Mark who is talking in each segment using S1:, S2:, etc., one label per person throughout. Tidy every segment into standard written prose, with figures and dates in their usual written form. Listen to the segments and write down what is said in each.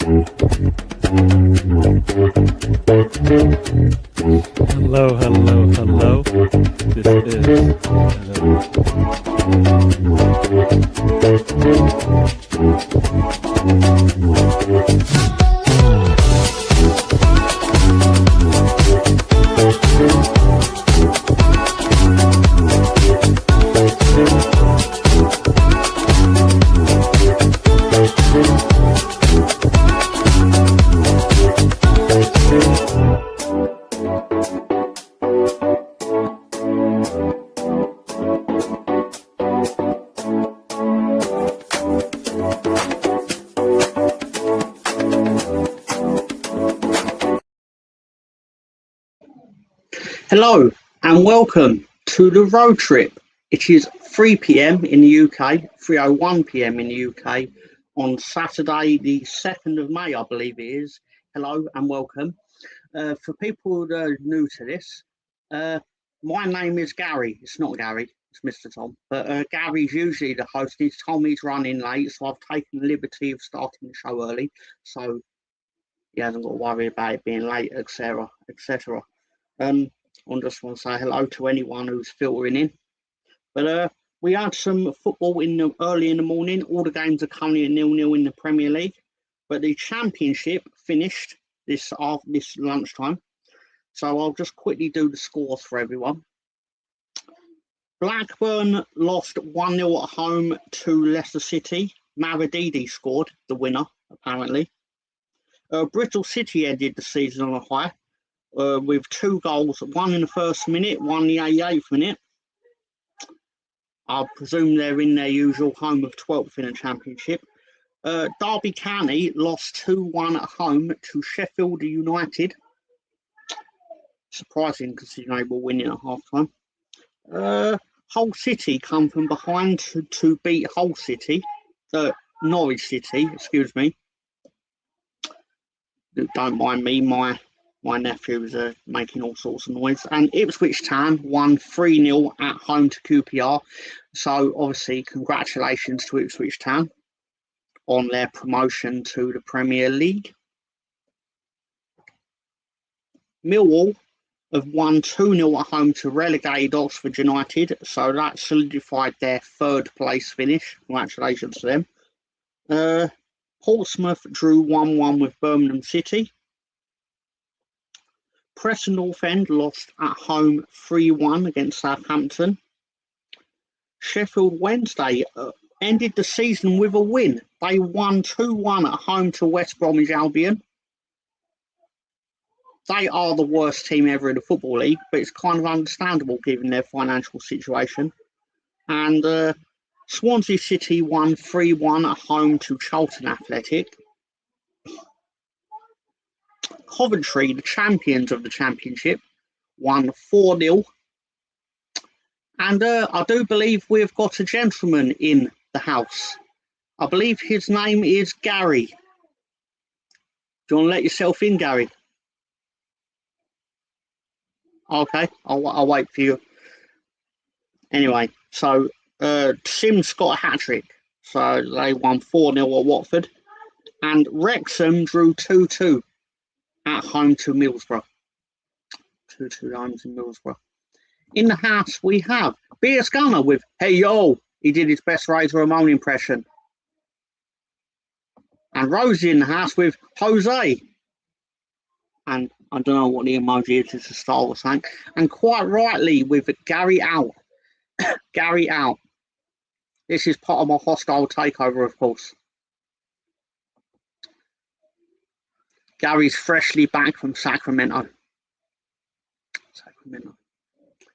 S1: Hello, hello, hello. This is
S2: Hello and welcome to the road trip. It is 3 p.m. in the UK, 3:01 p.m. in the UK on Saturday, the 2nd of May, I believe it is. Hello and welcome. For people that are new to this, my name is Gary. It's not Gary, it's Mr. Tom. But Gary's usually the host. He's told me he's running late, so I've taken the liberty of starting the show early. So he hasn't got to worry about it being late, etc., etc. I just want to say hello to anyone who's filtering in. But we had some football early in the morning. All the games are currently at 0-0 in the Premier League. But the Championship finished this lunchtime. So I'll just quickly do the scores for everyone. Blackburn lost 1-0 at home to Leicester City. Mavididi scored the winner, apparently. Bristol City ended the season on a high. With 2 goals, one in the first minute, one in the 88th minute. I presume they're in their usual home of 12th in the Championship. Derby County lost 2-1 at home to Sheffield United. Surprising considering they were winning at half time. Hull City come from behind to beat Hull City. Norwich City, excuse me. Don't mind me, my nephews are making all sorts of noise. And Ipswich Town won 3-0 at home to QPR. So, obviously, congratulations to Ipswich Town on their promotion to the Premier League. Millwall have won 2-0 at home to relegated Oxford United. So, that solidified their 3rd place finish. Congratulations to them. Portsmouth drew 1-1 with Birmingham City. Preston North End lost at home 3-1 against Southampton. Sheffield Wednesday ended the season with a win. They won 2-1 at home to West Bromwich Albion. They are the worst team ever in the Football League, but it's kind of understandable given their financial situation. And Swansea City won 3-1 at home to Charlton Athletic. Coventry, the champions of the Championship, won 4-0. And I do believe we've got a gentleman in the house. I believe his name is Gary. Do you want to let yourself in, Gary? Okay, I'll wait for you. Anyway, so Sims got a hat-trick. So they won 4-0 at Watford. And Wrexham drew 2-2. At home to Middlesbrough. 2-2 homes in Middlesbrough. In the house, we have B.S. Gunner with Hey Yo. He did his best Razor Ramon impression. And Rosie in the house with Jose. And I don't know what the emoji is, it's a star or something. And quite rightly with Gary Out. Gary Out. This is part of my hostile takeover, of course. Gary's freshly back from Sacramento.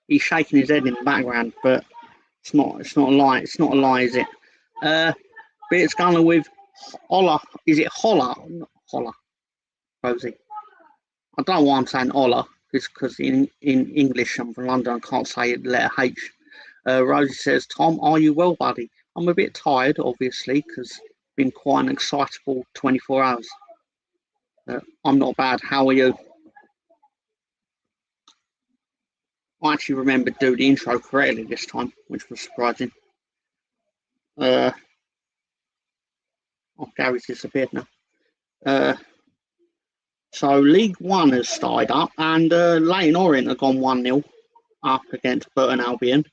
S2: He's shaking his head in the background, but it's not a lie. It's not a lie, is it? But it's going with Holla. Is it Holla? Not Holla. Rosie. I don't know why I'm saying Holla. It's because in English, I'm from London, I can't say the letter H. Rosie says, Tom, are you well, buddy? I'm a bit tired, obviously, because it's been quite an excitable 24 hours. I'm not bad. How are you? I actually remembered to do the intro correctly this time, which was surprising. Oh, Gary's disappeared now. So League One has started up, and Leyton Orient have gone 1-0 up against Burton Albion.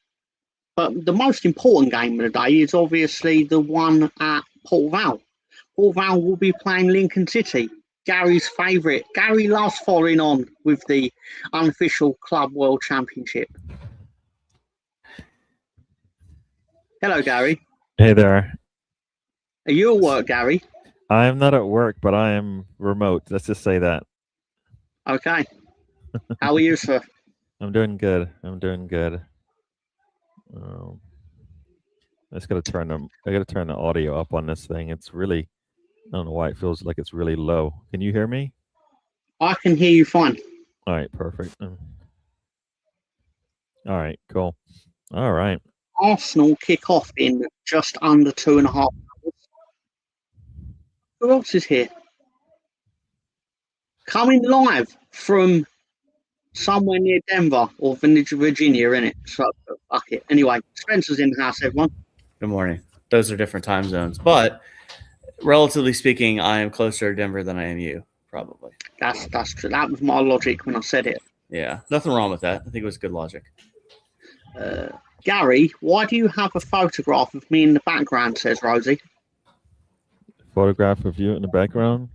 S2: But the most important game of the day is obviously the one at Port Vale. Port Vale will be playing Lincoln City, Gary's favourite. Gary loves following on with the unofficial Club World Championship. Hello, Gary.
S1: Hey there.
S2: Are you at work, Gary?
S1: I'm not at work, but I am remote. Let's just say that.
S2: Okay. How are you, sir?
S1: I'm doing good. I gotta turn the audio up on this thing. It's really, I don't know why it feels like it's really low. Can you hear me?
S2: I can hear you fine.
S1: All right, perfect. All right, cool. All right.
S2: Arsenal kick off in just under 2.5 hours. Who else is here? Coming live from somewhere near Denver or Virginia, innit? So, fuck it. Anyway, Spencer's in the house, everyone.
S3: Good morning. Those are different time zones, but relatively speaking, I am closer to Denver than I am you, probably.
S2: That's true. That was my logic when I said it.
S3: Yeah, nothing wrong with that. I think it was good logic.
S2: Gary, why do you have a photograph of me in the background, says Rosie.
S1: Photograph of you in the background?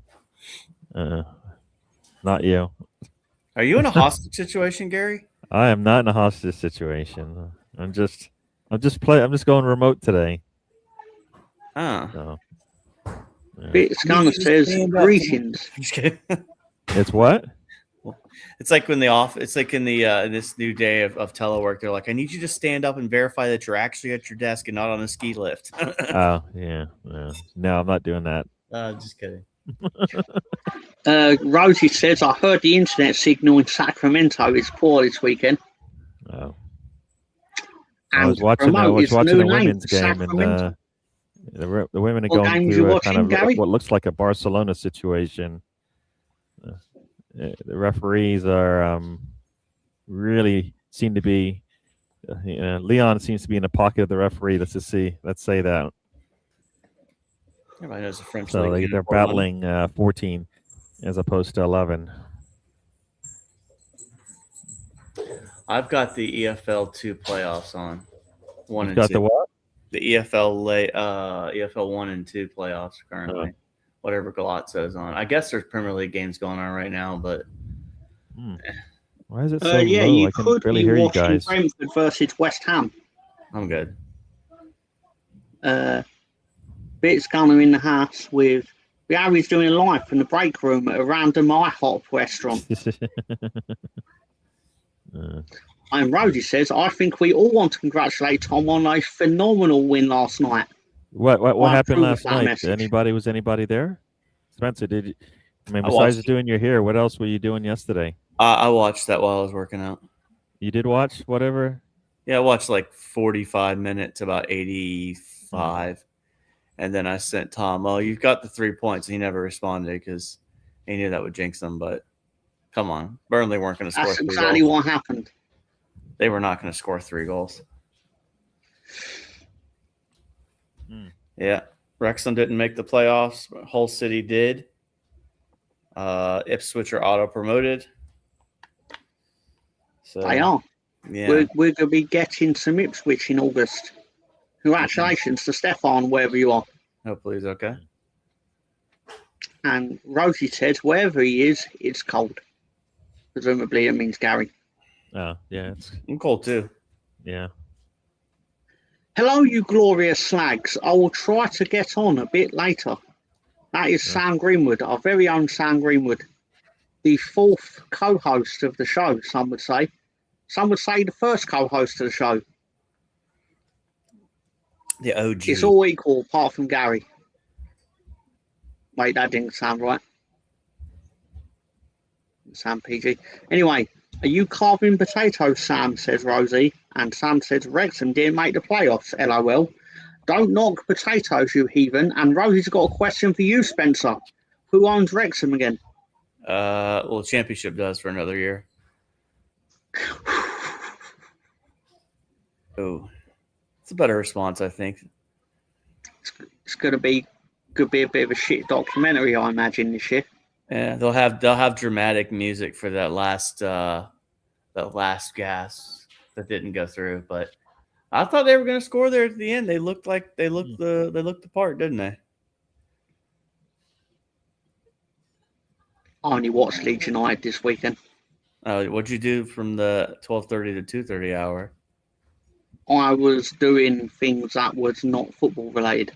S1: Not you.
S3: Are you in a hostage situation, Gary?
S1: I am not in a hostage situation. I'm just going remote today.
S3: Oh.
S1: So,
S2: It's kind of says greetings.
S3: I'm just kidding.
S1: It's what?
S3: It's like when it's like in the this new day of telework, they're like, I need you to stand up and verify that you're actually at your desk and not on a ski lift.
S1: Oh, yeah. No, I'm not doing that.
S3: Just kidding.
S2: Rosie says, I heard the internet signal in Sacramento is poor this weekend.
S1: Oh.
S2: And
S1: I was watching the women's game,
S2: Sacramento.
S1: and the women are
S2: What
S1: going
S2: game was
S1: through
S2: you
S1: a
S2: watching,
S1: kind of
S2: Gary?
S1: what looks like a Barcelona situation. The referees are really seem to be. Leon seems to be in the pocket of the referee. Let's say that.
S3: Everybody knows the French
S1: So
S3: league.
S1: they're battling 14 as opposed to 11.
S3: I've got the EFL 2 playoffs on. One
S1: You've
S3: and
S1: got
S3: 2.
S1: the what?
S3: The EFL 1 and 2 playoffs currently. Whatever Galazzo's on. I guess there's Premier League games going on right now, but
S1: why is it so
S2: Yeah,
S1: low?
S2: you
S1: I can
S2: could
S1: barely
S2: be
S1: hear you
S2: watching
S1: guys.
S2: Brentford versus West Ham.
S3: I'm good.
S2: Bit's Gunner in the house with Gary's doing a live from the break room at a random IHOP restaurant. And Rosie says, I think we all want to congratulate Tom on a phenomenal win last night.
S1: What happened
S2: approve of
S1: last
S2: that
S1: night?
S2: message.
S1: Was anybody there? Spencer, did you? I mean,
S3: I
S1: besides
S3: watched.
S1: doing your hair, what else were you doing yesterday?
S3: I watched that while I was working out.
S1: You did watch whatever?
S3: Yeah, I watched like 45 minutes, about 85. And then I sent Tom, oh, you've got the 3 points. And he never responded because he knew that would jinx them. But come on. Burnley weren't going to score
S2: That's
S3: 3
S2: exactly
S3: goals.
S2: what happened.
S3: They were not going to score 3 goals. Yeah. Wrexham didn't make the playoffs. But Hull City did. Ipswich are auto-promoted. So,
S2: They are.
S3: Yeah.
S2: We're going to be getting some Ipswich in August. Congratulations to Stefan, wherever you are.
S3: Hopefully he's okay.
S2: And Rosie says, wherever he is, it's cold. Presumably it means Gary.
S1: Oh, yeah.
S3: I'm cold too.
S1: Yeah.
S2: Hello, you glorious slags. I will try to get on a bit later. That is Sam Greenwood, our very own Sam Greenwood. The 4th co-host of the show, some would say. Some would say the first co-host of the show.
S3: The OG.
S2: It's all equal apart from Gary. Wait, that didn't sound right. Sam PG. Anyway, are you carving potatoes, Sam, says Rosie. And Sam says, Wrexham didn't make the playoffs, LOL. Don't knock potatoes, you heathen. And Rosie's got a question for you, Spencer. Who owns Wrexham again?
S3: Well, the championship does for another year. Oh, it's a better response, I think.
S2: It's going to be could be a bit of a shit documentary, I imagine, this year.
S3: Yeah, they'll have dramatic music for that last gas that didn't go through, but I thought they were going to score there at the end. They looked the part, didn't they?
S2: I only watched Leeds United this weekend.
S3: What'd you do from the 12:30 to 2:30 hour?
S2: I was doing things that was not football related.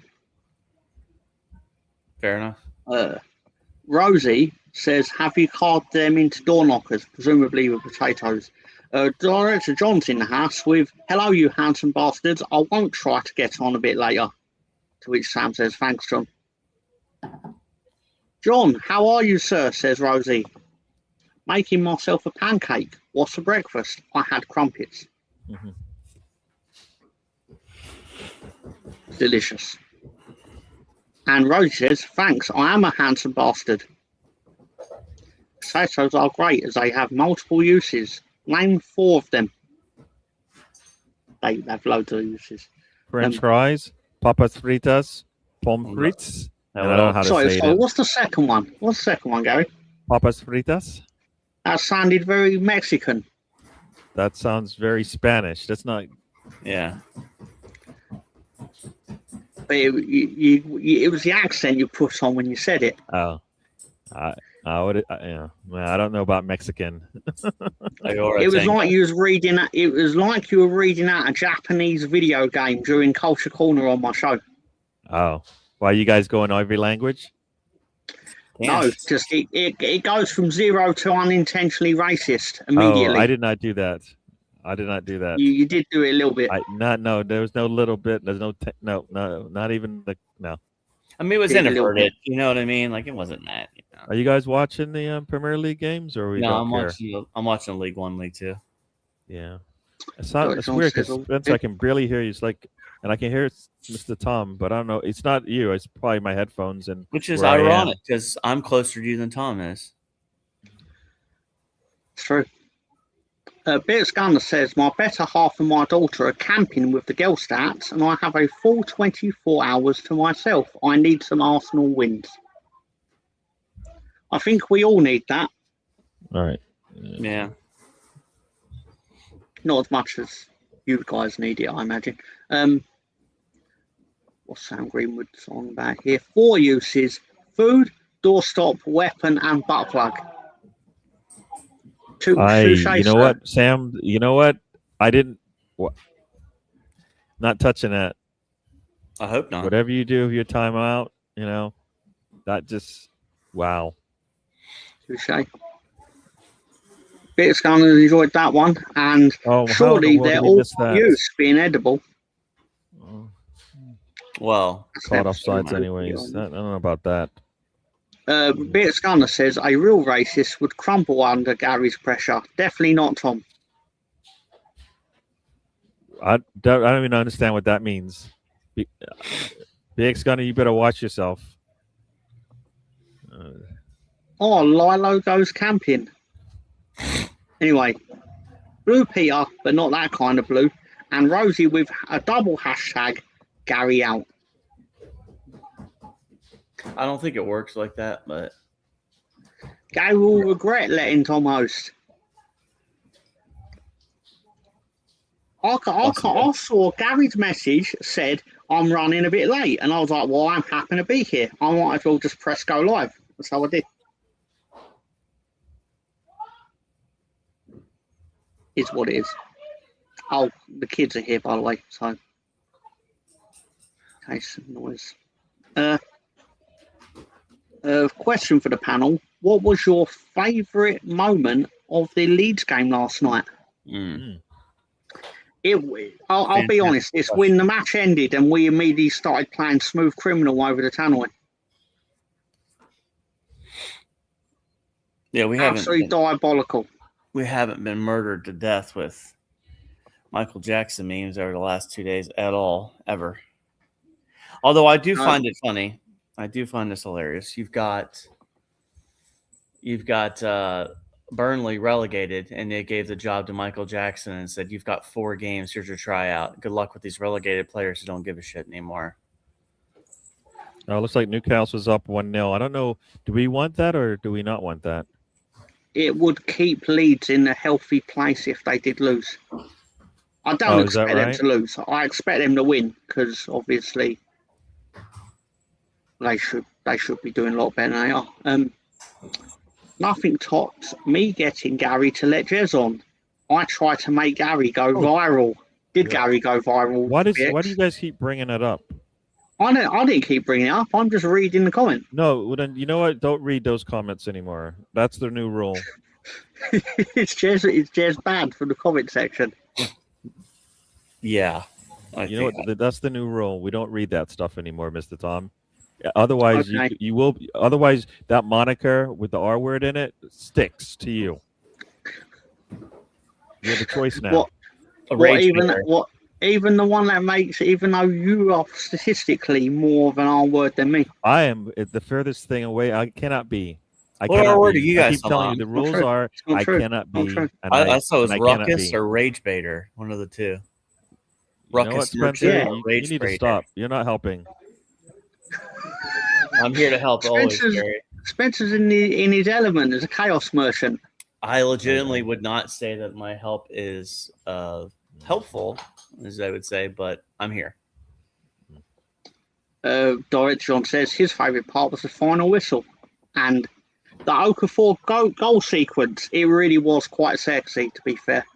S3: Fair enough.
S2: Rosie says, have you carved them into door knockers, presumably with potatoes? Director John's in the house with, hello, you handsome bastards. I won't try to get on a bit later. To which Sam says, thanks, John. John, how are you, sir? Says Rosie. Making myself a pancake. What's for breakfast? I had crumpets.
S1: Mm-hmm.
S2: Delicious. And Rosie says, thanks, I am a handsome bastard. Potatoes are great as they have multiple uses. Name 4 of them. They have loads of uses.
S1: French fries, papas fritas, pommes frites. I don't know how to say it.
S2: What's the second one? What's the second one, Gary?
S1: Papas fritas.
S2: That sounded very Mexican.
S1: That sounds very Spanish. That's not.
S3: Yeah.
S2: But it was the accent you put on when you said it.
S1: Oh. I would. Yeah. Well, I don't know about Mexican.
S2: It was like you was reading. It was like you were reading out a Japanese video game during Culture Corner on my show.
S1: Oh. Why you guys going every language?
S2: No, just it goes from 0 to unintentionally racist immediately.
S1: Oh, I did not do that.
S2: You did do it a little bit.
S1: No, there was no little bit. There's no, not even no.
S3: I mean, it was inverted. You know what I mean? Like, it wasn't that. You know?
S1: Are you guys watching the Premier League games, or
S3: I'm watching League 1, League 2.
S1: Yeah, it's weird because Spence, I can barely hear you. It's like, and I can hear Mr. Tom, but I don't know. It's not you. It's probably my headphones, and
S3: which is ironic because I'm closer to you than Tom is.
S2: True. Beers Gunner says, my better half and my daughter are camping with the girl stats, and I have a full 24 hours to myself. I need some Arsenal wins. I think we all need that.
S1: All right.
S3: Yeah.
S2: Not as much as you guys need it, I imagine. What's Sam Greenwood song about here? 4 uses: food, doorstop, weapon, and butt plug.
S1: You know what, Sam? You know what? I didn't. Not touching that.
S3: I hope not.
S1: Whatever you do, your time out. That just wow.
S2: Touché. Bits Gunner enjoyed that one, and surely they're all use being edible.
S3: Well,
S1: caught off sides anyways. I don't know about that.
S2: Bits Gunner says a real racist would crumble under Gary's pressure. Definitely not Tom.
S1: I don't even understand what that means. Bits Gunner, you better watch yourself.
S2: Lilo goes camping. Anyway, Blue Peter, but not that kind of blue, and Rosie with a double hashtag Gary out.
S3: I don't think it works like that, but
S2: Gary will regret letting Tom host. I saw Gary's message said, I'm running a bit late, and I was like, well, I'm happy to be here. I might as well just press go live. That's how I did. Is what it is. Oh, the kids are here, by the way, so case noise. Question for the panel: what was your favourite moment of the Leeds game last night? I'll be honest. It's when the match ended and we immediately started playing Smooth Criminal over the tannoy.
S3: Yeah, we haven't.
S2: Absolutely diabolical.
S3: We haven't been murdered to death with Michael Jackson memes over the last 2 days at all, ever. Although I do find it funny. I do find this hilarious. You've got Burnley relegated, and they gave the job to Michael Jackson and said, you've got 4 games. Here's your tryout. Good luck with these relegated players who don't give a shit anymore.
S1: Oh, looks like Newcastle's up 1-0. I don't know. Do we want that or do we not want that?
S2: It would keep Leeds in a healthy place if they did lose. I don't
S1: Is that
S2: expect them
S1: right?
S2: to lose. I expect them to win because obviously they should be doing a lot better than they are. Nothing tops me getting Gary to let Jez on. I tried to make Gary go viral. Did Gary go viral?
S1: Why do you guys keep bringing it up?
S2: I didn't keep bringing it up. I'm just reading the comment.
S1: No, well, then you know what? Don't read those comments anymore. That's their new rule.
S2: It's Jez banned from the comment section.
S3: Yeah.
S1: You know what? That's the new rule. We don't read that stuff anymore, Mr. Tom. Otherwise,
S2: Okay.
S1: you will. Otherwise, that moniker with the R word in it sticks to you. You have a choice now.
S2: Even the one that makes, even though you are statistically more of an R word than me.
S1: I am the furthest thing away. I cannot be.
S3: What R word do you
S1: I
S3: guys
S1: keep telling you the rules are I cannot be.
S3: I saw it was
S1: I
S3: ruckus or rage baiter. One of the two.
S1: You know what, Spencer?
S2: Yeah.
S1: You need to stop. You're not helping.
S3: I'm here to help always, Gary.
S2: Spencer's in his element as a chaos merchant.
S3: I legitimately would not say that my help is helpful, as I would say, but I'm here.
S2: Dorrit John says his favourite part was the final whistle and the Okafor goal sequence. It really was quite sexy, to be fair.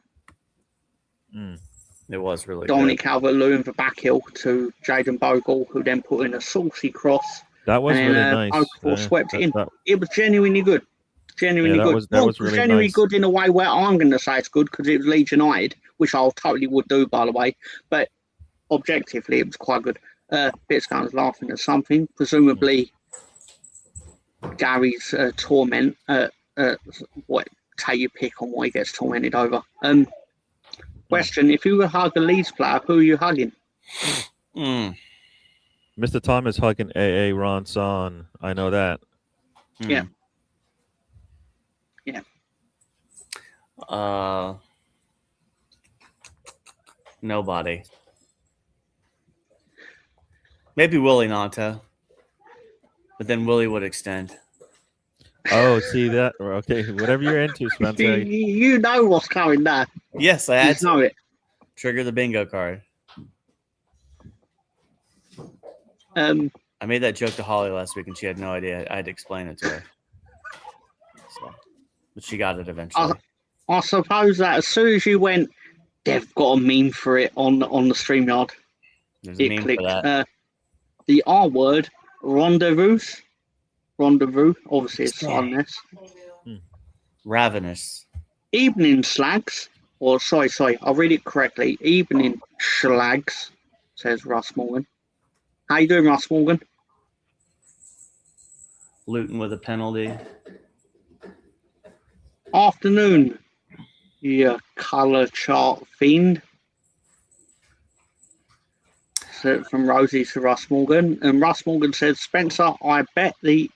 S3: It was really
S2: Dominic
S3: good.
S2: Calvert-Lewin for back heel to Jaden Bogle, who then put in a saucy cross.
S1: That was really nice.
S2: Okafor swept it in. It was genuinely good. Genuinely good.
S1: That was really
S2: genuinely
S1: nice.
S2: good in a way where I'm going to say it's good because it was Leeds United, which I totally would do, by the way. But objectively, it was quite good. Bitscan was laughing at something, presumably Gary's torment. Take your pick on what he gets tormented over. Question: if you were hug a Leeds player, who are you hugging?
S1: Mr. Tom is hugging AA Ron Son. I know that.
S2: Yeah.
S3: Nobody. Maybe Willie Nanta, but then Willie would extend.
S1: Oh, see that? Okay, whatever you're into, Spencer.
S2: You know what's coming there.
S3: Yes, I had to
S2: know it.
S3: Trigger the bingo card.
S2: I
S3: made that joke to Holly last week, and she had no idea. I had to explain it to her. So, but she got it eventually.
S2: I suppose that as soon as you went, they've got a meme for it on the StreamYard.
S3: There's a meme
S2: clicked,
S3: for that.
S2: The R word, rendezvous. Obviously, it's on this.
S3: Ravenous.
S2: Evening slags, or sorry, I'll read it correctly. Evening schlags, says Russ Morgan. How you doing, Russ Morgan?
S3: Luton with a penalty.
S2: Afternoon, you colour chart fiend. So from Rosie to Russ Morgan, and Russ Morgan says, Spencer, I bet the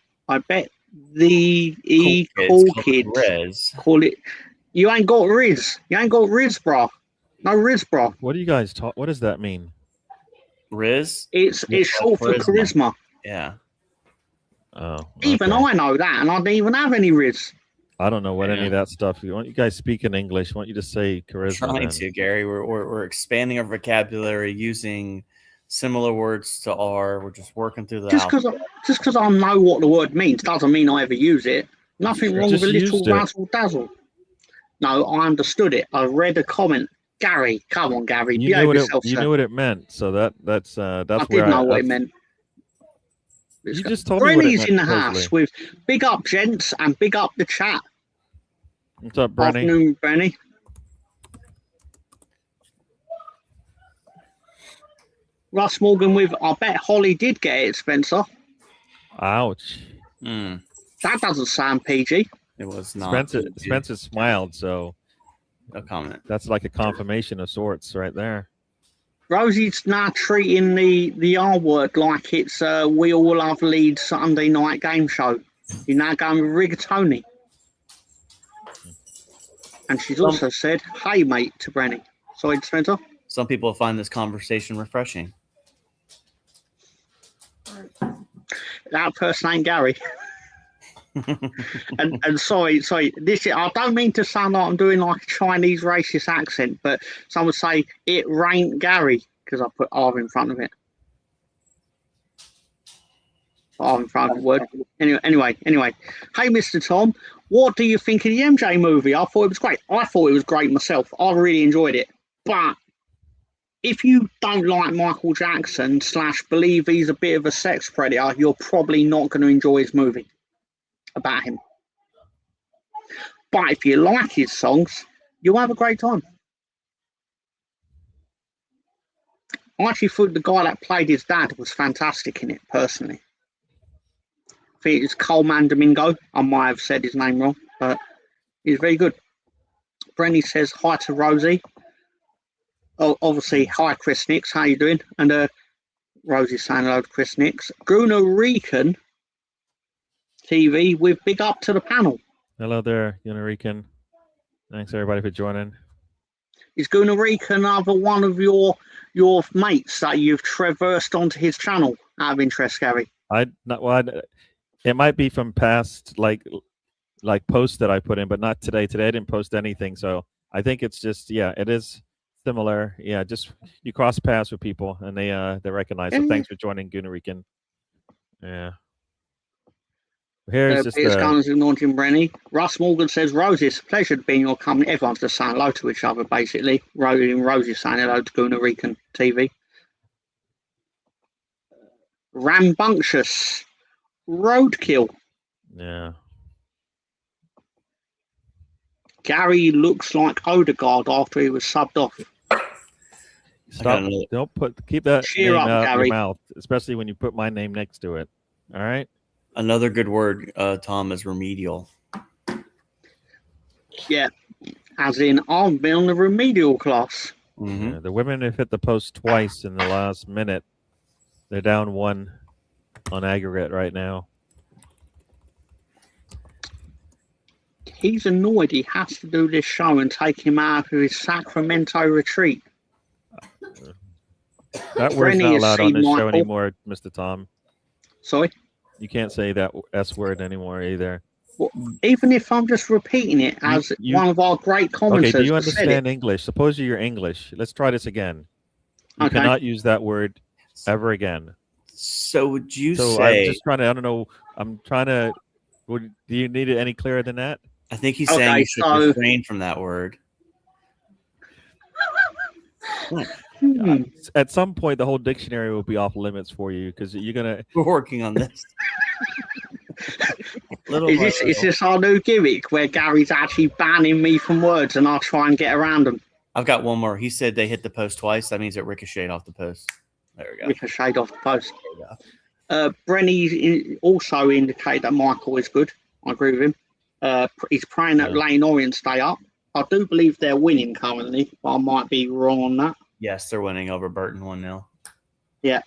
S2: cool kids call it. You ain't got Riz. You ain't got Riz, bro. No Riz, bro.
S1: What do you guys talk? What does that mean?
S3: Riz?
S2: It's short for charisma.
S3: Yeah.
S1: Oh. Okay.
S2: Even I know that, and I don't even have any Riz.
S1: I don't know what any of that stuff. You want you guys speak in English? Why don't you just say charisma?
S3: Trying to, Gary. We're expanding our vocabulary using similar words to R. We're just working through the alphabet.
S2: Just because I know what the word means doesn't mean I ever use it. Nothing wrong with a little razzle dazzle. No, I understood it. I read a comment. Gary, come on, Gary.
S1: You knew what it meant. So that's
S2: I
S1: where
S2: did know what it meant.
S1: You just told me what it meant.
S2: Brenny's in the house with big up, gents, and big up the chat.
S1: What's up, Brenny?
S2: Afternoon, Brenny. Russ Morgan with, I bet Holly did get it, Spencer.
S1: Ouch.
S2: That doesn't sound PG.
S3: It was not.
S1: Spencer smiled, so
S3: no comment.
S1: That's like a confirmation of sorts right there.
S2: Rosie's now treating the R word like it's We All Love Leeds Sunday night game show. You're now going with rigatoni. And she's also said, hey, mate, to Brenny. Sorry, Spencer.
S3: Some people find this conversation refreshing.
S2: That person ain't Gary. and sorry, this I don't mean to sound like I'm doing like a Chinese racist accent, but some would say it ain't Gary because I put R in front of it. R in front of the word. Anyway. Hey, Mr. Tom, what do you think of the MJ movie? I thought it was great. I thought it was great myself. I really enjoyed it. But if you don't like Michael Jackson / believe he's a bit of a sex predator, you're probably not going to enjoy his movie about him. But if you like his songs, you'll have a great time. I actually thought the guy that played his dad was fantastic in it, personally. I think it's Coleman Domingo. I might have said his name wrong, but he's very good. Brenny says hi to Rosie. Oh, obviously, hi, Chris Nix. How you doing? And Rosie's saying hello to Chris Nix. Gruner Rican TV with big up to the panel.
S1: Hello there, Unarican. Thanks everybody for joining.
S2: Is Gruner Rican another one of your mates that you've traversed onto his channel? Out of interest, Gary.
S1: It might be from past like posts that I put in, but not today. Today I didn't post anything, so I think it's just it is similar. Yeah, just you cross paths with people and they recognize. So thanks for joining, Gunarican. Yeah. Here's just
S2: Piers Gunners anointing Brenny. Russ Morgan says, Roses, pleasure to be in your company. Everyone's just saying hello to each other, basically. Roses saying hello to Gunarican TV. Rambunctious. Roadkill.
S1: Yeah.
S2: Gary looks like Odegaard after he was subbed off.
S1: Stop. Don't keep that name
S2: up,
S1: out
S2: Gary.
S1: your mouth, especially when you put my name next to it. All right.
S3: Another good word, Tom, is remedial.
S2: Yeah, as in I've been on the remedial class.
S3: Mm-hmm.
S1: Yeah, the women have hit the post twice in the last minute. They're down 1 on aggregate right now.
S2: He's annoyed he has to do this show and take him out of his Sacramento retreat.
S1: That word's not allowed on this show
S2: Michael
S1: anymore, Mr. Tom.
S2: Sorry?
S1: You can't say that S word anymore either.
S2: Well, even if I'm just repeating it as one of our great commenters.
S1: Okay, do you understand English? Suppose you're English. Let's try this again. You cannot use that word ever again.
S3: So would you
S1: say... I'm just trying to, I don't know, I'm trying to... do you need it any clearer than that?
S3: I think he's saying you should refrain from that word.
S1: At some point, the whole dictionary will be off limits for you because you're going to...
S3: We're working on this.
S2: Is this our new gimmick where Gary's actually banning me from words and I'll try and get around them?
S3: I've got one more. He said they hit the post twice. That means it ricocheted off the post. There we go.
S2: Ricocheted off the post. Brenny also indicated that Michael is good. I agree with him. He's praying that Lane Orient stay up. I do believe they're winning currently, but I might be wrong on that.
S3: Yes, they're winning over Burton 1-0.
S2: Yeah.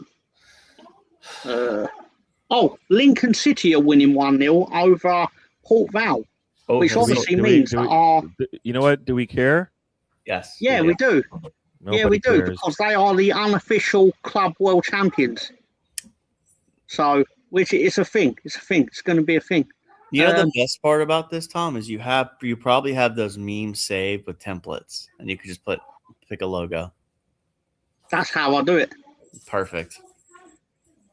S2: Lincoln City are winning 1-0 over Port Vale, which obviously means that
S1: you know what? Do we care?
S3: Yes.
S2: Yeah, we do.
S1: Nobody
S2: we do,
S1: cares.
S2: because they are the unofficial club world champions. So, which is a thing. It's a thing. It's going to be a thing.
S3: You know the best part about this, Tom, is you probably have those memes saved with templates, and you could just pick a logo.
S2: That's how I do it.
S3: Perfect.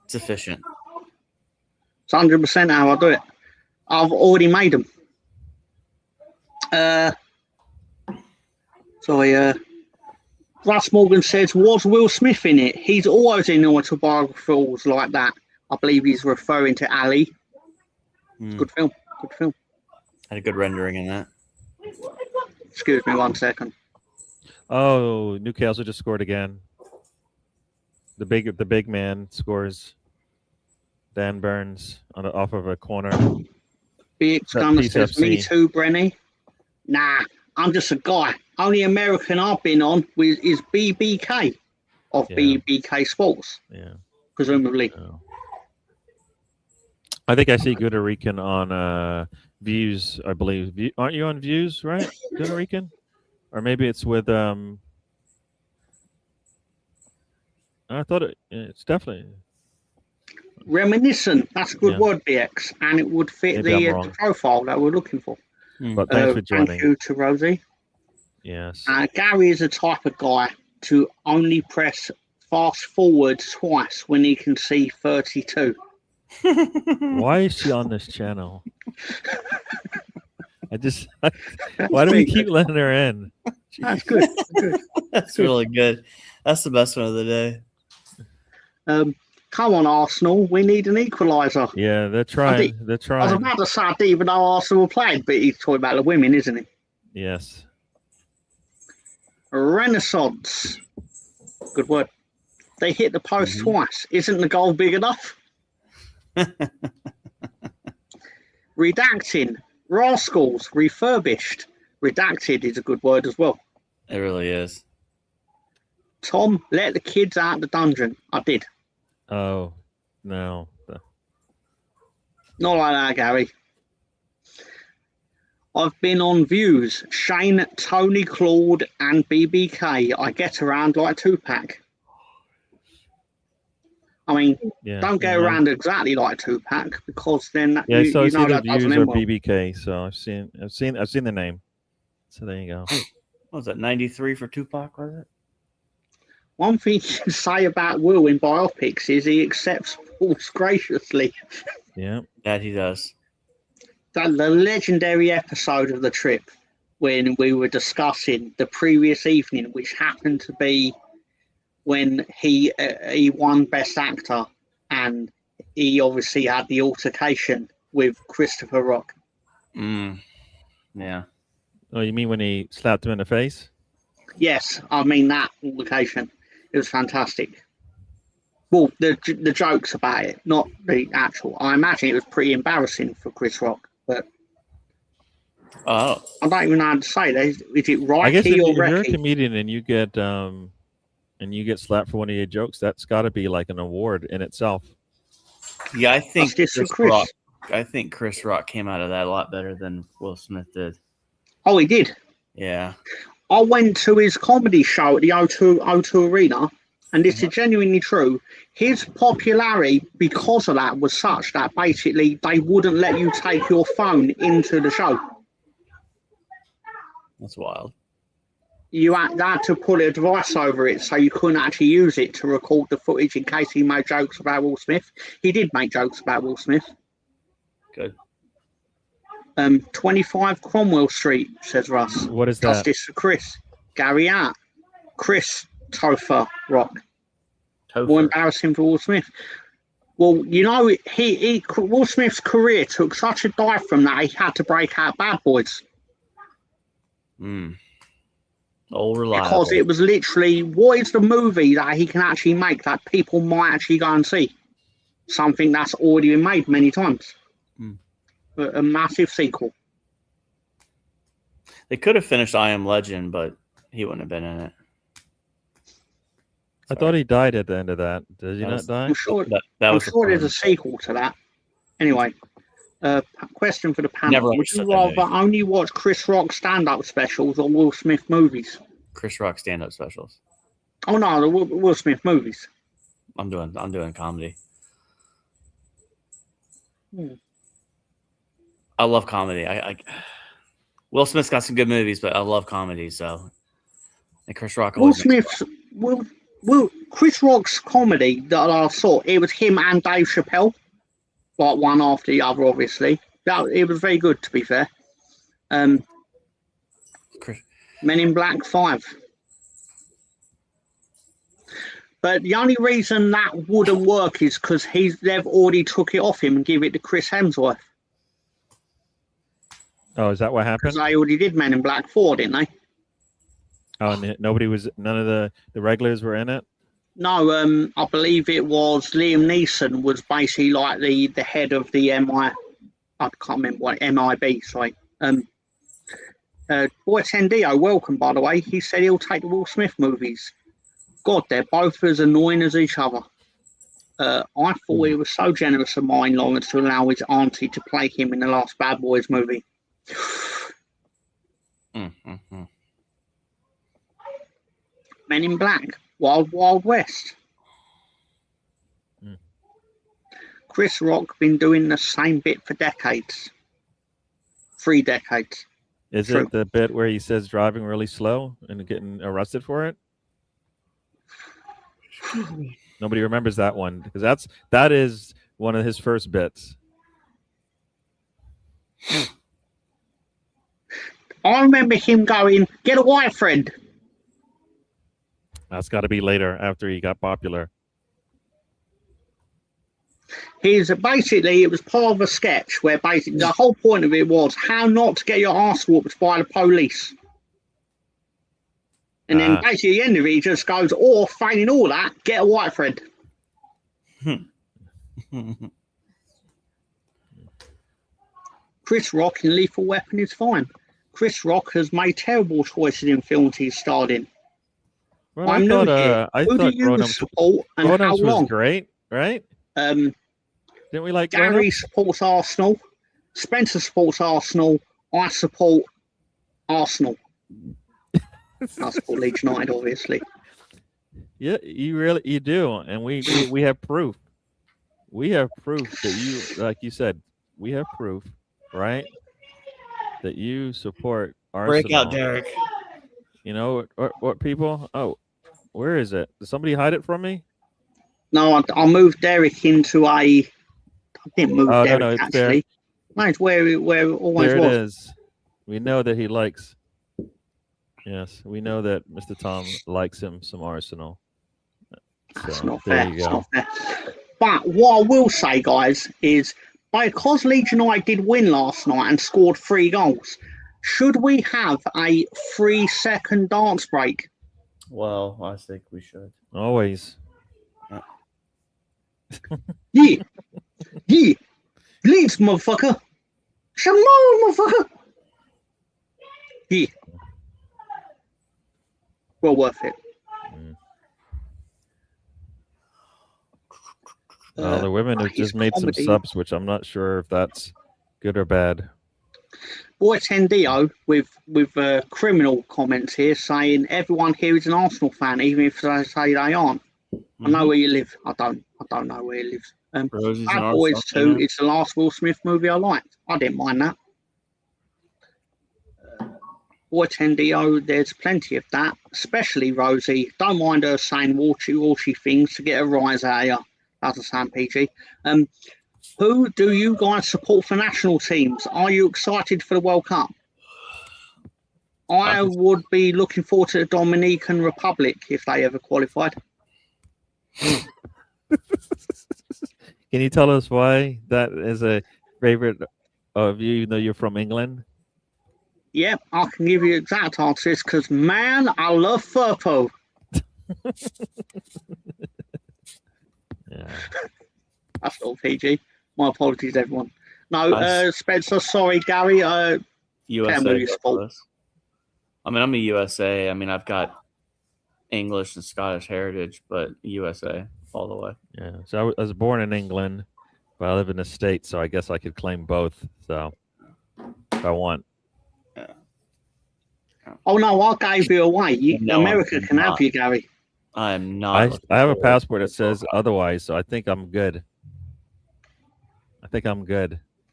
S3: It's efficient.
S2: It's 100% how I do it. I've already made them. Russ Morgan says, was Will Smith in it? He's always in autobiographies like that. I believe he's referring to Ali. Good film. Good film.
S3: Had a good rendering in that.
S2: Excuse me 1 second.
S1: Oh, Newcastle just scored again. The big man scores. Dan Burns off of a corner.
S2: Big Gunner says, me too, Brenny. Nah, I'm just a guy. Only American I've been on is BBK of BBK Sports.
S1: Yeah.
S2: Presumably.
S1: Yeah. I think I see Gunarican on Views, I believe. Aren't you on Views, right, Gunarican? Or maybe it's with... I thought it's definitely...
S2: Reminiscent. That's a good
S1: Yeah.
S2: word, BX, and it would fit
S1: Maybe I'm
S2: the
S1: wrong.
S2: profile that we're looking for.
S1: But thanks for
S2: Thank
S1: joining.
S2: you to Rosie.
S1: Yes.
S2: Gary is the type of guy to only press fast forward twice when he can see 32.
S1: Why is she on this channel? Why do we keep letting her in?
S2: That's good. Good.
S3: That's really good. That's the best one of the day.
S2: Come on, Arsenal. We need an equaliser.
S1: Yeah, they're trying. They're
S2: I was
S1: trying.
S2: about to say, I didn't even know Arsenal played, but he's talking about the women, isn't he?
S1: Yes.
S2: Renaissance. Good word. They hit the post twice. Isn't the goal big enough? Redacting. Rascals. Refurbished. Redacted is a good word as well.
S3: It really is.
S2: Tom, let the kids out the dungeon. I did.
S1: Oh, no.
S2: Not like that, Gary. I've been on Views. Shane, Tony, Claude, and BBK. I get around like Tupac. I mean,
S1: Yeah.
S2: don't get around exactly like Tupac, because then
S1: Yeah,
S2: you
S1: so I
S2: know
S1: see the
S2: that doesn't
S1: views are
S2: end well.
S1: BBK, so I've seen the name. So there you go.
S3: What was that, 93 for Tupac, was it?
S2: One thing you can say about Will in biopics is he accepts faults graciously.
S1: Yeah.
S3: That he does.
S2: The legendary episode of the trip when we were discussing the previous evening, which happened to be when he won Best Actor, and he obviously had the altercation with Christopher Rock.
S3: Yeah.
S1: Oh, you mean when he slapped him in the face?
S2: Yes, I mean that altercation. It was fantastic. Well, the jokes about it, not the actual. I imagine it was pretty embarrassing for Chris Rock, but
S3: Oh.
S2: I don't even know how to say that. Is it
S1: I guess
S2: Reiki or
S1: if you're a
S2: Reiki?
S1: comedian and you get slapped for one of your jokes, that's got to be like an award in itself.
S3: Yeah, I think
S2: That's just
S3: Chris
S2: for
S3: Rock.
S2: Chris.
S3: I think Chris Rock came out of that a lot better than Will Smith did.
S2: Oh, he did.
S3: Yeah.
S2: I went to his comedy show at the O2 Arena, and this is genuinely true. His popularity because of that was such that basically they wouldn't let you take your phone into the show.
S3: That's wild.
S2: You had to put a device over it so you couldn't actually use it to record the footage in case he made jokes about Will Smith. He did make jokes about Will Smith.
S3: Good.
S2: 25 Cromwell Street, says Russ.
S1: What is that?
S2: Justice for Chris. Gary Hart. Chris Topher Rock. More embarrassing for Will Smith. Well, you know, Will Smith's career took such a dive from that he had to break out Bad Boys.
S3: All reliable.
S2: Because it was literally, what is the movie that he can actually make that people might actually go and see? Something that's already been made many times. A massive sequel.
S3: They could have finished I Am Legend, but he wouldn't have been in it.
S1: I thought he died at the end of that. Did he not die?
S2: I'm sure,
S3: that was
S2: there's a sequel to that. Anyway, question for the panel.
S3: Never
S2: Would
S3: understood
S2: you
S3: that
S2: rather only watch Chris Rock stand-up specials or Will Smith movies?
S3: Chris Rock stand-up specials.
S2: Oh no, the Will Smith movies.
S3: I'm doing comedy. I love comedy. I Will Smith's got some good movies, but I love comedy. So, and Chris Rock.
S2: Chris Rock's comedy that I saw, it was him and Dave Chappelle, like one after the other, obviously. It was very good, to be fair. Men in Black 5. But the only reason that wouldn't work is because they've already took it off him and give it to Chris Hemsworth.
S1: Oh, is that what happened?
S2: Because they already did Men in Black 4, didn't they?
S1: Oh, and none of the regulars were in it?
S2: No, I believe it was Liam Neeson was basically like the head of the I can't remember what, MIB, sorry. Boy Tendio, welcome, by the way. He said he'll take the Will Smith movies. God, they're both as annoying as each other. I thought it was so generous of mine, Lawrence, to allow his auntie to play him in the last Bad Boys movie. Men in Black, Wild Wild West. Chris Rock been doing the same bit for decades. 3 decades.
S1: Is
S2: True.
S1: it the bit where he says driving really slow and getting arrested for it? Nobody remembers that one because that is one of his first bits.
S2: I remember him going, "Get a white friend."
S1: That's got to be later after he got popular.
S2: Basically, it was part of a sketch where basically the whole point of it was how not to get your ass whooped by the police. And then basically at the end of it, he just goes, or failing all that, get a white friend. Chris Rock in Lethal Weapon is fine. Chris Rock has made terrible choices in films he's starred in.
S1: Well,
S2: I'm new here. Who do you
S1: Grown-Ups
S2: support and how long?
S1: was great, right?
S2: Didn't
S1: we like
S2: Gary
S1: Grown-Ups?
S2: supports Arsenal. Spencer supports Arsenal. I support Arsenal. I support Leeds United, obviously.
S1: Yeah, you do, and we have proof. We have proof that you, like you said, we have proof, right? That you support Arsenal.
S3: Break out, Derek.
S1: You know what people? Oh, where is it? Did somebody hide it from me?
S2: No, I moved Derek into a. I didn't move Derek
S1: no, it's
S2: actually. No, it's where it always
S1: there
S2: was.
S1: It is. We know that he likes. Yes, we know that Mr. Tom likes him some Arsenal.
S2: That's
S1: So,
S2: not
S1: there
S2: fair.
S1: you
S2: It's
S1: go.
S2: not fair. But what I will say, guys, is because Leeds United did win last night and scored 3 goals, should we have a 3-second dance break?
S3: Well, I think we should.
S1: Always.
S2: Yeah. Yeah. Leeds, motherfucker. Come on, motherfucker. Yeah. Well worth it.
S1: The women have just made some subs, which I'm not sure if that's good or bad.
S2: Boy Tendio with criminal comments here saying everyone here is an Arsenal fan, even if they say they aren't. I know where you live. I don't know where he lives. Bad Boys 2 is the last Will Smith movie I liked. I didn't mind that. Boy Tendio, there's plenty of that, especially Rosie. Don't mind her saying watery things to get a rise out of you. Doesn't sound PG. Who do you guys support for national teams? Are you excited for the World Cup? I would be looking forward to the Dominican Republic if they ever qualified.
S1: Can you tell us why that is a favorite of you, even though you're from England?
S2: Yep, I can give you exact answers because, man, I love Furpo.
S1: Yeah.
S2: That's all PG. My apologies, everyone. No, Spencer, sorry, Gary.
S3: USA. I mean, I'm a USA. I mean, I've got English and Scottish heritage, but USA all the way.
S1: Yeah. So I was born in England, but I live in the States, so I guess I could claim both. So if I want.
S3: Yeah.
S2: Oh, no, I gave you away. America can have you, Gary.
S3: I am not.
S1: I have a passport that says otherwise, so I think I'm good.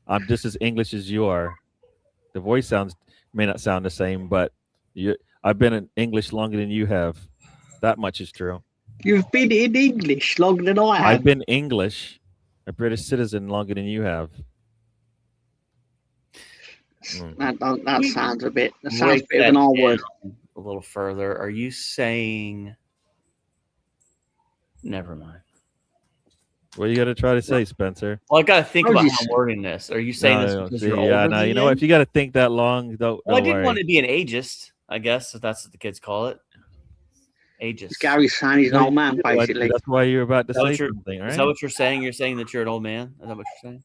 S1: I'm just as English as you are. The voice may not sound the same, but I've been in English longer than you have. That much is true.
S2: You've been in English longer than I have.
S1: I've been English, a British citizen, longer than you have.
S2: That sounds a bit. That sounds a bit of an R word.
S3: A little further. Are you saying? Never mind.
S1: What you got to try to say, Spencer?
S3: Well, I got to think about how I'm wording this. Are you saying this because you're older than
S1: you know what? If you got to think that long, don't
S3: I didn't
S1: worry.
S3: want to be an ageist, I guess, if that's what the kids call it. Ageist.
S2: Gary's saying he's an old man, basically.
S1: That's why you're about to say something, right?
S3: Is that what you're saying? You're saying that you're an old man? Is that what you're saying?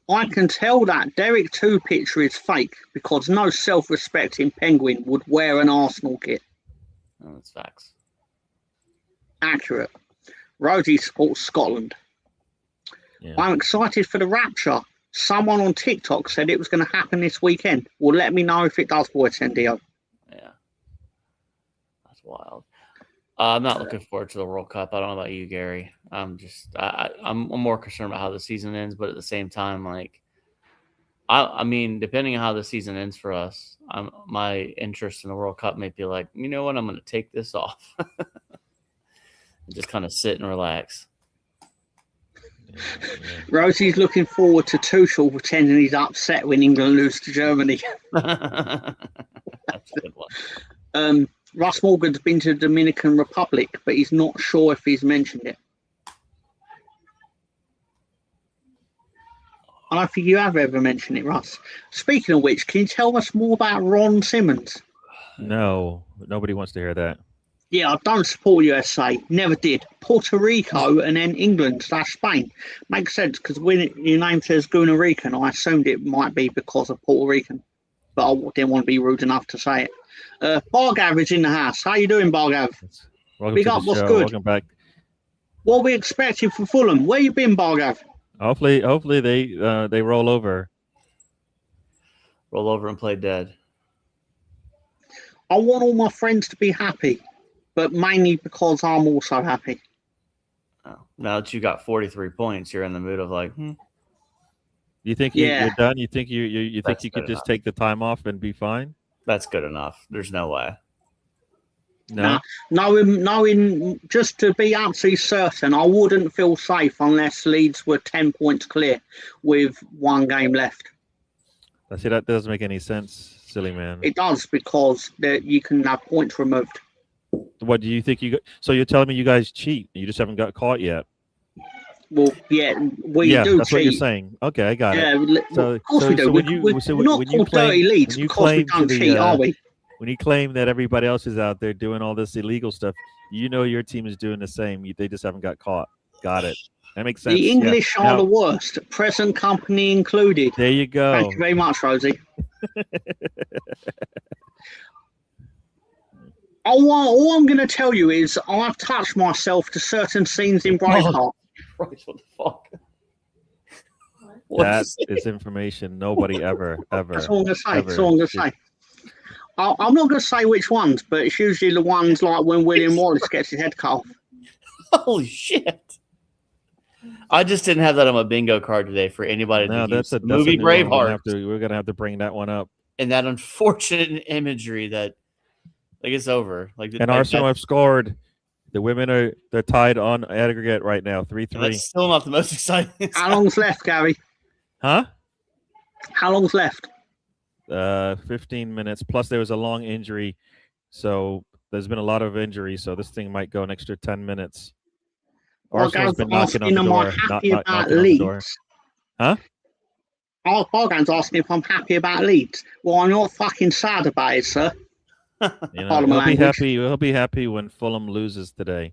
S2: I can tell that Derek 2 picture is fake because no self-respecting penguin would wear an Arsenal kit.
S3: Oh, that's facts.
S2: Accurate. Rosie supports Scotland. Yeah. I'm excited for the Rapture. Someone on TikTok said it was going to happen this weekend. Well, let me know if it does, boy Tendio.
S3: Yeah. That's wild. I'm not looking forward to the World Cup. I don't know about you, Gary. I'm more concerned about how the season ends, but at the same time, like, I mean, depending on how the season ends for us, my interest in the World Cup may be like, you know what, I'm going to take this off, and just kind of sit and relax.
S2: Rosie's looking forward to Tuchel pretending he's upset when England lose to Germany.
S3: That's a good one.
S2: Russ Morgan's been to the Dominican Republic, but he's not sure if he's mentioned it. I don't think you have ever mentioned it, Russ. Speaking of which, can you tell us more about Ron Simmons?
S1: No, nobody wants to hear that.
S2: Yeah, I don't support USA. Never did. Puerto Rico and then England/Spain. Makes sense because when your name says Guna Rican, I assumed it might be because of Puerto Rican. But I didn't want to be rude enough to say it. Bargav is in the house. How you doing, Bargav?
S1: Welcome
S2: Big
S1: to
S2: up,
S1: the
S2: what's
S1: show.
S2: good?
S1: Welcome back.
S2: What are we expecting for Fulham? Where you been, Bargav?
S1: Hopefully they roll over.
S3: Roll over and play dead.
S2: I want all my friends to be happy, but mainly because I'm also happy.
S3: Oh, now that you got 43 points, you're in the mood of like,
S1: You think
S2: Yeah.
S1: you're done? You think you think
S3: That's
S1: you could
S3: good
S1: just
S3: enough.
S1: take the time off and be fine?
S3: that's good enough. There's no way.
S1: No.
S2: Knowing just to be absolutely certain, I wouldn't feel safe unless Leeds were 10 points clear with one game left.
S1: I see that doesn't make any sense, silly man.
S2: It does because you can have points removed.
S1: What do you think you got? So you're telling me you guys cheat? You just haven't got caught yet?
S2: Well, yeah, we
S1: Yeah,
S2: do
S1: that's
S2: cheat.
S1: what you're saying. Okay, I got it.
S2: Yeah,
S1: So-
S2: of course
S1: so-
S2: we do.
S1: so when you-
S2: We're
S1: so
S2: not
S1: when you
S2: called
S1: claim-
S2: dirty Leeds
S1: when you
S2: because we
S1: claim to
S2: don't
S1: the,
S2: cheat, are we?
S1: When you claim that everybody else is out there doing all this illegal stuff, you know your team is doing the same. They just haven't got caught. Got it. That makes sense.
S2: The English are
S1: Now,
S2: the worst, present company included.
S1: there you go.
S2: Thank you very much, Rosie. All I'm going to tell you is I've touched myself to certain scenes in Braveheart.
S3: What the fuck?
S1: That is information nobody ever.
S2: That's all I'm going to say.
S1: ever
S2: That's all I'm going to
S1: should-
S2: say. I'm not going to say which ones, but it's usually the ones like when William Wallace gets his head cut off.
S3: Holy shit. I just didn't have that on my bingo card today for anybody
S1: No,
S3: to use.
S1: that's a
S3: Movie
S1: new one.
S3: Braveheart.
S1: We're gonna have to bring that one up.
S3: And that unfortunate imagery that like it's over. Like
S1: And Arsenal have scored. The women they're tied on aggregate right now, 3-3.
S3: that's still not the most exciting.
S2: How long's left, Gary?
S1: Huh?
S2: How long's left?
S1: 15 minutes. Plus there was a long injury, so there's been a lot of injuries. So this thing might go an extra 10 minutes. Arsenal's been knocking on the door.
S2: Happy about
S1: knocking on the door.
S2: Leeds.
S1: Huh?
S2: Bargan's asking if I'm happy about Leeds. Well, I'm not fucking sad about it, sir.
S1: You know,
S2: Pardon my language.
S1: he'll be happy when Fulham loses today.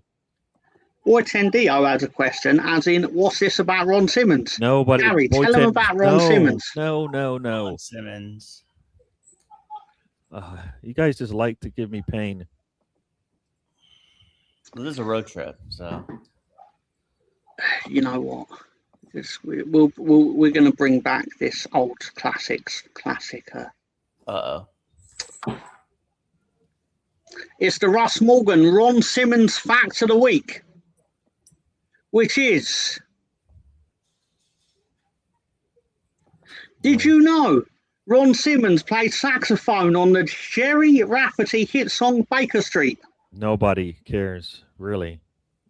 S2: Boy Tendio has a question, as in, what's this about Ron Simmons?
S1: No, but
S2: Gary, tell him about Ron Simmons.
S1: No.
S3: Simmons.
S1: You guys just like to give me pain.
S3: Well, this is a road trip, so
S2: You know what? We're going to bring back this old classic.
S3: uh-oh.
S2: It's the Russ Morgan Ron Simmons fact of the week, which is: did you know Ron Simmons played saxophone on the Jerry Rafferty hit song Baker Street?
S1: Nobody cares, really.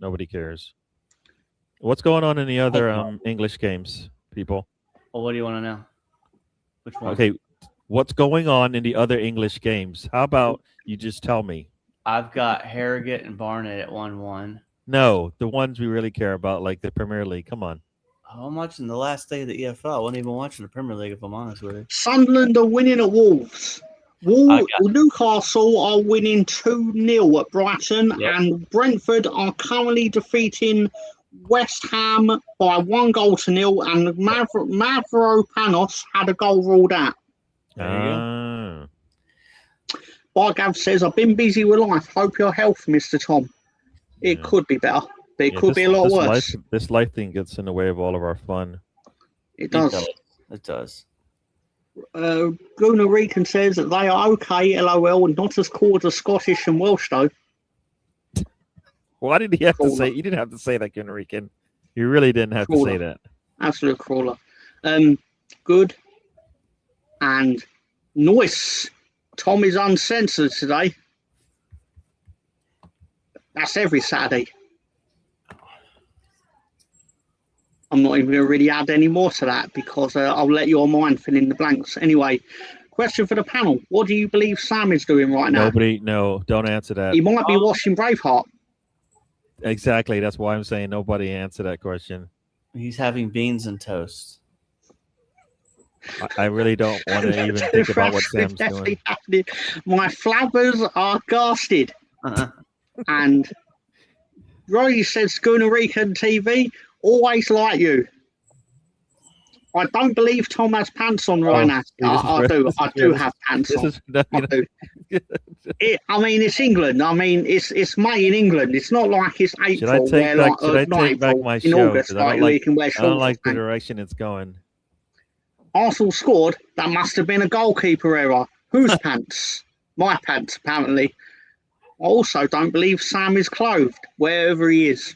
S1: Nobody cares. What's going on in the other English games, people?
S3: Well, what do you want to know? Which one?
S1: Okay, what's going on in the other English games? How about you just tell me?
S3: I've got Harrogate and Barnet at 1-1.
S1: No, the ones we really care about, like the Premier League. Come on.
S3: I'm watching the last day of the EFL. I wasn't even watching the Premier League, if I'm honest with you.
S2: Sunderland are winning at Wolves. Newcastle are winning 2-0 at Brighton,
S3: Yep.
S2: and Brentford are currently defeating West Ham by 1-0, and Mavropanos had a goal ruled out.
S3: There you go.
S2: Bargav says, I've been busy with life. Hope your health, Mr. Tom. It
S1: Yeah.
S2: could be better, but it could be a lot worse.
S1: This life thing gets in the way of all of our fun.
S2: It does.
S3: It does.
S2: Gunnar Rican says that they are okay, LOL, and not as cool as the Scottish and Welsh, though.
S1: Why did he have to
S2: Crawler.
S1: say? You didn't have to say that, Enrican. You really didn't have to say that.
S2: Absolute crawler. Good. And nice. Tom is uncensored today. That's every Saturday. I'm not even going to really add any more to that because I'll let your mind fill in the blanks. Anyway, question for the panel. What do you believe Sam is doing right now?
S1: Don't answer that.
S2: He might be watching Braveheart.
S1: Exactly. That's why I'm saying nobody answer that question.
S3: He's having beans and toast.
S1: I really don't want to even think about what Sam's doing.
S2: My flabbers are gasted. And Roy says, Schooner Rican TV, always like you. I don't believe Tom has pants on right now. I do have pants on. I do. I mean, it's England. I mean, it's May in England. It's not like it's April.
S1: Should I take back my
S2: in
S1: show?
S2: August,
S1: I don't like the
S2: and
S1: direction it's going.
S2: Arsenal scored. That must have been a goalkeeper error. Whose pants? My pants, apparently. I also don't believe Sam is clothed, wherever he is.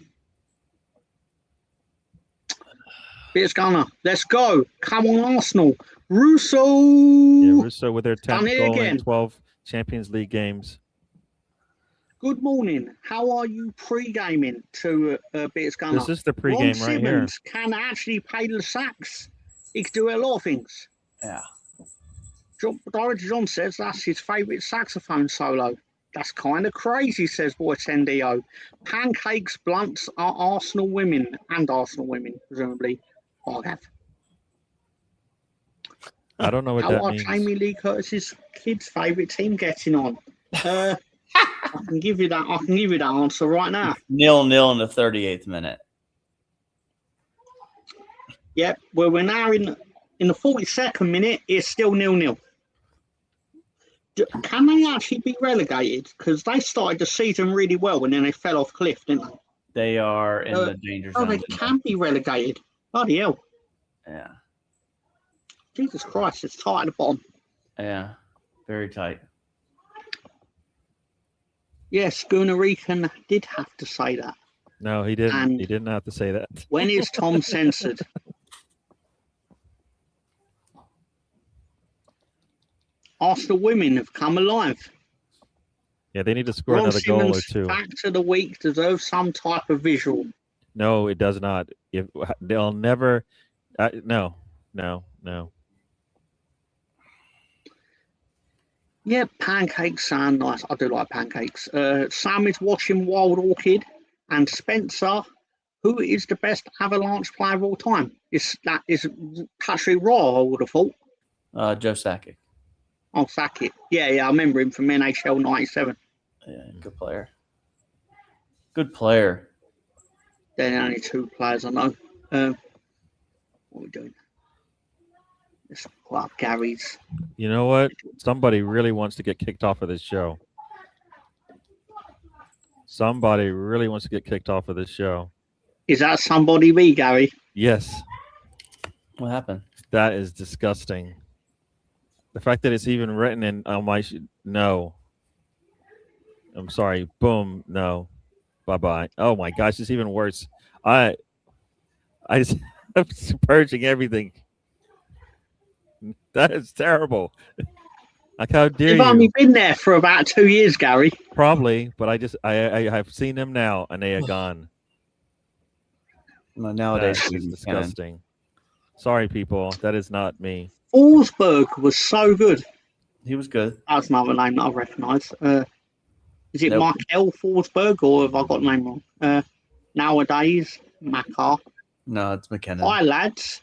S2: It's Gunner. Let's go. Come on, Arsenal. Russo.
S1: Yeah, Russo with their 10th goal in 12 Champions League games.
S2: Good morning. How are you pre-gaming to Beers Gunner?
S1: This is the pre-game right here.
S2: Can actually play the sax. He can do a lot of things.
S3: Yeah.
S2: Director John says that's his favourite saxophone solo. That's kind of crazy, says Boy Tendio. Pancakes, blunts are Arsenal women, and Arsenal women, presumably.
S1: I don't know what that means.
S2: How are Jamie Lee Curtis's kids' favourite team getting on? I can give you that. I can give you that answer right now.
S3: 0-0 in the 38th minute.
S2: Yep. Well, we're now in the 42nd minute. It's still 0-0. Can they actually be relegated? Because they started the season really well and then they fell off cliff, didn't they?
S3: They are in the danger zone.
S2: Oh, they can be relegated. Bloody hell.
S3: Yeah.
S2: Jesus Christ, it's tight at the bottom.
S3: Yeah, very tight.
S2: Yes, Schooner Rican did have to say that.
S1: No, he didn't.
S2: And
S1: he didn't have to say that.
S2: When is Tom censored? Arsenal women have come alive.
S1: Yeah, they need to score another goal or two.
S2: Fact of the week deserves some type of visual.
S1: No, it does not. They'll never. No.
S2: Yeah, pancakes sound nice. I do like pancakes. Sam is watching Wild Orchid, and Spencer, who is the best Avalanche player of all time? That is Patrick Roy, I would have thought.
S3: Joe Sakic.
S2: Oh, Sakic. Yeah, I remember him from NHL '97.
S3: Yeah, good player. Good player.
S2: There are only two players I know. What are we doing? Let's pull up Gary's.
S1: You know what? Somebody really wants to get kicked off of this show. Somebody really wants to get kicked off of this show.
S2: Is that somebody me, Gary?
S1: Yes.
S3: What happened?
S1: That is disgusting. The fact that it's even written in on my no. I'm sorry. Boom. No. Bye-bye. Oh my gosh, it's even worse. I just I'm purging everything. That is terrible. Like, how dare you?
S2: You've only been there for about 2 years, Gary.
S1: Probably, but I have seen them now, and they are gone.
S3: Well, nowadays,
S1: it's disgusting. Sorry, people. That is not me.
S2: Forsberg was so good.
S3: He was good.
S2: That's another name that I recognise. Is it Michael Forsberg, or have I got the name wrong? Nowadays, Makar.
S3: No, it's McKenna.
S2: Hi, lads.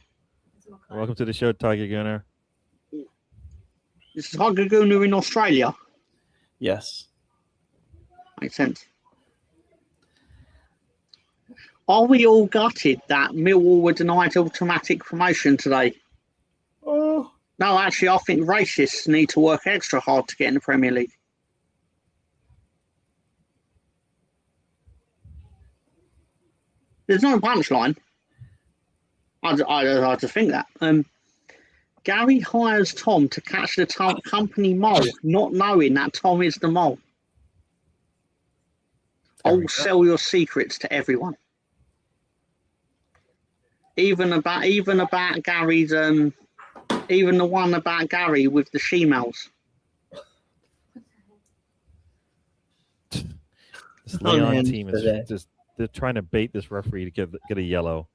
S1: Welcome to the show, Tiger Gunner.
S2: This is Tiger Gunner in Australia.
S3: Yes.
S2: Makes sense. Are we all gutted that Millwall were denied automatic promotion today?
S3: Oh.
S2: No, actually, I think racists need to work extra hard to get in the Premier League. There's no punchline. I just think that. Gary hires Tom to catch the company mole, not knowing that Tom is the mole. I
S1: There we
S2: will
S1: go.
S2: sell your secrets to everyone. Even about Gary's even the one about Gary with the she-males.
S1: This
S3: Oh,
S1: Leon
S3: man,
S1: team is
S3: today.
S1: just they're trying to bait this referee to get a yellow.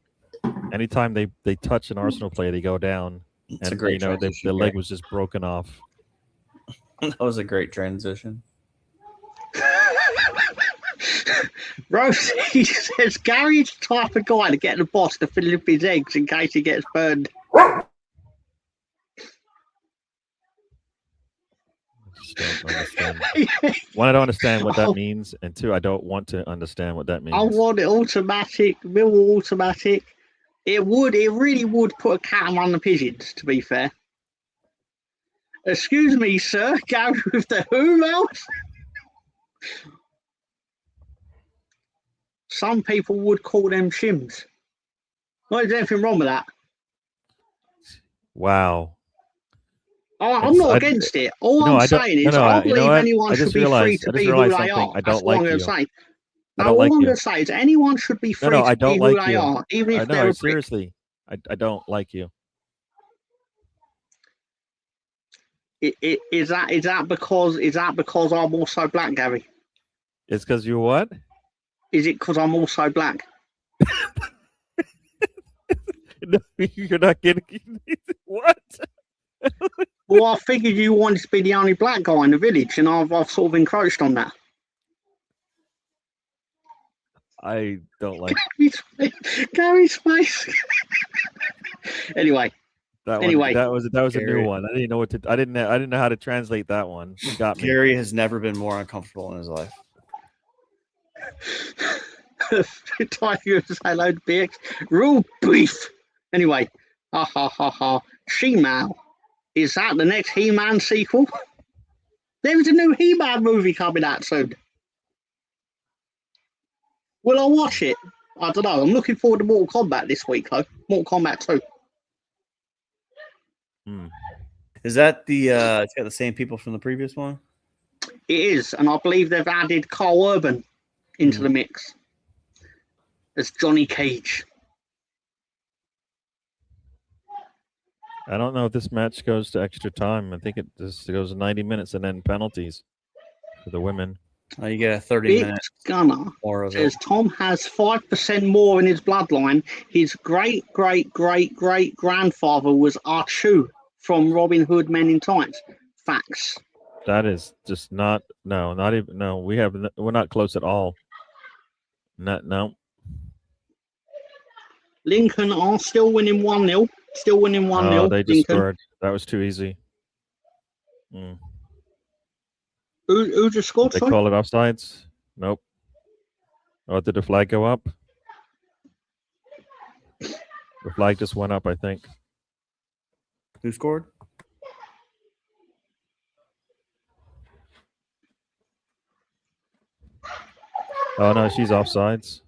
S1: Anytime they touch an Arsenal player, they go down.
S3: It's a
S1: And
S3: great
S1: the
S3: transition.
S1: leg was just broken off.
S3: That was a great transition.
S2: Rosie says Gary's the type of guy to get the boss to fill up his eggs in case he gets burned.
S1: Just don't understand. One, I don't understand what that means, and two, I don't want to understand what that means.
S2: I want it automatic, Millwall automatic. It really would put a cat among the pigeons, to be fair. Excuse me, sir, Gary with the who mouse? Some people would call them shims. Not there's anything wrong with that.
S1: Wow.
S2: I'm not against it. All I'm saying is I believe anyone should be free to be who they are. That's what I'm going to say. No, all I'm going to say is anyone should be free to be who they are, even if they're a prick.
S1: Seriously, I don't like you.
S2: Is that because I'm also black, Gary?
S1: It's because you're what?
S2: Is it because I'm also black?
S1: No, you're not getting what?
S2: Well, I figured you wanted to be the only black guy in the village, and I've sort of encroached on that.
S1: I don't like
S2: Gary's face. Anyway.
S1: That was a new one. I didn't know I didn't know how to translate that one. You got me.
S3: Gary has never been more uncomfortable in his life.
S2: Tiger say hello to BX. Real beef. Anyway, ha ha ha ha. She-Man. Is that the next He-Man sequel? There's a new He-Man movie coming out soon. Will I watch it? I don't know. I'm looking forward to Mortal Kombat this week, though. Mortal Kombat 2.
S3: Is that it's got the same people from the previous one?
S2: It is, and I believe they've added Carl Urban into the mix as Johnny Cage.
S1: I don't know if this match goes to extra time. I think it just goes 90 minutes and then penalties for the women.
S3: You get a 30-minute.
S2: Gunner says Tom has 5% more in his bloodline. His great-great-great-great-grandfather was Archu from Robin Hood Men in Tights. Facts.
S1: That is just not even. We're not close at all. No.
S2: Lincoln are still winning 1-0. Still winning 1-0.
S1: Oh, they just scored. That was too easy.
S2: Who just scored?
S1: They call it offsides? Nope. Oh, did the flag go up? The flag just went up, I think.
S3: Who scored?
S1: Oh no, she's offsides.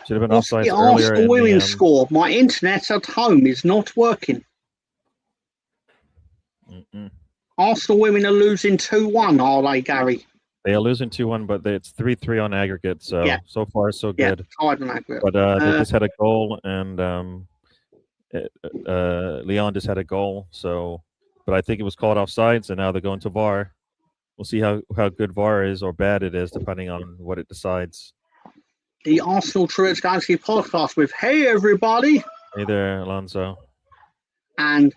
S1: Should have been offsides
S2: the
S1: earlier.
S2: Arsenal women score. My internet at home is not working. Arsenal women are losing 2-1, are they, Gary?
S1: They are losing 2-1, but it's 3-3 on aggregate. So so far so good.
S2: Tied on aggregate.
S1: But they just had a goal, and Leon just had a goal. So, but I think it was called offsides, and now they're going to VAR. We'll see how good VAR is or bad it is, depending on what it decides.
S2: The Arsenal Church Galaxy podcast with Hey Everybody.
S1: Hey there, Alonso.
S2: And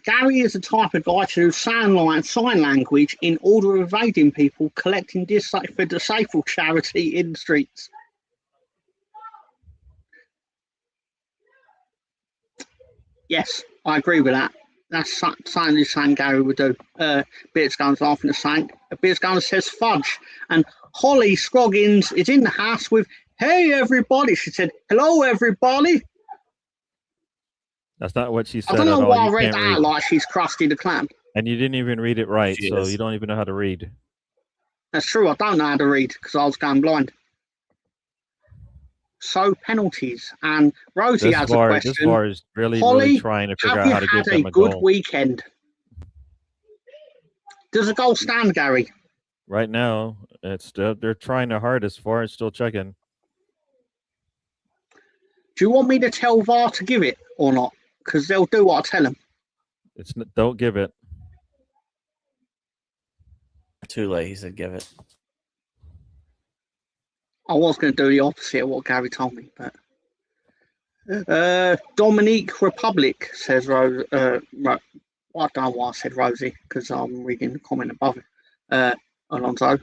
S2: Gary is the type of guy to sign language in order of evading people collecting for disabled charity in the streets. Yes, I agree with that. That's something the same Gary would do. Beers Guns laughing at Saint. Beers Guns says fudge. And Holly Scroggins is in the house with Hey everybody. She said, hello everybody.
S1: That's not what she said.
S2: I don't know why I read that out like she's Krusty the Clown.
S1: And you didn't even read it right, so you don't even know how to read.
S2: That's true. I don't know how to read because I was going blind. So penalties. And Rosie has a question.
S1: This VAR is really trying to figure out how to give them a goal.
S2: Good weekend. Does a goal stand, Gary?
S1: Right now, they're trying their hardest for it. Still checking.
S2: Do you want me to tell VAR to give it or not? Because they'll do what I tell them.
S1: Don't give it.
S3: Too late. He said, "Give it."
S2: I was going to do the opposite of what Gary told me, but Dominique Republic says Rose. I don't know why I said Rosie because I'm reading the comment above it. Alonso,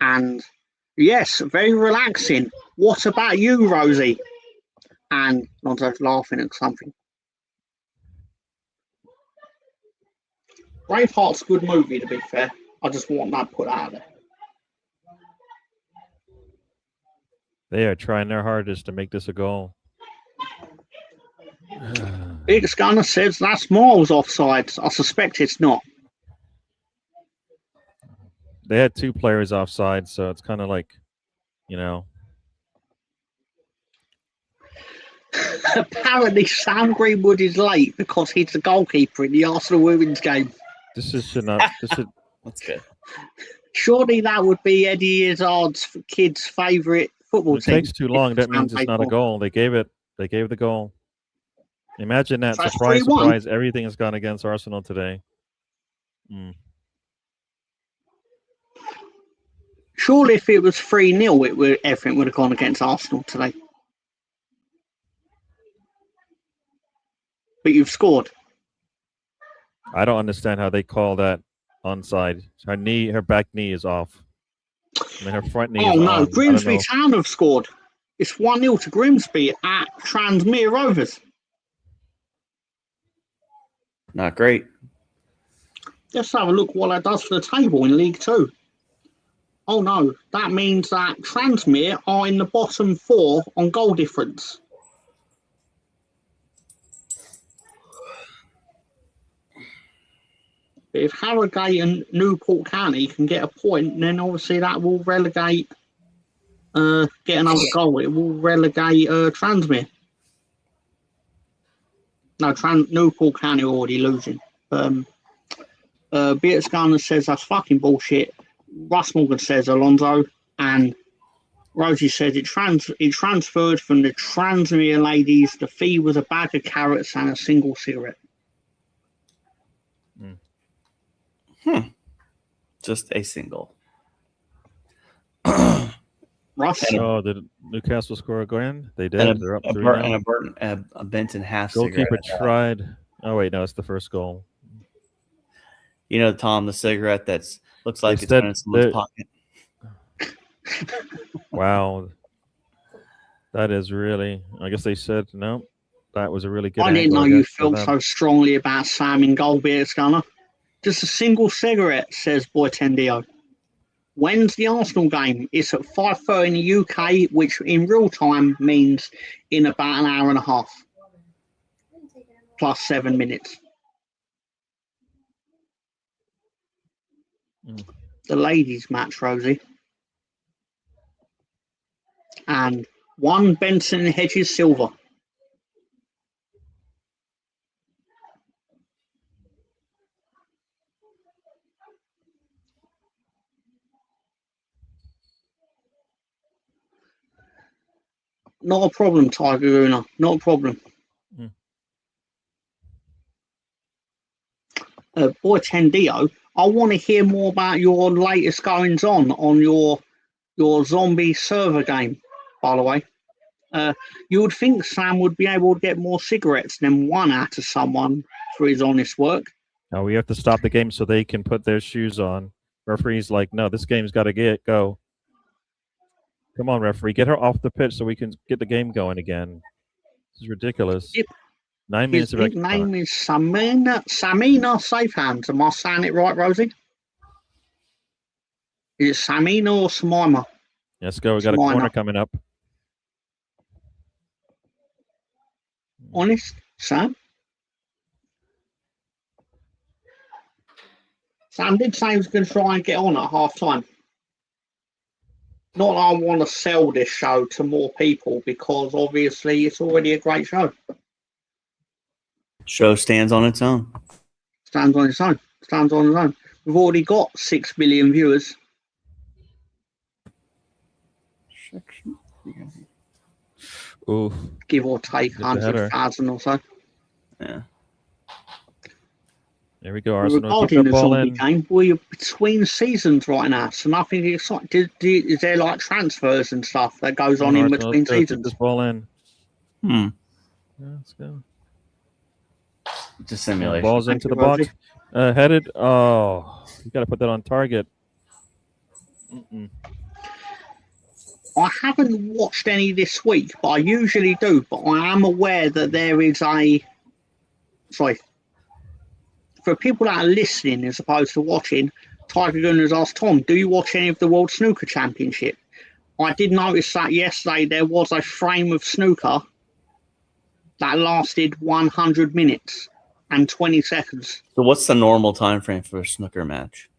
S2: and yes, very relaxing. What about you, Rosie? And Alonso's laughing at something. Braveheart's a good movie, to be fair. I just want that put out there.
S1: They are trying their hardest to make this a goal.
S2: Big Gunner says that's Miles offside. I suspect it's not.
S1: They had 2 players offside, so it's kind of like, you know.
S2: Apparently, Sam Greenwood is late because he's the goalkeeper in the Arsenal women's game.
S1: Should not. This should.
S3: That's good.
S2: Surely that would be Eddie Izzard's kid's favourite football
S1: It
S2: team.
S1: takes too long. That means it's not a goal. They gave the goal. Imagine that.
S2: So that's
S1: Surprise,
S2: 3-1.
S1: surprise. Everything has gone against Arsenal today.
S2: Surely if it was 3-0, everything would have gone against Arsenal today. But you've scored.
S1: I don't understand how they call that onside. Her back knee is off. I mean, her front knee is
S2: Oh no,
S1: on.
S2: Grimsby Town have scored. It's 1-0 to Grimsby at Transmere Rovers.
S3: Not great.
S2: Let's have a look what that does for the table in League Two. Oh no, that means that Transmere are in the bottom 4 on goal difference. If Harrogate and Newport County can get a point, then obviously that will relegate, get another goal. It will relegate Transmere. No, Newport County are already losing. Beatrice Garner says that's fucking bullshit. Russ Morgan says Alonso, and Rosie says it transferred from the Transmere ladies. The fee was a bag of carrots and a single cigarette.
S3: Just a single.
S2: Russ?
S1: Oh, did Newcastle score again? They did.
S3: And
S1: They're up 3-0.
S3: and a Benton half
S1: Goalkeeper
S3: cigarette.
S1: tried. Oh wait, no, it's the first goal.
S3: You know, Tom, the cigarette that's looks like
S1: They
S3: it's
S1: said
S3: been in someone's pocket.
S1: Wow, that is really. I guess they said no. That was a really good.
S2: I didn't
S1: angle,
S2: know you
S1: guess, for
S2: felt
S1: them.
S2: so strongly about Sam in goal, Beatrice Garner. Just a single cigarette, says Boy Tendio. When's the Arsenal game? It's at 5:30 in the UK, which in real time means in about an hour and a half. Plus 7 minutes. The ladies' match, Rosie. And 1 Benson Hedges silver. Not a problem, Tiger Una. Not a problem. Boy Tendio, I want to hear more about your latest goings on your zombie server game, by the way. You would think Sam would be able to get more cigarettes than 1 out of someone for his honest work.
S1: Now we have to stop the game so they can put their shoes on. Referee's like, no, this game's got to go. Come on, referee, get her off the pitch so we can get the game going again. This is ridiculous.
S2: Yep.
S1: 9 minutes
S2: His
S1: of extra
S2: name
S1: time.
S2: is Samina Safehands. Am I saying it right, Rosie? Is it Samina or Samima?
S1: Let's go. We got a
S2: Samina.
S1: corner coming up.
S2: Honest, Sam? Sam did say he was going to try and get on at half time. Not that I want to sell this show to more people because obviously it's already a great show.
S3: Show stands on its own.
S2: Stands on its own. Stands on its own. We've already got 6 million viewers.
S3: section.
S1: Ooh,
S2: give or take
S1: Get the header.
S2: 100,000 or so.
S3: Yeah.
S1: there we go. Arsenal, keep
S2: Regarding
S1: the
S2: the
S1: ball
S2: zombie
S1: in.
S2: game, we're between seasons right now, so nothing exciting. Is there like transfers and stuff that goes
S1: Come
S2: on in
S1: Arsenal,
S2: between
S1: let's go. Keep
S2: seasons?
S1: this ball in.
S3: Hmm.
S1: Yeah, let's go.
S3: It's a simulation.
S1: Balls
S2: Thank
S1: into
S2: you,
S1: the box.
S2: Rosie.
S1: Headed. Oh, you got to put that on target. Mm-mm.
S2: I haven't watched any this week, but I usually do. But I am aware that there is a. Sorry. For people that are listening as opposed to watching, Tiger Gunn has asked Tom, do you watch any of the World Snooker Championship? I did notice that yesterday there was a frame of snooker that lasted 100 minutes and 20 seconds.
S3: So what's the normal time frame for a snooker match?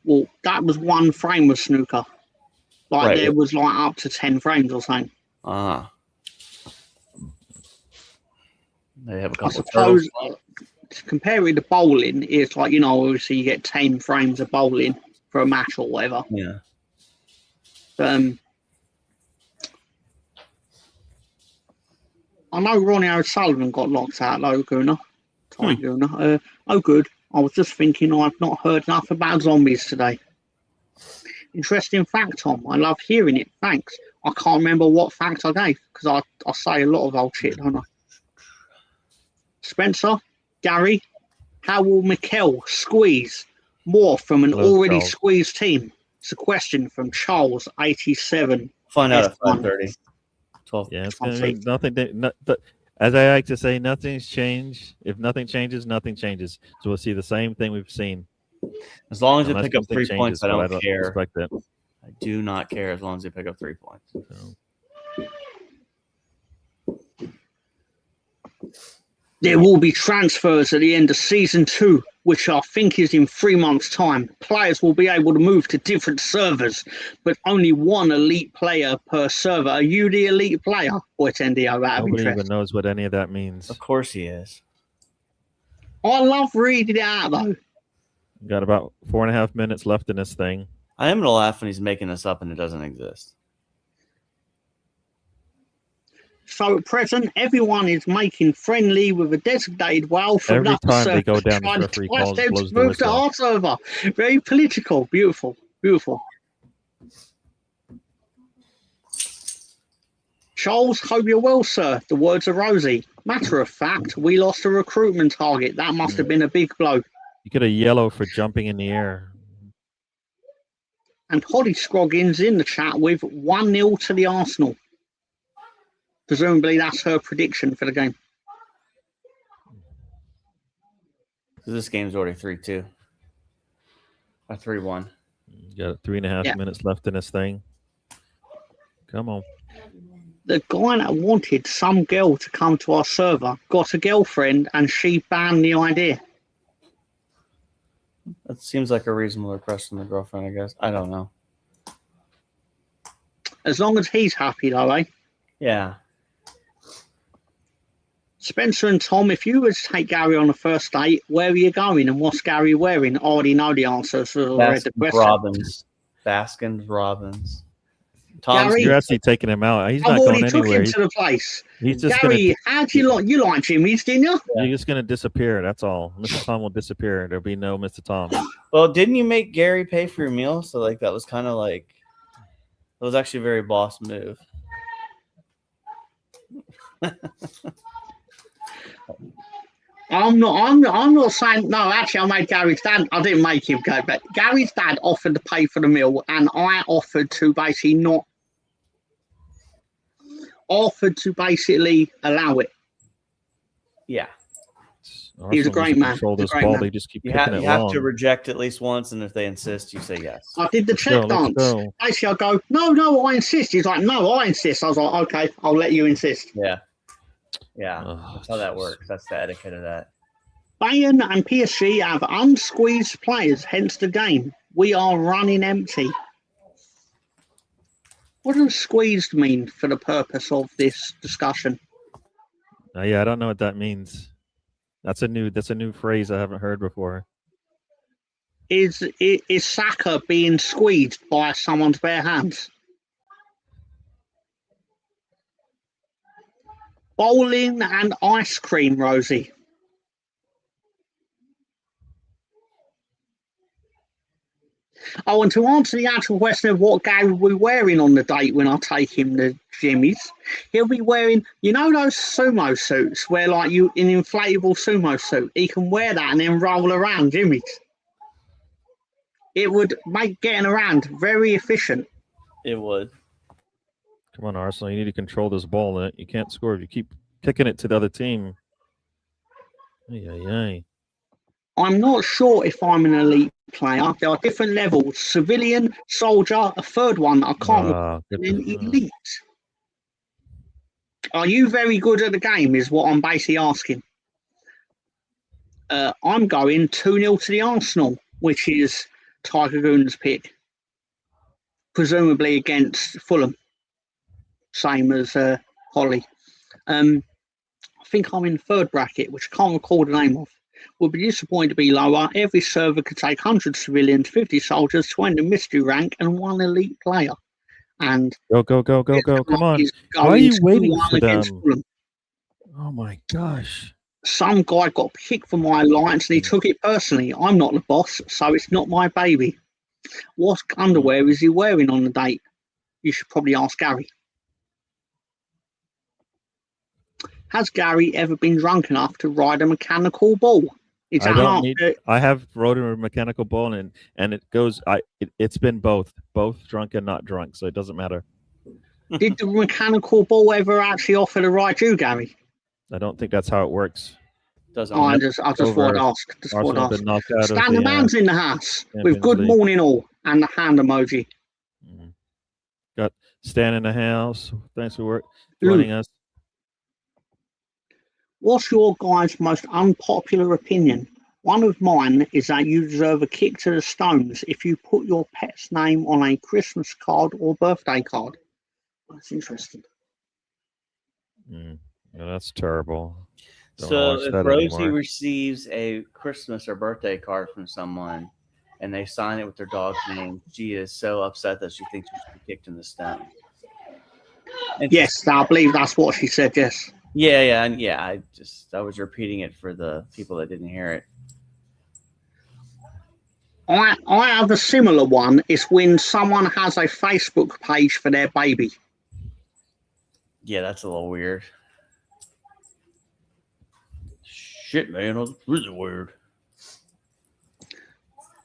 S2: Well, that was one frame of snooker. Like
S3: Right.
S2: there was like up to 10 frames or something.
S3: Ah. They have a
S2: I
S3: couple of
S2: suppose
S3: turtles.
S2: to compare it to bowling, it's like, obviously you get 10 frames of bowling for a match or whatever.
S3: Yeah.
S2: I know Ronnie O'Sullivan got locked out, though, Gunnar. Gunnar. Oh, good. I was just thinking I've not heard enough about zombies today. Interesting fact, Tom. I love hearing it. Thanks. I can't remember what fact I gave because I say a lot of old shit, don't I? Spencer, Gary, how will Mikel squeeze more from an
S1: Hello,
S2: already
S1: Charles.
S2: squeezed team? It's a question from Charles, 87.
S3: Find out at
S2: S1.
S3: 5:30. 12.
S1: Yeah, it's gonna be nothing. As I like to say, nothing's changed. If nothing changes, nothing changes. So we'll see the same thing we've seen.
S3: As long as they
S1: Unless
S3: pick up
S1: something
S3: 3 points, I
S1: but
S3: don't care.
S1: Expect that.
S3: I do not care as long as they pick up 3 points.
S1: So,
S2: There will be transfers at the end of season 2, which I think is in 3 months' time. Players will be able to move to different servers, but only one elite player per server. Are you the elite player, Boy Tendio, out of
S1: nobody
S2: interest?
S1: even knows what any of that means.
S3: Of course he is.
S2: I love reading it out, though.
S1: Got about 4.5 minutes left in this thing.
S3: I am going to laugh when he's making this up and it doesn't exist.
S2: So at present, everyone is making friendly with a designated whale from
S1: Every
S2: another
S1: time
S2: server.
S1: they go down, the
S2: trying to
S1: referee
S2: entice them to
S1: blows the
S2: move to
S1: whistle.
S2: our server. Very political. Beautiful. Beautiful. Charles, hope you're well, sir. The words of Rosie. Matter of fact, we lost a recruitment target. That must have been a big blow.
S1: You get a yellow for jumping in the air.
S2: And Hoddy Scroggins in the chat with 1-0 to the Arsenal. Presumably that's her prediction for the game.
S3: Because this game's already 3-2. Or 3-1.
S1: You got 3.5 minutes left in this thing. Come on.
S2: The guy that wanted some girl to come to our server got a girlfriend and she banned the idea.
S3: That seems like a reasonable request from the girlfriend, I guess. I don't know.
S2: As long as he's happy, though, eh?
S3: Yeah.
S2: Spencer and Tom, if you were to take Gary on a first date, where are you going and what's Gary wearing? I already know the answer, so I read the question.
S3: Robbins. Baskin Robbins. Tom's
S2: Gary,
S1: You're actually taking him out. He's
S2: I've
S1: not
S2: already
S1: going
S2: took
S1: anywhere.
S2: him to the place.
S1: He's just
S2: Gary, how do you like Jimmy's, didn't you?
S1: You're just gonna disappear. That's all. Mr. Tom will disappear. There'll be no Mr. Tom.
S3: Well, didn't you make Gary pay for your meal? So like that was kind of like it was actually a very boss move.
S2: I'm not saying no. Actually, I made Gary's dad. I didn't make him go, but Gary's dad offered to pay for the meal, and I offered to basically allow it.
S3: Yeah,
S2: He's a great man.
S1: Control this
S2: He's a great
S1: ball.
S2: man.
S1: They just keep
S3: you
S1: kicking
S3: have
S1: it long.
S3: to reject at least once, and if they insist, you say yes.
S2: I did the check
S1: Let's
S2: dance.
S1: go.
S2: Basically, I go, no, I insist. He's like, no, I insist. I was like, okay, I'll let you insist.
S3: Yeah,
S1: Oh,
S3: that's how that works. That's the etiquette of that.
S2: Bayern and PSG have unsqueezed players, hence the game. We are running empty. What does squeezed mean for the purpose of this discussion?
S1: Yeah, I don't know what that means. That's a new phrase I haven't heard before.
S2: Is Saka being squeezed by someone's bare hands? Bowling and ice cream, Rosie. Oh, and to answer the actual question of what Gary will be wearing on the date when I take him to Jimmy's, he'll be wearing, you know, those sumo suits where, like, you an inflatable sumo suit. He can wear that and then roll around Jimmy's. It would make getting around very efficient.
S3: It would.
S1: Come on, Arsenal. You need to control this ball. You can't score if you keep kicking it to the other team. Ay, ay, ay.
S2: I'm not sure if I'm an elite player. There are different levels: civilian, soldier, a third one that I can't remember, and then elite. Are you very good at the game is what I'm basically asking. I'm going 2-0 to the Arsenal, which is Tiger Goon's pick. Presumably against Fulham. Same as Holly. I think I'm in the third bracket, which I can't recall the name of. Would be disappointed to be lower. Every server could take 100 civilians, 50 soldiers, 20 mystery rank, and 1 elite player. And
S1: go. Come on. Why are you waiting for them? Fulham. Oh my gosh.
S2: Some guy got picked for my alliance and he took it personally. I'm not the boss, so it's not my baby. What underwear is he wearing on the date? You should probably ask Gary. Has Gary ever been drunk enough to ride a mechanical ball?
S1: I have rode a mechanical ball and it goes. It's been both drunk and not drunk, so it doesn't matter.
S2: Did the mechanical ball ever actually offer to ride you, Gary?
S1: I don't think that's how it works.
S2: I just want to ask. Stan the man's in the house with good morning all and the hand emoji.
S1: Got Stan in the house. Thanks for joining us.
S2: What's your guys' most unpopular opinion? One of mine is that you deserve a kick to the stones if you put your pet's name on a Christmas card or birthday card. That's interesting.
S1: No, that's terrible.
S3: So if Rosie receives a Christmas or birthday card from someone and they sign it with their dog's name, she is so upset that she thinks she should be kicked in the stone.
S2: Yes, I believe that's what she said, yes.
S3: Yeah. I was repeating it for the people that didn't hear it.
S2: I have a similar one. It's when someone has a Facebook page for their baby.
S3: Yeah, that's a little weird. Shit, man, that's really weird.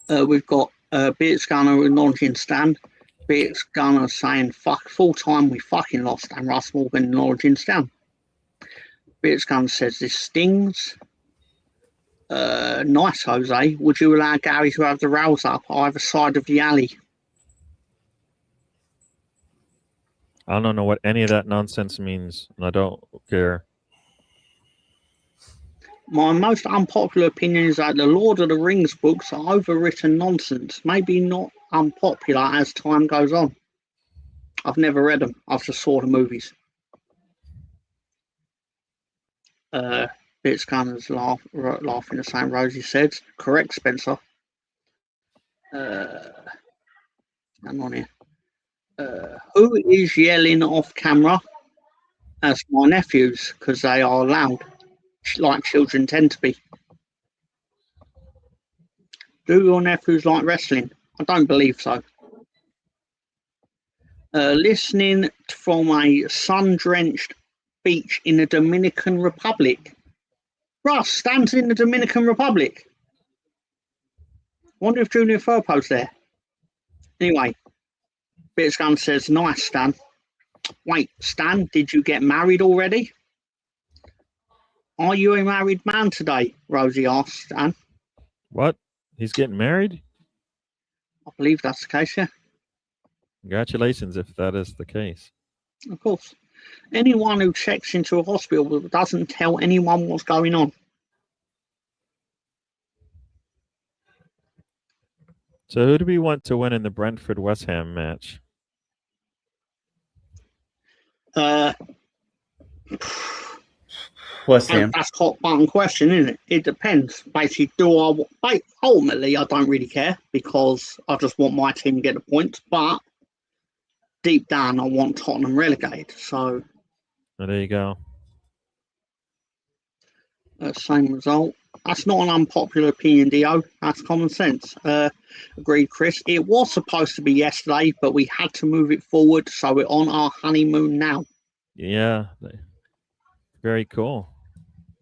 S2: We've got Beats Gunner acknowledging Stan. Beats Gunner saying, fuck, full time we fucking lost. And Russ Morgan acknowledging Stan. Beats Gunner says, this stings. Nice, Jose. Would you allow Gary to have the rails up either side of the alley?
S1: I don't know what any of that nonsense means, and I don't care.
S2: My most unpopular opinion is that the Lord of the Rings books are overwritten nonsense. Maybe not unpopular as time goes on. I've never read them. I've just saw the movies. Bits Gunners laughing the same. Rosie said, correct, Spencer. Hang on here. Who is yelling off camera? That's my nephews, because they are loud, like children tend to be. Do your nephews like wrestling? I don't believe so. Listening from a sun-drenched beach in the Dominican Republic. Russ, Stan's in the Dominican Republic. Wonder if Junior Firpo's there. Anyway, Bitsgun says, nice, Stan. Wait, Stan, did you get married already? Are you a married man today? Rosie asked Stan.
S1: What? He's getting married?
S2: I believe that's the case, yeah.
S1: Congratulations if that is the case.
S2: Of course. Anyone who checks into a hospital doesn't tell anyone what's going on.
S1: So who do we want to win in the Brentford-West Ham match?
S3: West Ham.
S2: That's a hot button question, isn't it? It depends. Basically, ultimately, I don't really care because I just want my team to get the points. But deep down, I want Tottenham relegated. So
S1: there you go.
S2: Same result. That's not an unpopular opinion, Dio. That's common sense. Agreed, Chris. It was supposed to be yesterday, but we had to move it forward, so we're on our honeymoon now.
S1: Yeah. Very cool.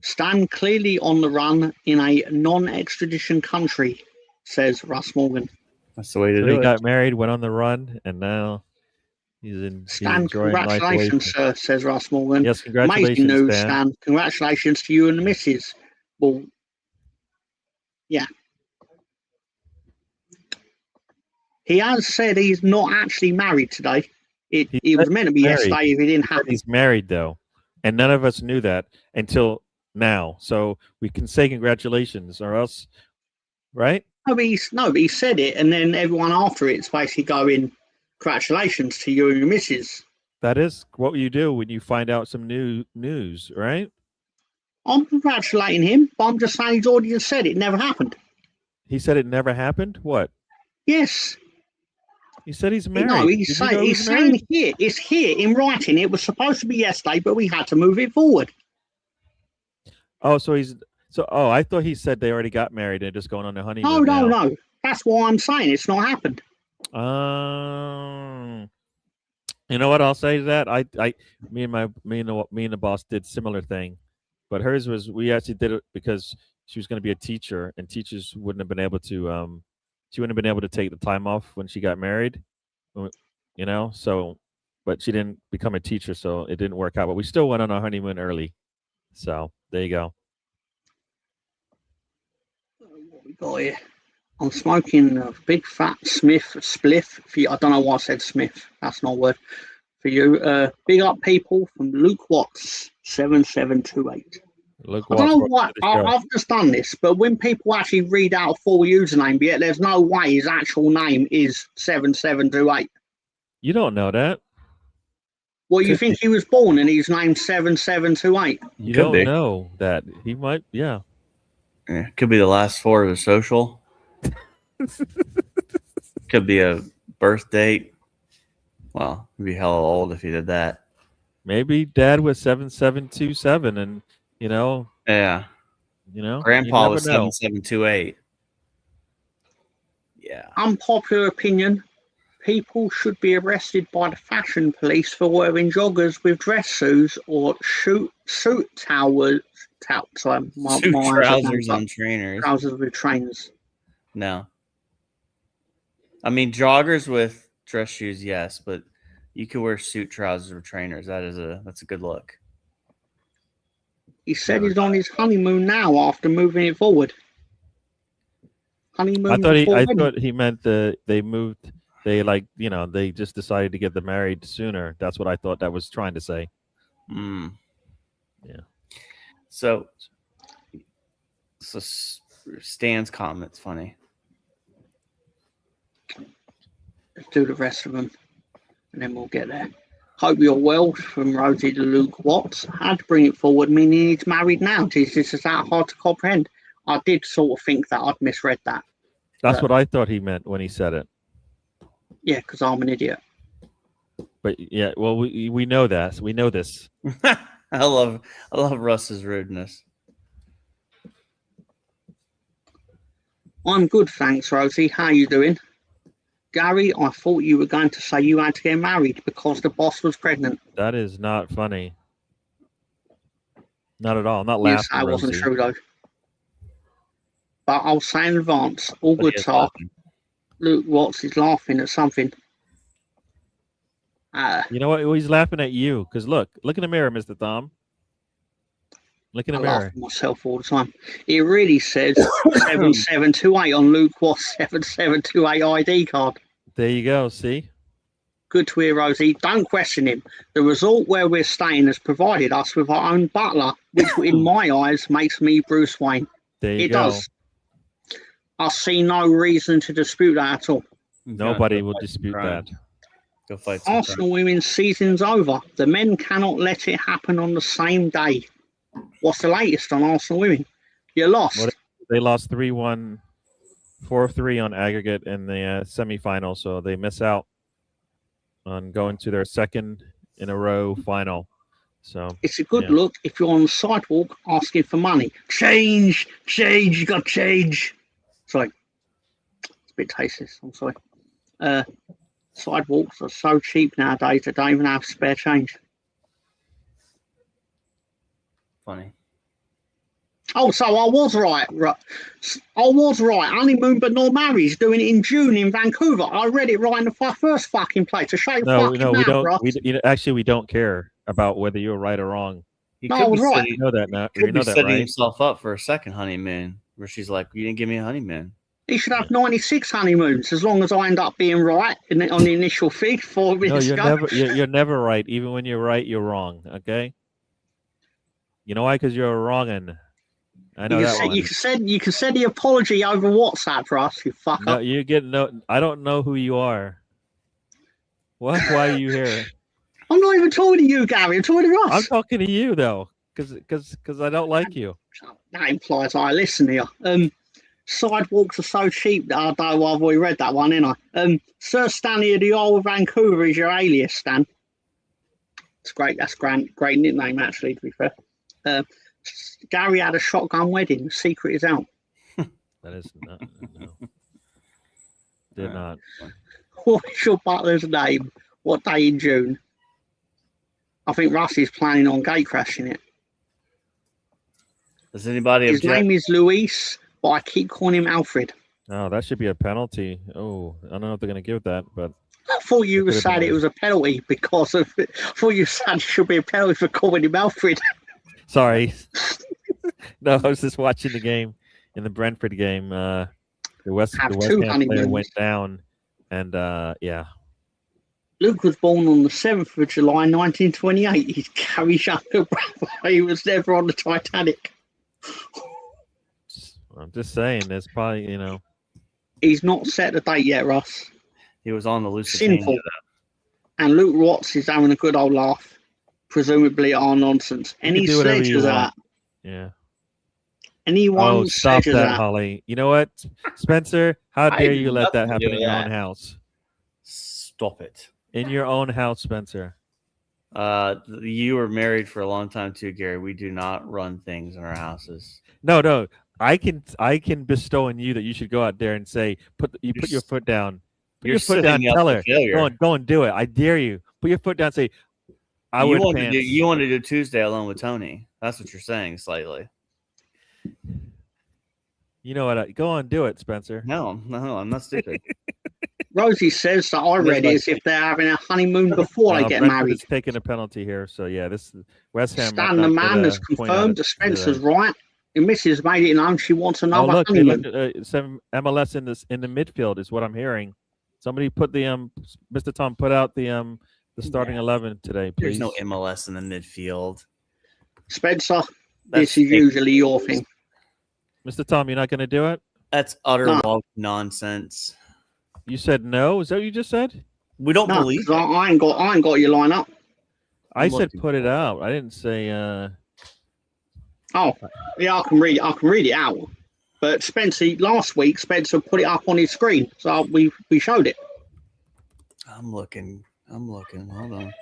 S2: Stan clearly on the run in a non-extradition country, says Russ Morgan.
S3: That's the way to
S1: So
S3: do
S1: he
S3: it.
S1: got married, went on the run, and now he's
S2: Stan,
S1: enjoying life away
S2: congratulations,
S1: from.
S2: sir, says Russ Morgan.
S1: Yes,
S2: Amazing
S1: congratulations,
S2: news,
S1: Stan.
S2: Stan. Congratulations to you and the missus. Well, yeah. He has said he's not actually married today. It was meant to be
S1: married.
S2: yesterday if it didn't
S1: He said
S2: happen.
S1: he's married though, and none of us knew that until now. So we can say congratulations, or else, right?
S2: No, but he said it, and then everyone after it's basically going, congratulations to you and your missus.
S1: That is what you do when you find out some new news, right?
S2: I'm congratulating him, but I'm just saying he's already said it never happened.
S1: He said it never happened. What?
S2: Yes.
S1: He said he's married.
S2: No, he's saying here. It's here in writing. It was supposed to be yesterday, but we had to move it forward.
S1: Oh, I thought he said they already got married and just going on their honeymoon.
S2: No. That's why I'm saying it's not happened.
S1: You know what I'll say to that? Me and the boss did similar thing, but hers was we actually did it because she was going to be a teacher, and teachers wouldn't have been able to she wouldn't have been able to take the time off when she got married, you know. So, but she didn't become a teacher, so it didn't work out. But we still went on our honeymoon early. So there you go.
S2: What we got here? I'm smoking a big fat Smith spliff. For you. I don't know why I said Smith. That's not a word for you. Big up people from Luke Watts 7728.
S1: Luke
S2: I don't know why I've just done this, but when people actually read out a full username, yet there's no way his actual name is 7728.
S1: You don't know that.
S2: Well, you think he was born and he's named 7728?
S1: You don't know that. He might, yeah.
S3: Could be the last four of his social. Could be a birth date. Well, he'd be hella old if he did that.
S1: Maybe dad was 7727 and
S3: Yeah. Grandpa was 7728. Yeah.
S2: Unpopular opinion. People should be arrested by the fashion police for wearing joggers with dress shoes or suit trousers
S3: on trainers.
S2: Trousers with trainers.
S3: No. I mean, joggers with dress shoes, yes, but you could wear suit trousers with trainers. That's a good look.
S2: He said he's on his honeymoon now after moving it forward. Honeymoon.
S1: I thought he meant they moved. They just decided to get them married sooner. That's what I thought that was trying to say.
S3: Yeah. So Stan's comment's funny.
S2: Let's do the rest of them, and then we'll get there. Hope you're well from Rosie to Luke Watts. Had to bring it forward, meaning he's married now. Jesus, is that hard to comprehend? I did sort of think that I'd misread that.
S1: That's what I thought he meant when he said it.
S2: Yeah, because I'm an idiot.
S1: But yeah, well, we know that. We know this.
S3: I love Russ's rudeness.
S2: I'm good, thanks, Rosie. How you doing? Gary, I thought you were going to say you had to get married because the boss was pregnant.
S1: That is not funny. Not at all. I'm not laughing.
S2: Yes, that wasn't true, though. But I'll say in advance, all good talk. Luke Watts is laughing at something.
S1: You know what? He's laughing at you because look in the mirror, Mr. Thom. Look in the mirror.
S2: I laugh at myself all the time. It really says 7728 on Luke Watts 7728 ID card.
S1: There you go. See?
S2: Good to hear, Rosie. Don't question him. The resort where we're staying has provided us with our own butler, which in my eyes makes me Bruce Wayne.
S1: There you
S2: go. It does. I see no reason to dispute that at all.
S1: Nobody will dispute that.
S3: Go fight.
S2: Arsenal women's season's over. The men cannot let it happen on the same day. What's the latest on Arsenal women? You lost.
S1: Well, they lost 3-1, 4-3 on aggregate in the semifinal, so they miss out on going to their second in a row final. So
S2: It's a good
S1: yeah.
S2: look if you're on the sidewalk asking for money. Change, you got change. Sorry, it's a bit tasteless. I'm sorry. Sidewalks are so cheap nowadays they don't even have spare change.
S3: Funny.
S2: Oh, so I was right. I was right. Honeymoon but not married. Doing it in June in Vancouver. I read it right in the first fucking place. So shut your
S1: No,
S2: fucking
S1: no, we
S2: mouth,
S1: don't.
S2: Ross.
S1: Actually, we don't care about whether you're right or wrong.
S3: He
S2: No,
S3: could
S2: I was
S3: be
S2: right.
S3: setting,
S1: You know that now.
S3: could
S1: You
S3: be
S1: know that,
S3: setting
S1: right?
S3: himself up for a second honeymoon where she's like, "You didn't give me a honeymoon."
S2: He should have 96 honeymoons as long as I end up being right on the initial feed 4
S1: No,
S2: minutes
S1: you're
S2: ago.
S1: never. You're never right. Even when you're right, you're wrong. Okay. You know why? Because you're a wrong'un. I know that one.
S2: You can send the apology over WhatsApp for us, you fucker.
S1: No, you get no. I don't know who you are. What? Why are you here?
S2: I'm not even talking to you, Gary. I'm talking to Ross.
S1: I'm talking to you though, because I don't like you.
S2: That implies I listen here. Sidewalks are so cheap that I've already read that one, ain't I? Sir Stanley of the Isle of Vancouver is your alias, Stan. It's great. That's great nickname, actually, to be fair. Gary had a shotgun wedding. The secret is out.
S1: That is not. No. Did not.
S2: What is your butler's name? What day in June? I think Rusty's planning on gate crashing it.
S3: Does anybody
S2: His
S3: object?
S2: name is Luis, but I keep calling him Alfred.
S1: Oh, that should be a penalty. Oh, I don't know if they're going to give that, but
S2: I thought you
S1: It
S2: were
S1: could've been
S2: saying it
S1: a-
S2: was a penalty because of it. I thought you said it should be a penalty for calling him Alfred.
S1: sorry. No, I was just watching the game in the Brentford game. The West
S2: Have
S1: Ham
S2: two
S1: player
S2: honeymoons.
S1: went down, and yeah.
S2: Luke was born on the 7th of July 1928. He's Gary's younger brother. He was never on the Titanic.
S1: I'm just saying, there's probably
S2: He's not set the date yet, Russ.
S3: He was on the Lusitania.
S2: Sinful. And Luke Watts is having a good old laugh, presumably our nonsense.
S1: You
S2: Any
S1: can do whatever you
S2: sledges
S1: want.
S2: out?
S1: Yeah.
S2: Anyone
S1: Oh, stop
S2: sledges
S1: that,
S2: out?
S1: Holly. You know what, Spencer? How
S3: I
S1: dare
S3: did
S1: you let that
S3: nothing to
S1: happen
S3: do
S1: in your
S3: with
S1: own
S3: that.
S1: house?
S3: Stop it.
S1: In your own house, Spencer.
S3: You were married for a long time too, Gary. We do not run things in our houses.
S1: No. I can bestow on you that you should go out there and say, put your foot down. Put
S3: You're
S1: your foot down.
S3: setting up
S1: Tell
S3: for
S1: her.
S3: failure.
S1: Go and do it. I dare you. Put your foot down. Say, I
S3: you
S1: wear
S3: want
S1: pants.
S3: to do you want to do Tuesday alone with Tony. That's what you're saying slightly.
S1: You know what? Go on, do it, Spencer.
S3: No, I'm not stupid.
S2: Rosie says that I read it as if they're having a honeymoon before they get
S1: Brentford
S2: married.
S1: is taking a penalty here, so yeah, this West Ham.
S2: Stan the man has confirmed that Spencer's right. The missus made it known she wants
S1: Oh
S2: another
S1: look,
S2: honeymoon.
S1: some MLS in the midfield is what I'm hearing. Somebody put the Mr. Tom put out the starting 11 today. Please.
S3: There's no MLS in the midfield.
S2: Spencer,
S3: That's
S2: this is
S3: fake.
S2: usually your thing.
S1: Mr. Tom, you're not going to do it.
S3: That's utter
S2: No.
S3: woke nonsense.
S1: You said no. Is that what you just said?
S3: We don't
S2: No,
S3: believe
S2: 'cause
S3: it.
S2: I ain't got your line up.
S1: I
S3: I'm
S1: said
S3: looking
S1: put it
S3: for it.
S1: out. I didn't say.
S2: Oh, yeah, I can read it out. But last week Spencer put it up on his screen, so we showed it.
S3: I'm looking. Hold on.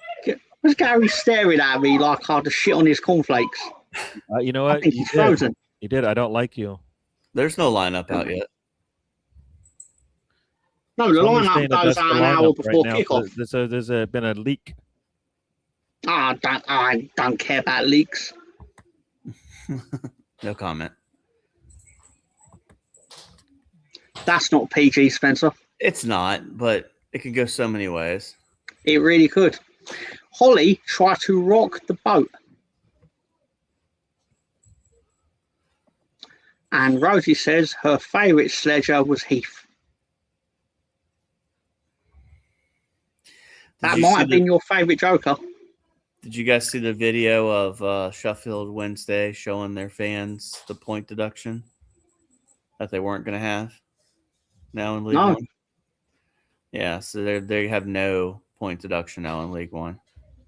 S2: Was Gary staring at me like I had to shit on his cornflakes?
S1: You know
S2: I
S1: what?
S2: think
S1: You
S2: he's
S1: did.
S2: frozen.
S1: You did. I don't like you.
S3: There's no lineup out yet.
S2: No, the
S1: Somebody's
S2: lineup
S1: saying that
S2: goes
S1: that's the
S2: out an hour
S1: lineup
S2: before
S1: now.
S2: kickoff.
S1: So there's been a leak.
S2: I don't care about leaks.
S3: No comment.
S2: That's not PG, Spencer.
S3: It's not, but it could go so many ways.
S2: It really could. Holly tried to rock the boat. And Rosie says her favourite sledger was Heath.
S3: Did
S2: That
S3: you
S2: might
S3: see
S2: have been your favourite Joker.
S3: Did you guys see the video of Sheffield Wednesday showing their fans the point deduction that they weren't going to have now in League
S2: No.
S3: One? Yeah, so they have no point deduction now in League One.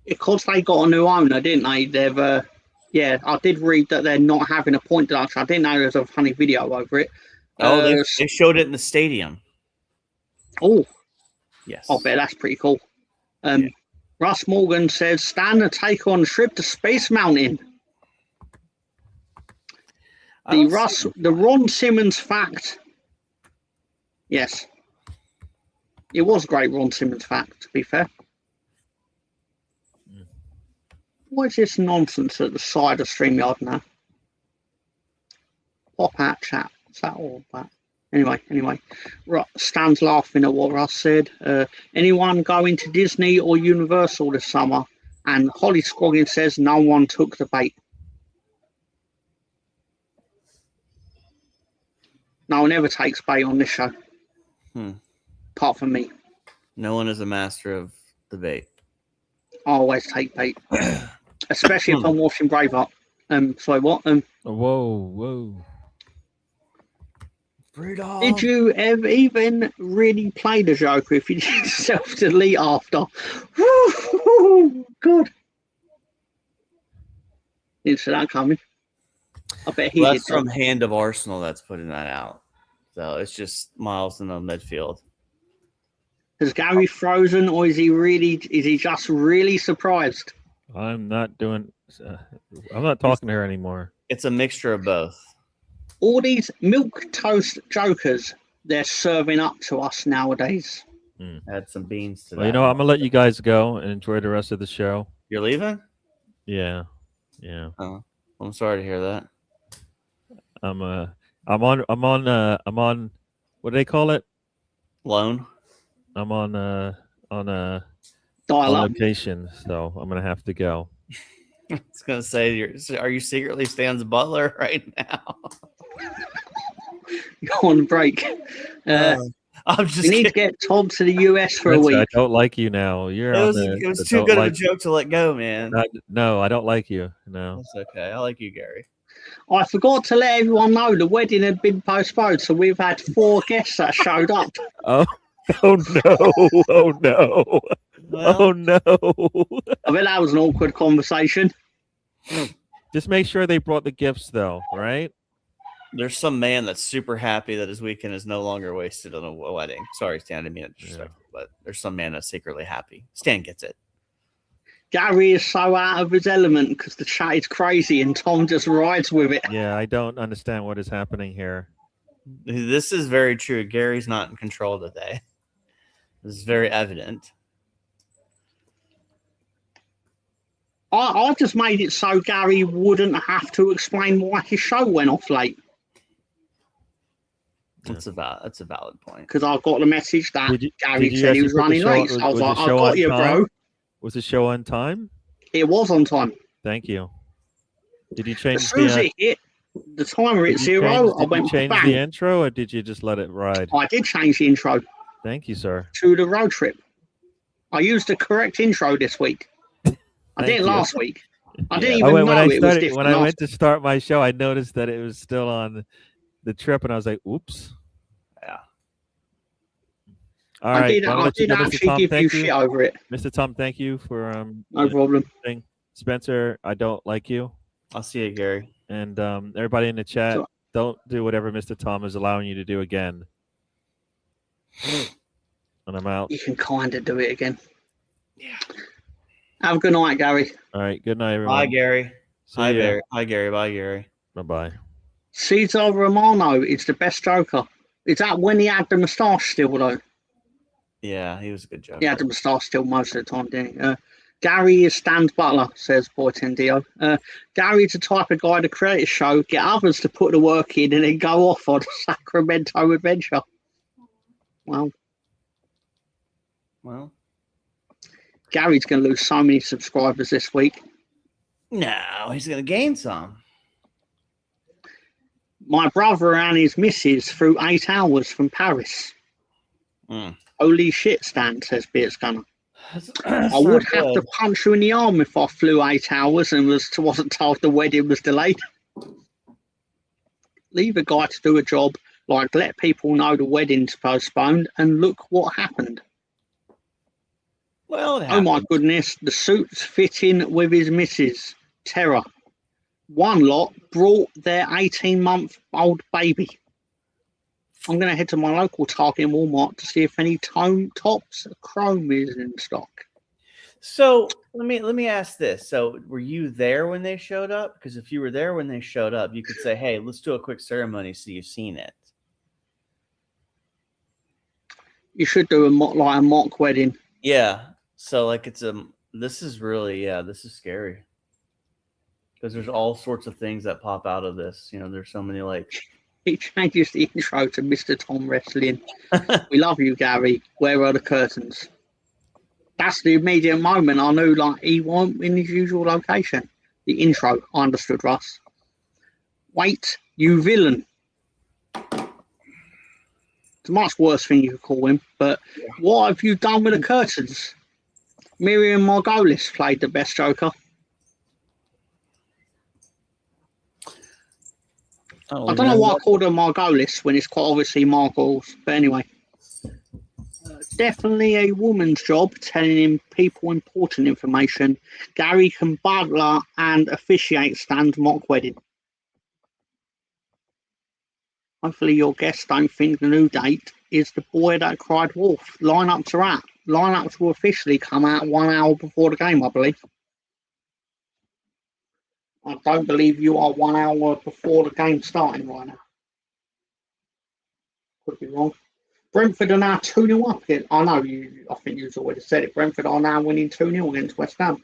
S2: Because they got a new owner, didn't they? They've, I did read that they're not having a point deduction. I didn't know there was a funny video over it.
S3: Oh, they showed it in the stadium.
S2: Oh,
S3: Yes.
S2: I bet that's pretty cool. Yeah. Russ Morgan says, Stan to take on trip to Space Mountain. The Ron Simmons fact. Yes. It was a great Ron Simmons fact, to be fair. What is this nonsense at the side of StreamYard now? Pop out chat. Is that all that? Anyway. Stan's laughing at what Russ said. Anyone going to Disney or Universal this summer? And Holly Scroggins says no one took the bait. No one ever takes bait on this show. Apart from me.
S3: No one is a master of the bait.
S2: I always take bait. Especially if I'm watching Braveheart. Sorry, what?
S1: Whoa.
S3: Brutal.
S2: Did you ever even really play the Joker if you did self-delete after? Woo, God. Didn't see that coming. I bet he did.
S3: That's from Hand of Arsenal that's putting that out. So it's just Miles in the midfield.
S2: Is Gary frozen or is he just really surprised?
S1: I'm not talking to her anymore.
S3: It's a mixture of both.
S2: All these milk toast jokers they're serving up to us nowadays.
S3: Add some beans to that.
S1: Well, you know, I'm gonna let you guys go and enjoy the rest of the show.
S3: You're leaving?
S1: Yeah.
S3: Oh, I'm sorry to hear that.
S1: I'm on what do they call it?
S3: Loan.
S2: Dial
S1: I'm on
S2: up.
S1: location, so I'm gonna have to go.
S3: I was gonna say, are you secretly Stan's butler right now?
S2: You're on break.
S3: I'm just.
S2: We need to get Tom to the US for a week.
S1: I don't like you now. It
S3: was too good of a joke to let go, man.
S1: No, I don't like you. No,
S3: that's okay. I like you, Gary.
S2: I forgot to let everyone know the wedding had been postponed, so we've had 4 guests that showed up.
S1: Oh no! Oh no!
S3: Well,
S1: Oh no!
S2: I bet that was an awkward conversation.
S1: Just make sure they brought the gifts, though, right?
S3: There's some man that's super happy that his weekend is no longer wasted on a wedding. Sorry, Stan, I didn't mean it disrespectful, but there's some man that's secretly happy. Stan gets it.
S2: Gary is so out of his element because the chat is crazy and Tom just rides with it.
S1: Yeah, I don't understand what is happening here.
S3: This is very true. Gary's not in control today. This is very evident.
S2: I just made it so Gary wouldn't have to explain why his show went off late.
S3: That's a valid point.
S2: Because I got the message that Gary said
S1: actually
S2: he was
S1: put the
S2: running
S1: show-
S2: late. So I was
S1: was
S2: like,
S1: the
S2: I
S1: show
S2: got
S1: on
S2: you,
S1: time?
S2: bro.
S1: Was the show on time?
S2: It was on time.
S1: Thank you. Did you change
S2: As soon as it hit, the timer hit 0, I went
S1: change
S2: bang.
S1: the intro, or did you just let it ride?
S2: I did change the intro
S1: Thank you, sir.
S2: to the road trip. I used the correct intro this week. I
S1: Thank
S2: did
S1: you.
S2: last week. I
S1: Yeah.
S2: didn't even know it was different.
S1: When I went to start my show, I noticed that it was still on the trip, and I was like, "Oops."
S3: Yeah.
S1: All right.
S2: I did
S1: Mr.
S2: actually
S1: Tom,
S2: give you
S1: thank
S2: shit over it.
S1: Mr. Tom, thank you for
S2: No problem.
S1: thing. Spencer, I don't like you,
S3: I'll see you, Gary.
S1: and everybody in the chat,
S2: So-
S1: don't do whatever Mr. Tom is allowing you to do again. And I'm out.
S2: You can kind of do it again.
S3: Yeah.
S2: Have a good night, Gary.
S1: All right. Good night, everyone.
S3: Bye, Gary.
S1: See
S3: Hi,
S1: ya.
S3: Gary. Hi, Gary. Bye, Gary.
S1: Bye-bye.
S2: Cesar Romano is the best Joker. Is that when he had the moustache still, though?
S3: Yeah, he was a good joke.
S2: He had the moustache still most of the time, didn't he? Gary is Stan's butler, says Boy Tendio. Gary's the type of guy to create a show, get others to put the work in, and then go off on a Sacramento adventure. Well, Gary's going to lose so many subscribers this week.
S3: No, he's going to gain some.
S2: My brother and his missus flew 8 hours from Paris.
S3: Mm.
S2: Holy shit, Stan, says Beers Gunner. I would have to punch you in the arm if I flew 8 hours and wasn't told the wedding was delayed. Leave a guy to do a job, like let people know the wedding's postponed, and look what happened.
S3: Well,
S2: Oh my goodness, the suit's fitting with his missus. Terror. One lot brought their 18-month-old baby. I'm going to head to my local Target and Walmart to see if any Tops Chrome is in stock.
S3: So let me ask this. So were you there when they showed up? Because if you were there when they showed up, you could say, "Hey, let's do a quick ceremony so you've seen it."
S2: You should do a mock wedding.
S3: Yeah. So like this is really this is scary because there's all sorts of things that pop out of this. You know, there's so many like.
S2: He changes the intro to Mr. Tom Wrestling. We love you, Gary. Where are the curtains? That's the immediate moment I knew, like, he wasn't in his usual location. The intro, I understood, Russ. Wait, you villain. It's a much worse thing you could call him, but what have you done with the curtains? Miriam Margolis played the best Joker. I don't know why I called her Margolis when it's quite obviously Margolis, but anyway. Definitely a woman's job telling him people important information. Gary can butler and officiate Stan's mock wedding. Hopefully your guests don't think the new date is the boy that cried wolf. Line up to that. Line up to officially come out 1 hour before the game, I believe. I don't believe you are 1 hour before the game starting right now. Could be wrong. Brentford are now 2-0 up again. I know I think you've already said it. Brentford are now winning 2-0 against West Ham.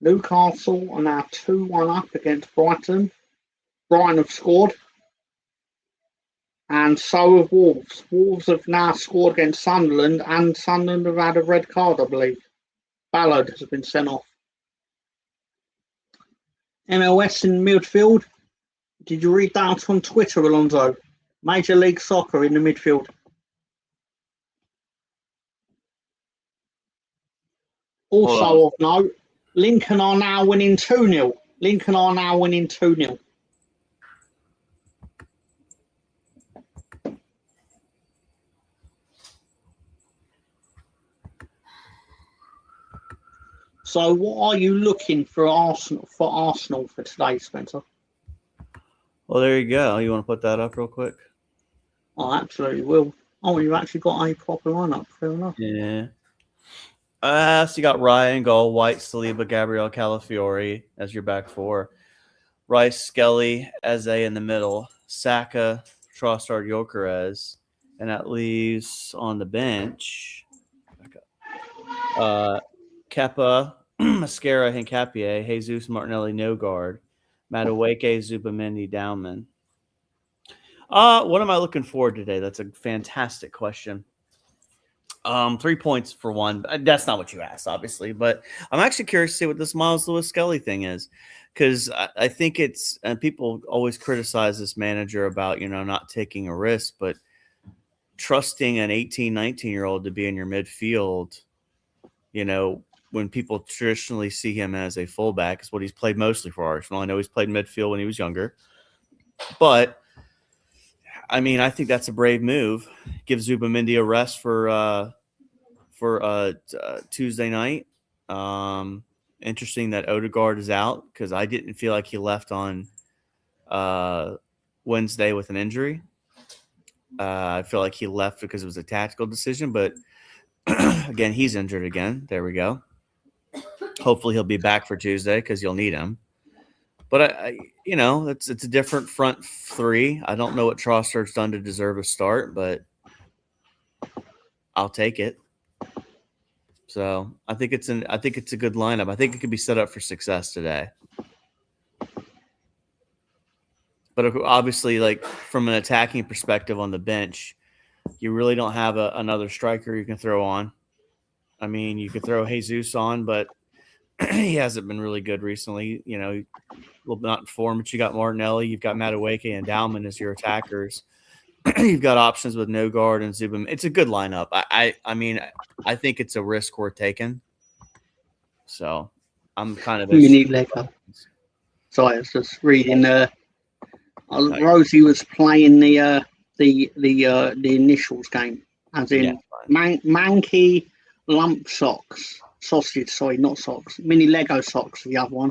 S2: Newcastle are now 2-1 up against Brighton. Brighton have scored. And so have Wolves. Wolves have now scored against Sunderland, and Sunderland have had a red card, I believe. Ballard has been sent off. MLS in midfield. Did you read that on Twitter, Alonso? Major League Soccer in the midfield. Also of note, Lincoln are now winning 2-0. Lincoln are now winning 2-0. So what are you looking for Arsenal for today, Spencer?
S3: Well, there you go. You want to put that up real quick?
S2: I absolutely will. Oh, you've actually got a proper lineup. Fair enough.
S3: Yeah. So you got Ryan, goal, White, Saliba, Gabriel, Calafiori as your back four. Rice, Skelly, Eze in the middle. Saka, Trossard, Gyökeres. And that leaves on the bench Kepa, Mascara, Hincapie, Jesus, Martinelli, Nogard, Madueke, Zubamendi, Dowman. What am I looking forward to today? That's a fantastic question. 3 points for one. That's not what you asked, obviously, but I'm actually curious to see what this Miles Lewis Skelly thing is, because I think it's, and people always criticize this manager about, not taking a risk, but trusting an 18, 19-year-old to be in your midfield, when people traditionally see him as a fullback, is what he's played mostly for Arsenal. I know he's played midfield when he was younger, but I mean, I think that's a brave move. Give Zubamendi a rest for Tuesday night. Interesting that Odegaard is out, because I didn't feel like he left on Wednesday with an injury. I feel like he left because it was a tactical decision, but again, he's injured again. There we go. Hopefully he'll be back for Tuesday, because you'll need him. But it's a different front three. I don't know what Trossard's done to deserve a start, but I'll take it. So I think it's a good lineup. I think it could be set up for success today. But obviously, like, from an attacking perspective on the bench, you really don't have another striker you can throw on. I mean, you could throw Jesus on, but he hasn't been really good recently. Well, not in form, but you got Martinelli, you've got Madueke and Dowman as your attackers. You've got options with Nogard and Zubin. It's a good lineup. I mean, I think it's a risk we're taking. So I'm kind of.
S2: You need Lego. Sorry, I was just reading. Rosie was playing the initials game, as in Manky Lump Socks. Sausage, sorry, not socks. Mini Lego socks, the other one.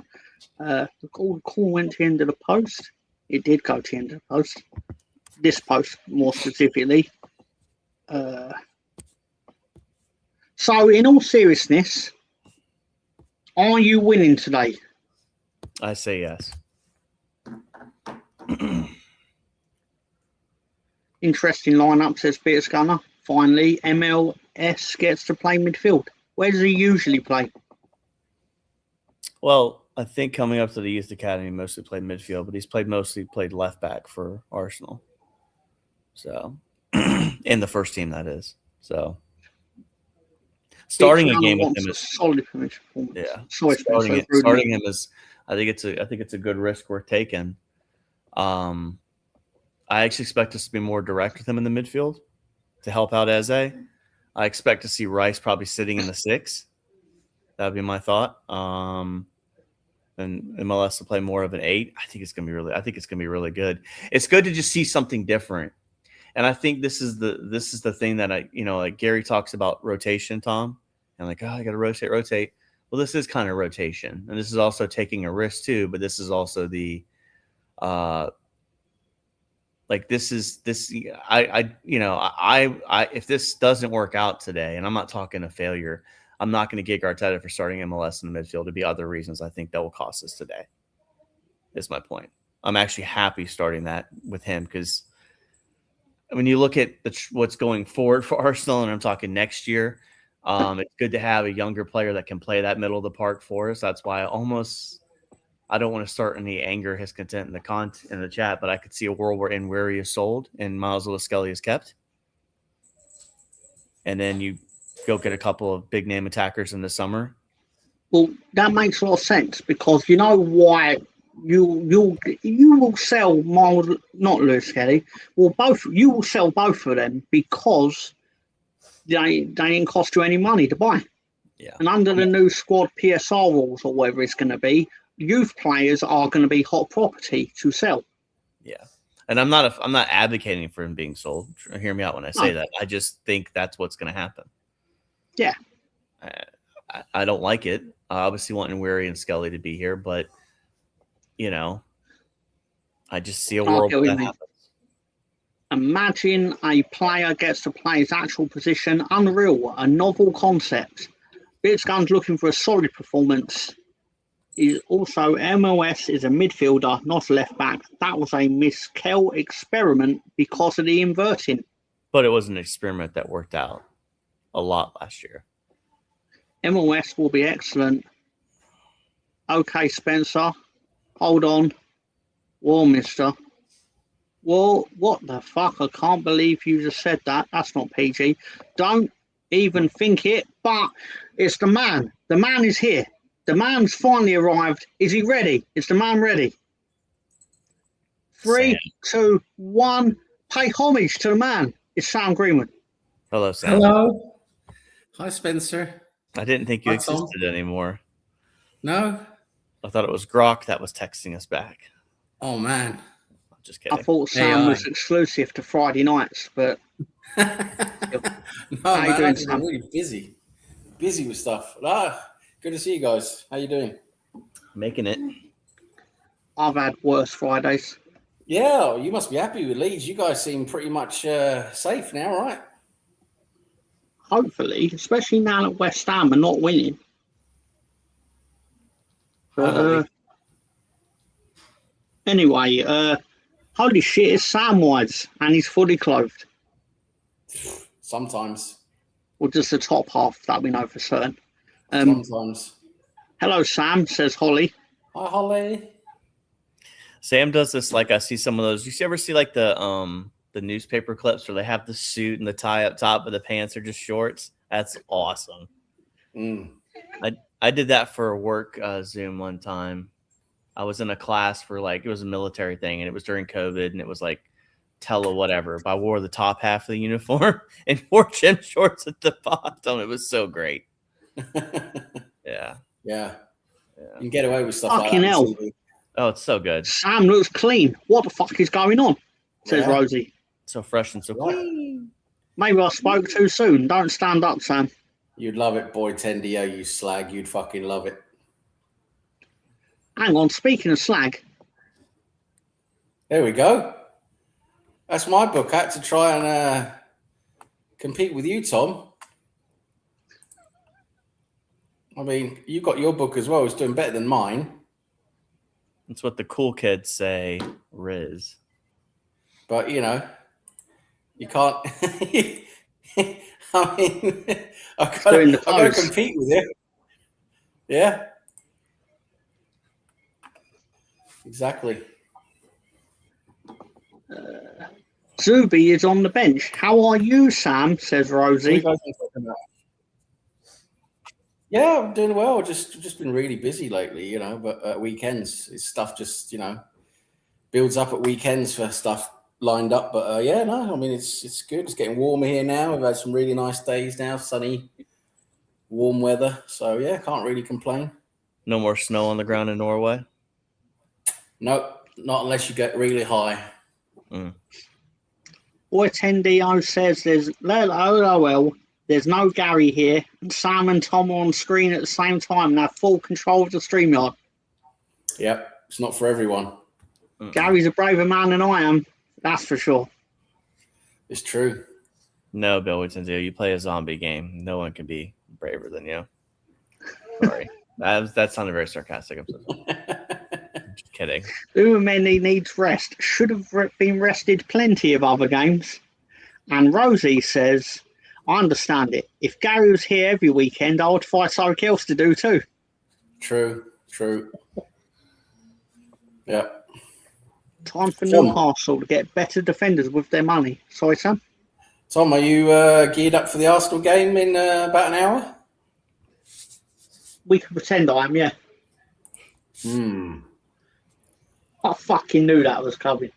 S2: The call went to the end of the post. It did go to the end of the post. this post more specifically. So, in all seriousness, are you winning today?
S3: I say yes.
S2: Interesting lineup, says Peter Scunner. Finally, MLS gets to play midfield. Where does he usually play?
S3: Well, I think coming up to the youth academy, mostly played midfield, but he's mostly played left back for Arsenal. So, in the first team, that is. So, starting a game with him is
S2: solid performance.
S3: Yeah,
S2: Sorry,
S3: starting him is. I think it's a good risk worth taking. I actually expect us to be more direct with him in the midfield to help out Eze. I expect to see Rice probably sitting in the 6. That would be my thought. And MLS to play more of an 8. I think it's gonna be really good. It's good to just see something different. And I think this is the thing that like Gary talks about rotation, Tom. And like, I got to rotate. Well, this is kind of rotation, and this is also taking a risk too. But this is also the, if this doesn't work out today, and I'm not talking a failure, I'm not going to gig Arteta for starting MLS in the midfield. To be other reasons I think that will cost us today. Is my point. I'm actually happy starting that with him because when you look at what's going forward for Arsenal, and I'm talking next year, it's good to have a younger player that can play that middle of the park for us. That's why I don't want to start any anger, his content in the chat, but I could see a world where Nweri is sold and Miles Lewis-Skelly is kept. And then you go get a couple of big name attackers in the summer.
S2: Well, that makes a lot of sense because you know why you will sell Miles, not Lewis-Skelly. Well, you will sell both of them because they didn't cost you any money to buy.
S3: Yeah.
S2: And under the new squad PSR rules or whatever it's going to be, youth players are going to be hot property to sell.
S3: Yeah. And I'm not advocating for him being sold. Hear me out when I say that. I just think that's what's going to happen.
S2: Yeah.
S3: I don't like it. I obviously want Nweri and Skelly to be here, but I just see a world where that happens.
S2: Imagine a player gets to play his actual position. Unreal, a novel concept. Bitsgun's looking for a solid performance. He's also MLS is a midfielder, not a left back. That was a Miskel experiment because of the inverting.
S3: But it was an experiment that worked out a lot last year.
S2: MLS will be excellent. Okay, Spencer. Hold on. Well, mister. Well, what the fuck? I can't believe you just said that. That's not PG. Don't even think it, but it's the man. The man is here. The man's finally arrived. Is he ready? Is the man ready? 3, 2, 1. Pay homage to the man. It's Sam Greenwood.
S3: Hello, Sam.
S4: Hello. Hi, Spencer.
S3: I didn't think you existed anymore.
S4: No?
S3: I thought it was Grok that was texting us back.
S4: Oh, man.
S3: I'm just kidding.
S2: I thought Sam was exclusive to Friday nights, but...
S4: No, man, I've been really busy. Busy with stuff. Good to see you guys. How you doing?
S3: Making it.
S2: I've had worse Fridays.
S4: Yeah, you must be happy with Leeds. You guys seem pretty much safe now, right?
S2: Hopefully, especially now that West Ham are not winning. Anyway, holy shit, it's Samwise, and he's fully clothed.
S4: Sometimes.
S2: Or just the top half, that we know for certain.
S4: Sometimes.
S2: Hello, Sam, says Holly.
S4: Hi, Holly.
S3: Sam does this like I see some of those. You ever see like the newspaper clips where they have the suit and the tie up top, but the pants are just shorts? That's awesome. I did that for a work Zoom one time. I was in a class for it was a military thing, and it was during COVID, and it was like whatever. But I wore the top half of the uniform and wore gym shorts at the bottom. It was so great. Yeah. You can get away with stuff
S2: Fucking
S4: like that.
S2: hell.
S3: Oh, it's so good.
S2: Sam looks clean. What the fuck is going on? Says Rosie.
S3: So fresh and so clean.
S2: Maybe I spoke too soon. Don't stand up, Sam.
S4: You'd love it, boy Tendio, you slag. You'd fucking love it.
S2: Hang on, speaking of slag.
S4: There we go. That's my book. I had to try and compete with you, Tom. I mean, you got your book as well. It's doing better than mine.
S3: That's what the cool kids say, Riz.
S4: But, you know, you can't. I mean, I've got to compete with you. Yeah. Exactly.
S2: Zuby is on the bench. How are you, Sam? Says Rosie.
S4: Yeah, I'm doing well. Just been really busy lately, you know. But at weekends, stuff just, you know, builds up at weekends for stuff lined up. But yeah, no, I mean it's good. It's getting warmer here now. We've had some really nice days now, sunny, warm weather. So yeah, can't really complain.
S3: No more snow on the ground in Norway?
S4: Nope, not unless you get really high.
S2: Boy 10DO says there's no Gary here, and Sam and Tom are on screen at the same time and have full control of the StreamYard.
S4: Yep, it's not for everyone.
S2: Gary's a braver man than I am, that's for sure.
S4: It's true.
S3: No, Bill Wittenzo, you play a zombie game. No one can be braver than you. Sorry. That sounded very sarcastic. I'm just kidding.
S2: Umeni needs rest. Should have been rested plenty of other games. And Rosie says, I understand it. If Gary was here every weekend, I would find something else to do too.
S4: True. Yeah.
S2: Time for Newcastle to get better defenders with their money. Sorry, Sam?
S4: Tom, are you geared up for the Arsenal game in about an hour?
S2: We can pretend I am, yeah. I fucking knew that was coming.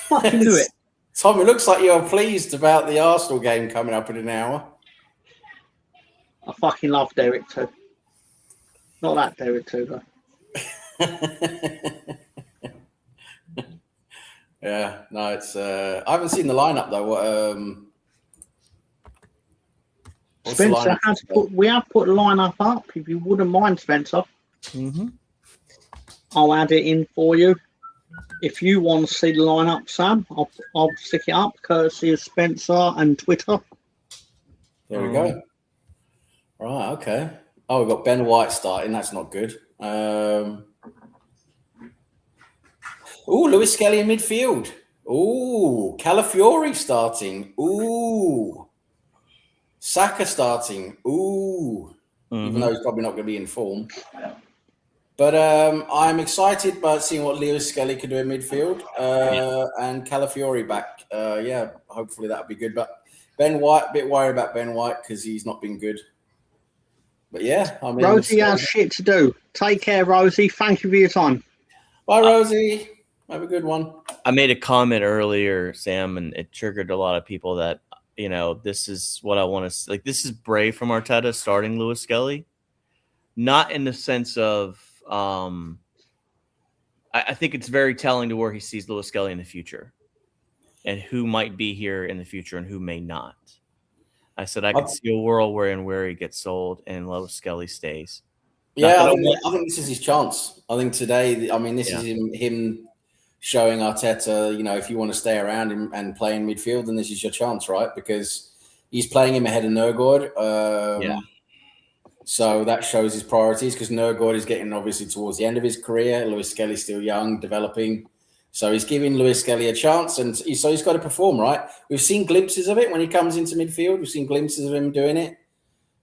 S2: Fucking knew it.
S4: Tom, it looks like you're pleased about the Arsenal game coming up in an hour.
S2: I fucking love Derek too. Not that Derek too, though.
S4: Yeah, no, it's. I haven't seen the lineup though.
S2: Spencer has put. We have put a lineup up. If you wouldn't mind, Spencer. I'll add it in for you. If you want to see the lineup, Sam, I'll stick it up, courtesy of Spencer and Twitter.
S4: There we go. Right, okay. Oh, we've got Ben White starting. That's not good. Lewis Skelly in midfield. Calafiori starting. Saka starting. Even though he's probably not going to be in form. But I'm excited by seeing what Lewis Skelly can do in midfield and Calafiori back. Hopefully that'll be good. But Ben White, a bit worried about Ben White because he's not been good. But yeah, I mean,
S2: Rosie has shit to do. Take care, Rosie. Thank you for your time.
S4: Bye, Rosie. Have a good one.
S3: I made a comment earlier, Sam, and it triggered a lot of people that, you know, this is what I want to like. This is brave from Arteta starting Lewis Skelly, not in the sense of. I think it's very telling to where he sees Lewis Skelly in the future, and who might be here in the future and who may not. I said I could see a world where he gets sold and Lewis Skelly stays.
S4: Yeah, I think this is his chance. I think today, I mean, this is him showing Arteta, you know, if you want to stay around and play in midfield, then this is your chance, right? Because he's playing him ahead of Nørgaard. So that shows his priorities because Nørgaard is getting obviously towards the end of his career. Lewis Skelly's still young, developing. So he's giving Lewis Skelly a chance, and so he's got to perform, right? We've seen glimpses of it when he comes into midfield. We've seen glimpses of him doing it.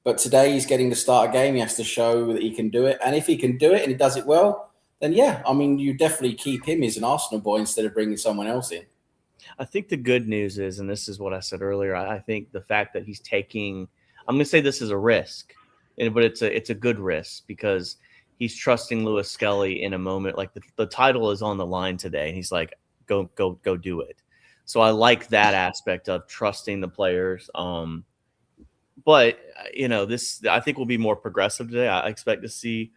S4: But today he's getting to start a game. He has to show that he can do it. And if he can do it and he does it well, then yeah, I mean, you definitely keep him as an Arsenal boy instead of bringing someone else in.
S3: I think the good news is, and this is what I said earlier, I think the fact that he's taking, I'm going to say this is a risk, but it's a good risk because he's trusting Lewis Skelly in a moment. Like the title is on the line today, and he's like, go do it. So I like that aspect of trusting the players. But you know, this I think will be more progressive today. I expect to see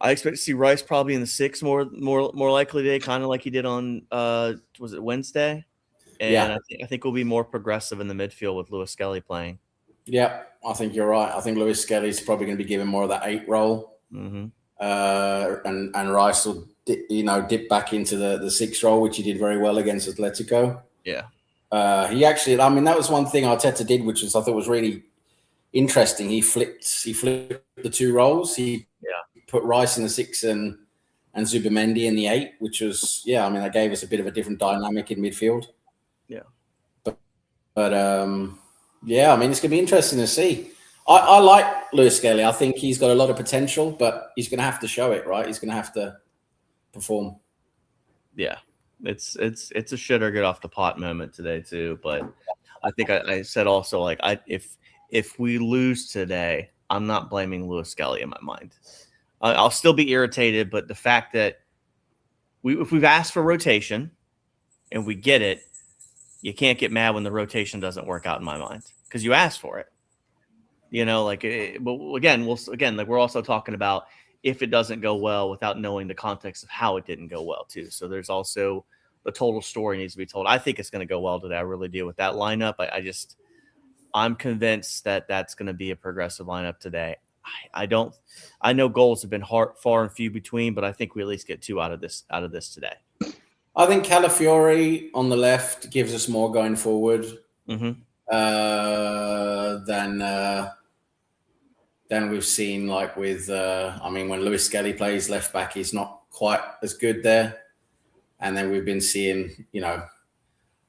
S3: Rice probably in the 6 more likely today, kind of like he did on was it Wednesday? And I think we'll be more progressive in the midfield with Lewis Skelly playing. Yeah,
S4: I think you're right. I think Lewis Skelly's probably going to be given more of that 8 role, and Rice will dip back into the 6 role, which he did very well against Atletico.
S3: Yeah.
S4: He actually, I mean, that was one thing Arteta did, which I thought was really interesting. He flipped the two roles. He put Rice in the 6 and Zubimendi in the 8, which was, I mean, that gave us a bit of a different dynamic in midfield.
S3: Yeah.
S4: But I mean, it's going to be interesting to see. I like Lewis Skelly. I think he's got a lot of potential, but he's going to have to show it, right? He's going to have to perform.
S3: Yeah. It's a shit or get off the pot moment today too. But I think I said also, like, if we lose today, I'm not blaming Lewis Skelly in my mind. I'll still be irritated, but the fact that if we've asked for rotation and we get it, you can't get mad when the rotation doesn't work out in my mind because you asked for it. You know, like, but again, like we're also talking about if it doesn't go well without knowing the context of how it didn't go well too. So there's also the total story needs to be told. I think it's going to go well today. I really do with that lineup. I'm convinced that that's going to be a progressive lineup today. I know goals have been far and few between, but I think we at least get 2 out of this today.
S4: I think Calafiore on the left gives us more going forward than we've seen, like with, I mean, when Lewis Skelly plays left back, he's not quite as good there. And then we've been seeing,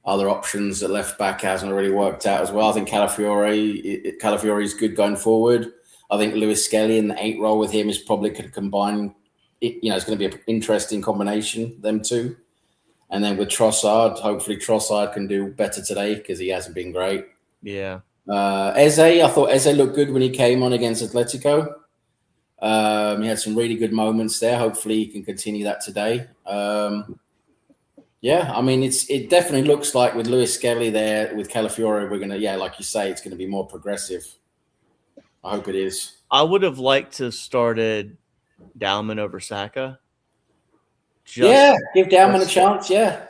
S4: other options at left back hasn't really worked out as well. I think Calafiore is good going forward. I think Lewis Skelly in the 8 role with him is probably could combine. It's going to be an interesting combination, them two. And then with Trossard, hopefully Trossard can do better today because he hasn't been great.
S3: Yeah.
S4: Eze, I thought Eze looked good when he came on against Atletico. He had some really good moments there. Hopefully he can continue that today. I mean, it definitely looks like with Lewis Skelly there, with Calafiore, we're going to, like you say, it's going to be more progressive. I hope it is.
S3: I would have liked to started Dalman over Saka.
S4: Give Dalman a chance. Yeah.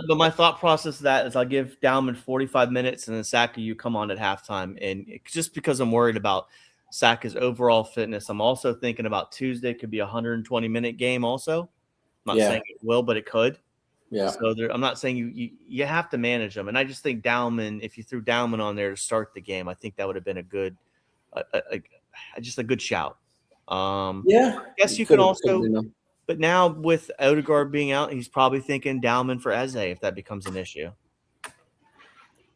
S3: But my thought process of that is I'll give Dalman 45 minutes and then Saka, you come on at halftime. And just because I'm worried about Saka's overall fitness, I'm also thinking about Tuesday could be a 120-minute game also. I'm not saying it will, but it could.
S4: Yeah.
S3: So I'm not saying you have to manage them. And I just think Dalman, if you threw Dalman on there to start the game, I think that would have been a good shout. I guess you can also – but now with Odegaard being out, he's probably thinking Dalman for Eze if that becomes an issue.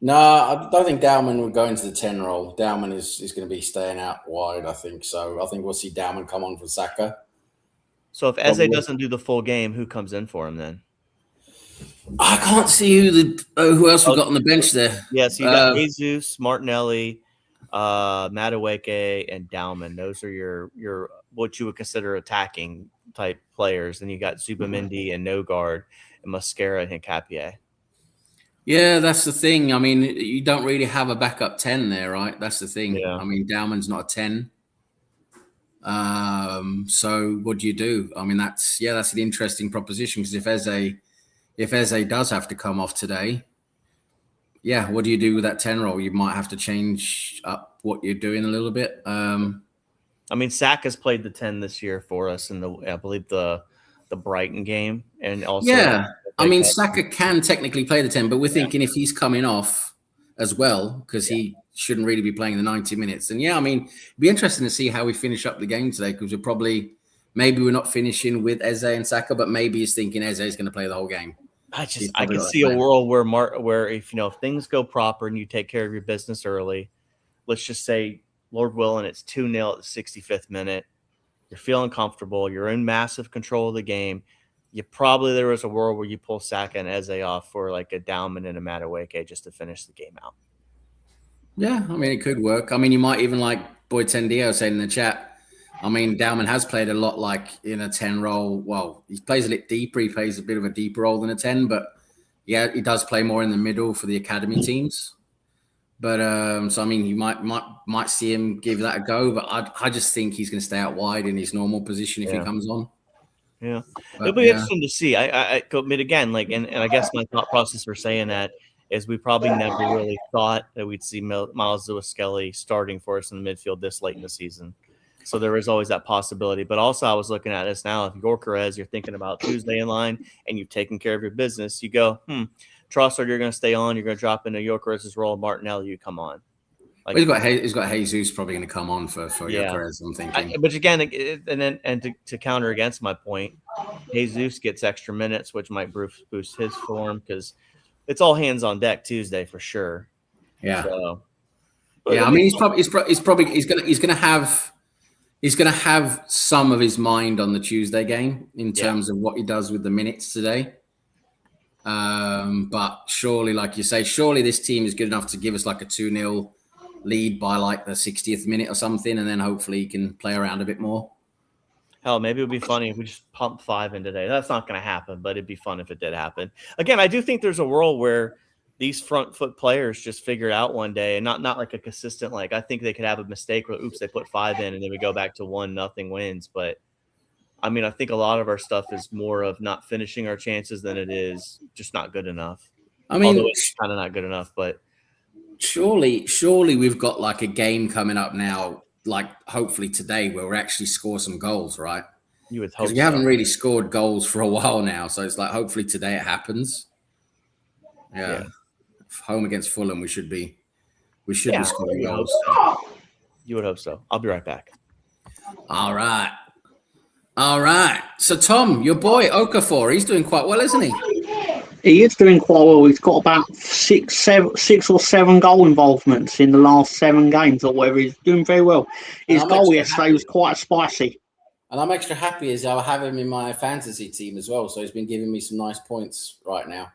S4: No, I don't think Dalman would go into the 10 role. Dalman is going to be staying out wide, I think. So I think we'll see Dalman come on for Saka.
S3: So if Eze doesn't do the full game, who comes in for him then?
S4: I can't see who else we got on the bench there.
S3: Yes, you got Jesus, Martinelli, Madueke, and Dalman. Those are your what you would consider attacking type players. Then you got Zubimendi and Nogard and Mascara and Hincapié.
S4: Yeah, that's the thing. I mean, you don't really have a backup 10 there, right? That's the thing.
S3: Yeah.
S4: I mean, Dalman's not a 10. So what do you do? I mean, that's an interesting proposition because if Eze does have to come off today, what do you do with that 10 role? You might have to change up what you're doing a little bit.
S3: I mean, Saka's played the 10 this year for us in I believe the Brighton game, and also
S4: I mean, Saka can technically play the 10, but we're thinking if he's coming off as well because he shouldn't really be playing the 90 minutes. And I mean, it'd be interesting to see how we finish up the game today because maybe we're not finishing with Eze and Saka, but maybe he's thinking Eze is going to play the whole game.
S3: I can see a world where if things go proper and you take care of your business early, let's just say, Lord willing, it's 2-0 at the 65th minute. You're feeling comfortable. You're in massive control of the game. There was a world where you pull Saka and Eze off for like a Dalman and a Madueke just to finish the game out.
S4: Yeah, I mean, it could work. I mean, you might even like Boy Tendio saying in the chat, I mean, Dalman has played a lot like in a 10 role. Well, he plays a bit deeper. He plays a bit of a deeper role than a 10, but he does play more in the middle for the academy teams. But so I mean, you might see him give that a go, but I just think he's going to stay out wide in his normal position if he comes on.
S3: Yeah, it'll be interesting to see. I admit again, like, and I guess my thought process for saying that is we probably never really thought that we'd see Miles Lewis-Skelly starting for us in the midfield this late in the season. So there is always that possibility. But also I was looking at this now. If Gyökeres, you're thinking about Tuesday in line and you've taken care of your business, you go, Trossard, you're going to stay on. You're going to drop into Gyökeres's role. Martinelli, you come on.
S4: Well, he's got Jesus probably going to come on for Gyökeres, I'm thinking.
S3: But again, to counter against my point, Jesus gets extra minutes, which might boost his form because it's all hands on deck Tuesday for sure.
S4: Yeah.
S3: So,
S4: I mean, he's going to have some of his mind on the Tuesday game in terms of what he does with the minutes today. But surely, like you say, this team is good enough to give us like a 2-0 lead by like the 60th minute or something, and then hopefully he can play around a bit more.
S3: Hell, maybe it would be funny if we just pump 5 in today. That's not going to happen, but it'd be fun if it did happen. Again, I do think there's a world where these front foot players just figure it out one day, and not like a consistent, like I think they could have a mistake where oops, they put 5 in and then we go back to 1-0 wins. But I mean, I think a lot of our stuff is more of not finishing our chances than it is just not good enough.
S4: I mean,
S3: although it's kind of not good enough, but
S4: surely we've got like a game coming up now, like hopefully today, where we actually score some goals, right?
S3: You would hope
S4: because we haven't really scored goals for a while now, so it's like hopefully today it happens. Yeah. Home against Fulham, we should be scoring goals.
S3: You would hope so. I'll be right back.
S4: All right. So Tom, your boy Okafor, he's doing quite well, isn't he?
S2: He is doing quite well. He's got about 6 or 7 goal involvements in the last 7 games or whatever. He's doing very well. His goal yesterday was quite spicy.
S4: And I'm extra happy as I have him in my fantasy team as well. So he's been giving me some nice points right now.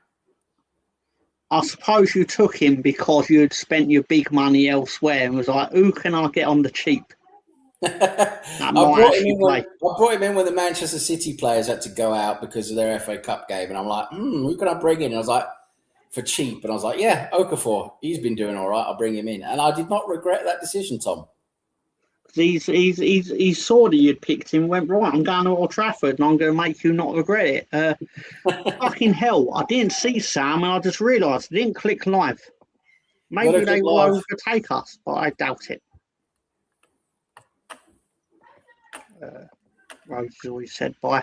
S2: I suppose you took him because you had spent your big money elsewhere and was like, who can I get on the cheap?
S4: I brought him in when the Manchester City players had to go out because of their FA Cup game. And I'm like, who can I bring in? And I was like, for cheap. And I was like, yeah, Okafor. He's been doing all right. I'll bring him in. And I did not regret that decision, Tom.
S2: He saw that you'd picked him, went, right, I'm going to Old Trafford and I'm going to make you not regret it. Fucking hell, I didn't see Sam and I just realised I didn't click live. Maybe they will overtake us, but I doubt it. Rose always said bye.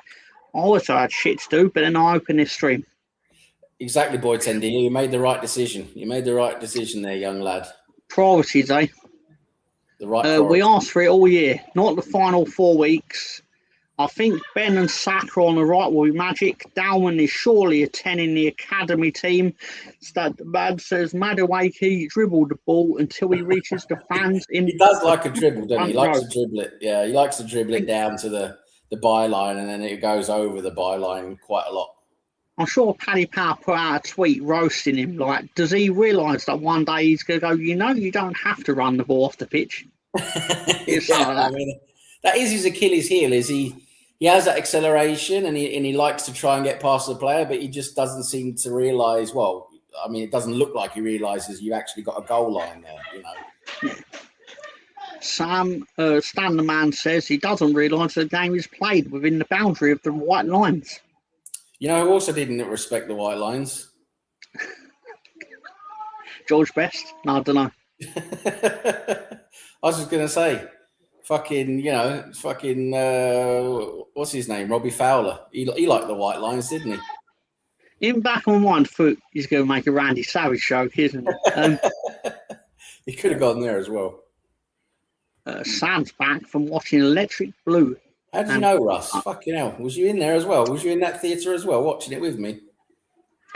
S2: I also had shit to do, but then I opened this stream.
S4: Exactly, boy Tendy. You made the right decision. You made the right decision there, young lad.
S2: Priorities, eh?
S4: The right
S2: we asked for it all year, not the final 4 weeks. I think Ben and Saka on the right will be magic. Dalman is surely a 10 in the academy team. Bad says Madueke dribbled the ball until he reaches the fans. He
S4: does like a dribble, doesn't he? He likes to dribble it. Yeah, he likes to dribble it down to the byline and then it goes over the byline quite a lot.
S2: I'm sure Paddy Power put out a tweet roasting him. Like, does he realise that one day he's going to go, you don't have to run the ball off the pitch?
S4: I mean, that is his Achilles heel, is he has that acceleration and he likes to try and get past the player, but he just doesn't seem to realise, well, I mean, it doesn't look like he realises you actually got a goal line there, you know.
S2: Sam, Stan the man says he doesn't realise the game is played within the boundary of the white lines.
S4: You know who also didn't respect the white lines?
S2: George Best? No, I don't know.
S4: I was just going to say, what's his name? Robbie Fowler. He liked the white lines, didn't he?
S2: In back on one foot, he's going to make a Randy Savage joke, isn't he?
S4: He could have gone there as well.
S2: Sam's back from watching Electric Blue.
S4: How did you know, Russ? Fucking hell. Was you in there as well? Was you in that theatre as well, watching it with me?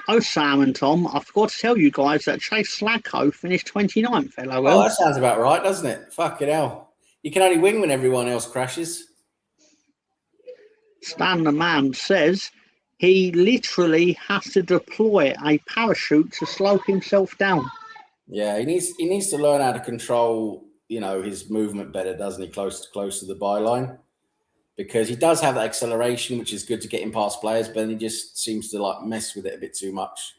S2: Oh, Sam and Tom, I forgot to tell you guys that Chase Sladko finished 29th. Hello,
S4: Oh, that sounds about right, doesn't it? Fucking hell. You can only win when everyone else crashes. Stan
S2: the man says he literally has to deploy a parachute to slow himself down.
S4: Yeah, he needs to learn how to control, his movement better, doesn't he? Close to the byline. Because he does have that acceleration, which is good to get him past players, but he just seems to mess with it a bit too much.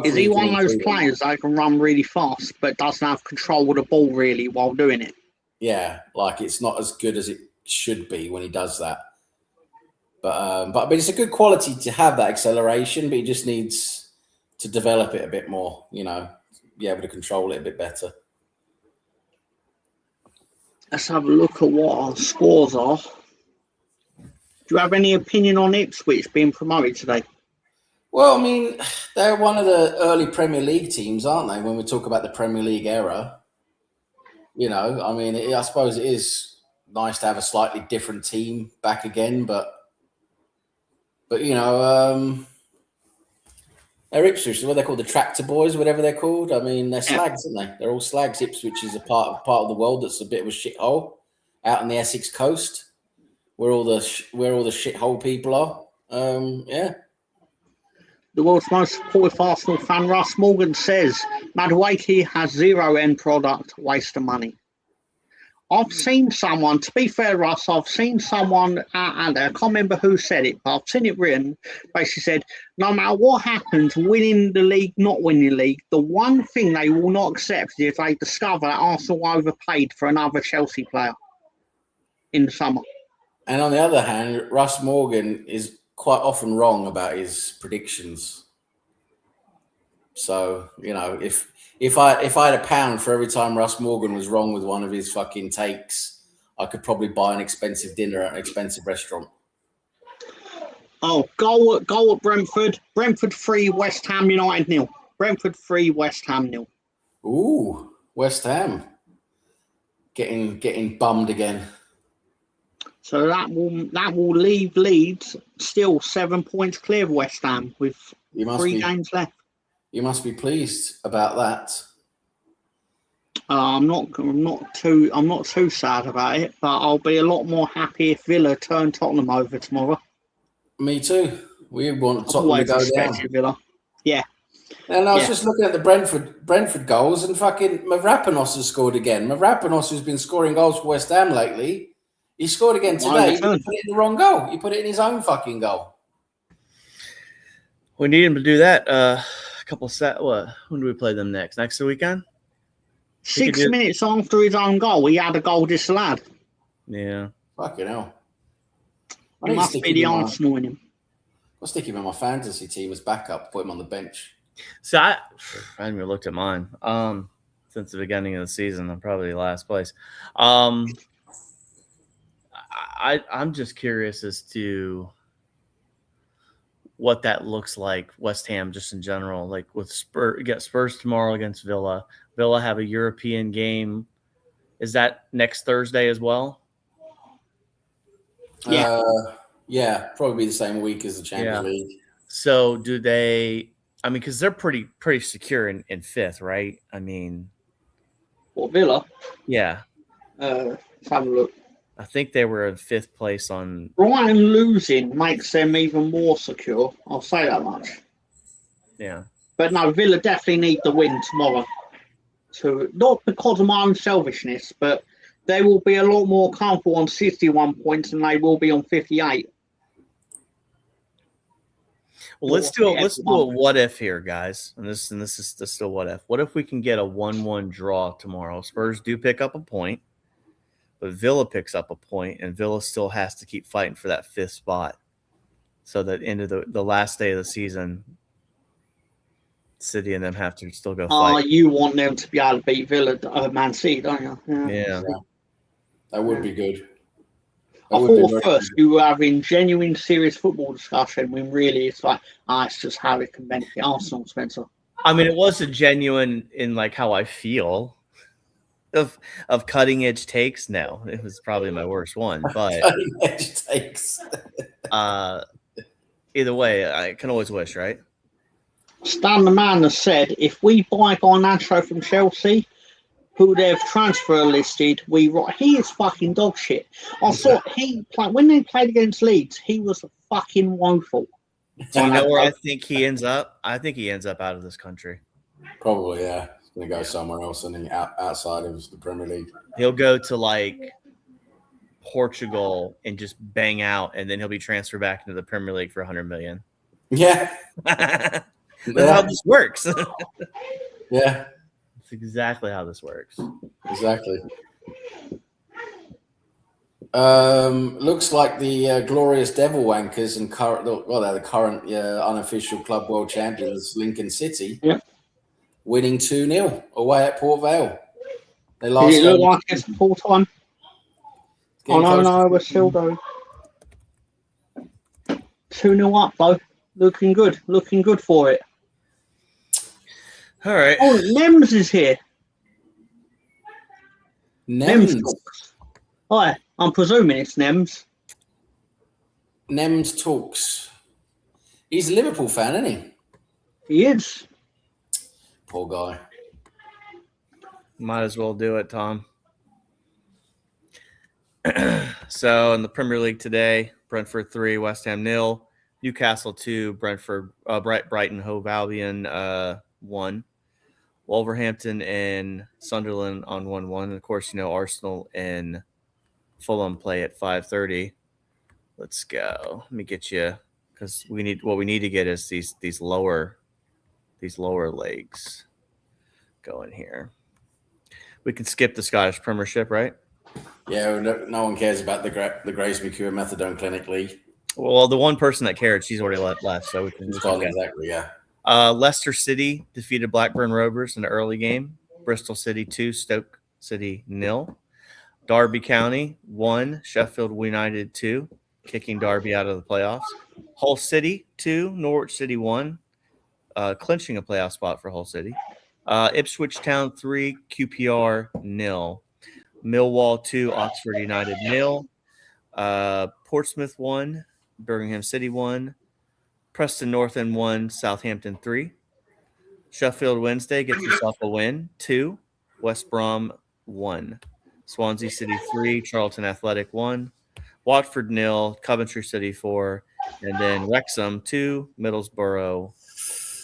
S2: Is he one of those players that can run really fast, but doesn't have control of the ball really while doing it?
S4: Yeah, it's not as good as it should be when he does that. But it's a good quality to have that acceleration, but he just needs to develop it a bit more, be able to control it a bit better.
S2: Let's have a look at what our scores are. Do you have any opinion on Ipswich being promoted today?
S4: Well, I mean, they're one of the early Premier League teams, aren't they? When we talk about the Premier League era, I mean, I suppose it is nice to have a slightly different team back again, but they're Ipswich. What they're called, the Tractor Boys, whatever they're called. I mean, they're slags, aren't they? They're all slags. Ipswich is a part of the world that's a bit of a shithole out on the Essex coast, where all the shithole people are. Yeah.
S2: The world's most supportive Arsenal fan, Russ Morgan, says Madueke has zero end product, waste of money. I've seen someone, to be fair, Russ, and I can't remember who said it, but I've seen it written, basically said, no matter what happens, winning the league, not winning the league, the one thing they will not accept is if they discover that Arsenal overpaid for another Chelsea player in the summer. And
S4: on the other hand, Russ Morgan is quite often wrong about his predictions. So, if I had £1 for every time Russ Morgan was wrong with one of his fucking takes, I could probably buy an expensive dinner at an expensive restaurant.
S2: Oh, goal at Brentford. Brentford 3, West Ham United 0. Brentford 3, West Ham 0.
S4: Ooh, West Ham getting bummed again.
S2: So that will leave Leeds still 7 points clear of West Ham with 3 games left.
S4: You must be pleased about that.
S2: I'm not too sad about it, but I'll be a lot more happy if Villa turn Tottenham over tomorrow.
S4: Me too. We want Tottenham to go down.
S2: Villa. Yeah.
S4: And I was just looking at the Brentford goals, and fucking Mavropanos has scored again. Mavropanos, who's been scoring goals for West Ham lately, he scored again today. He put it in the wrong goal. He put it in his own fucking goal.
S3: We need him to do that. When do we play them next? Next weekend?
S2: 6 minutes after his own goal, he had a goal disallowed.
S3: Yeah.
S4: Fucking hell.
S2: It must be the Arsenal in him.
S4: I'll stick him in my fantasy team as backup, put him on the bench.
S3: So I haven't even looked at mine. Since the beginning of the season, I'm probably last place. I'm just curious as to what that looks like, West Ham just in general. Like with Spurs, you got Spurs tomorrow against Villa. Villa have a European game. Is that next Thursday as well?
S4: Yeah, probably the same week as the Champions League.
S3: So do they? I mean, because they're pretty secure in fifth, right? I mean,
S2: what, Villa?
S3: Yeah.
S2: Let's have a look.
S3: I think they were in fifth place on.
S2: Brighton losing makes them even more secure. I'll say that much.
S3: Yeah.
S2: But no, Villa definitely need the win tomorrow. So not because of my own selfishness, but they will be a lot more comfortable on 61 points than they will be on 58.
S3: Well, let's do a what if here, guys. And this is still what if. What if we can get a 1-1 draw tomorrow? Spurs do pick up a point, but Villa picks up a point, and Villa still has to keep fighting for that fifth spot. So that into the last day of the season, City and them have to still go fight.
S2: You want them to be able to beat Villa, Man City, don't you?
S3: Yeah.
S4: That would be good.
S2: I thought first you were having genuine, serious football discussion when really it's like, it's just how it can benefit Arsenal, Spencer.
S3: I mean, it was a genuine in like how I feel of cutting edge takes. No, it was probably my worst one, but
S4: cutting edge takes.
S3: Either way, I can always wish, right?
S2: Stan the man has said, if we buy Garnacho from Chelsea, who they've transfer listed, he is fucking dog shit. I thought when they played against Leeds, he was fucking woeful.
S3: Do you know where I think he ends up? I think he ends up out of this country.
S4: Probably, yeah. He's going to go somewhere else and outside of the Premier League.
S3: He'll go to like Portugal and just bang out, and then he'll be transferred back into the Premier League for $100 million.
S4: Yeah.
S3: That's how this works.
S4: Yeah.
S3: That's exactly how this works.
S4: Exactly. Looks like the glorious Devil Wankers and they're the current unofficial Club World Champions, Lincoln City, winning 2-0 away at Port Vale. They lost.
S2: Did it look like it's full time? Oh no, we're still going. 2-0 up though. Looking good for it.
S3: All right.
S2: Oh, Nems is here.
S4: Nems.
S2: Talks. Hi, I'm presuming it's Nems.
S4: Nems talks. He's a Liverpool fan, isn't he?
S2: He is.
S4: Poor guy.
S3: Might as well do it, Tom. So in the Premier League today, Brentford 3, West Ham 0, Newcastle 2, Brighton Hove Albion 1, Wolverhampton and Sunderland on 1-1. And of course, Arsenal and Fulham play at 5:30. Let's go. Let me get you, because we need to get is these lower legs going here. We can skip the Scottish Premiership, right?
S4: Yeah, no one cares about the Grace McCure Methadone Clinic League.
S3: Well, the one person that cared, she's already left, so we can.
S4: Exactly, yeah.
S3: Leicester City defeated Blackburn Rovers in the early game. Bristol City 2, Stoke City 0. Derby County 1, Sheffield United 2, kicking Derby out of the playoffs. Hull City 2, Norwich City 1, clinching a playoff spot for Hull City. Ipswich Town 3, QPR 0. Millwall 2, Oxford United 0. Portsmouth 1, Birmingham City 1. Preston North End 1, Southampton 3. Sheffield Wednesday gets itself a win 2. West Brom 1. Swansea City 3, Charlton Athletic 1. Watford 0, Coventry City 4. And then Wrexham 2, Middlesbrough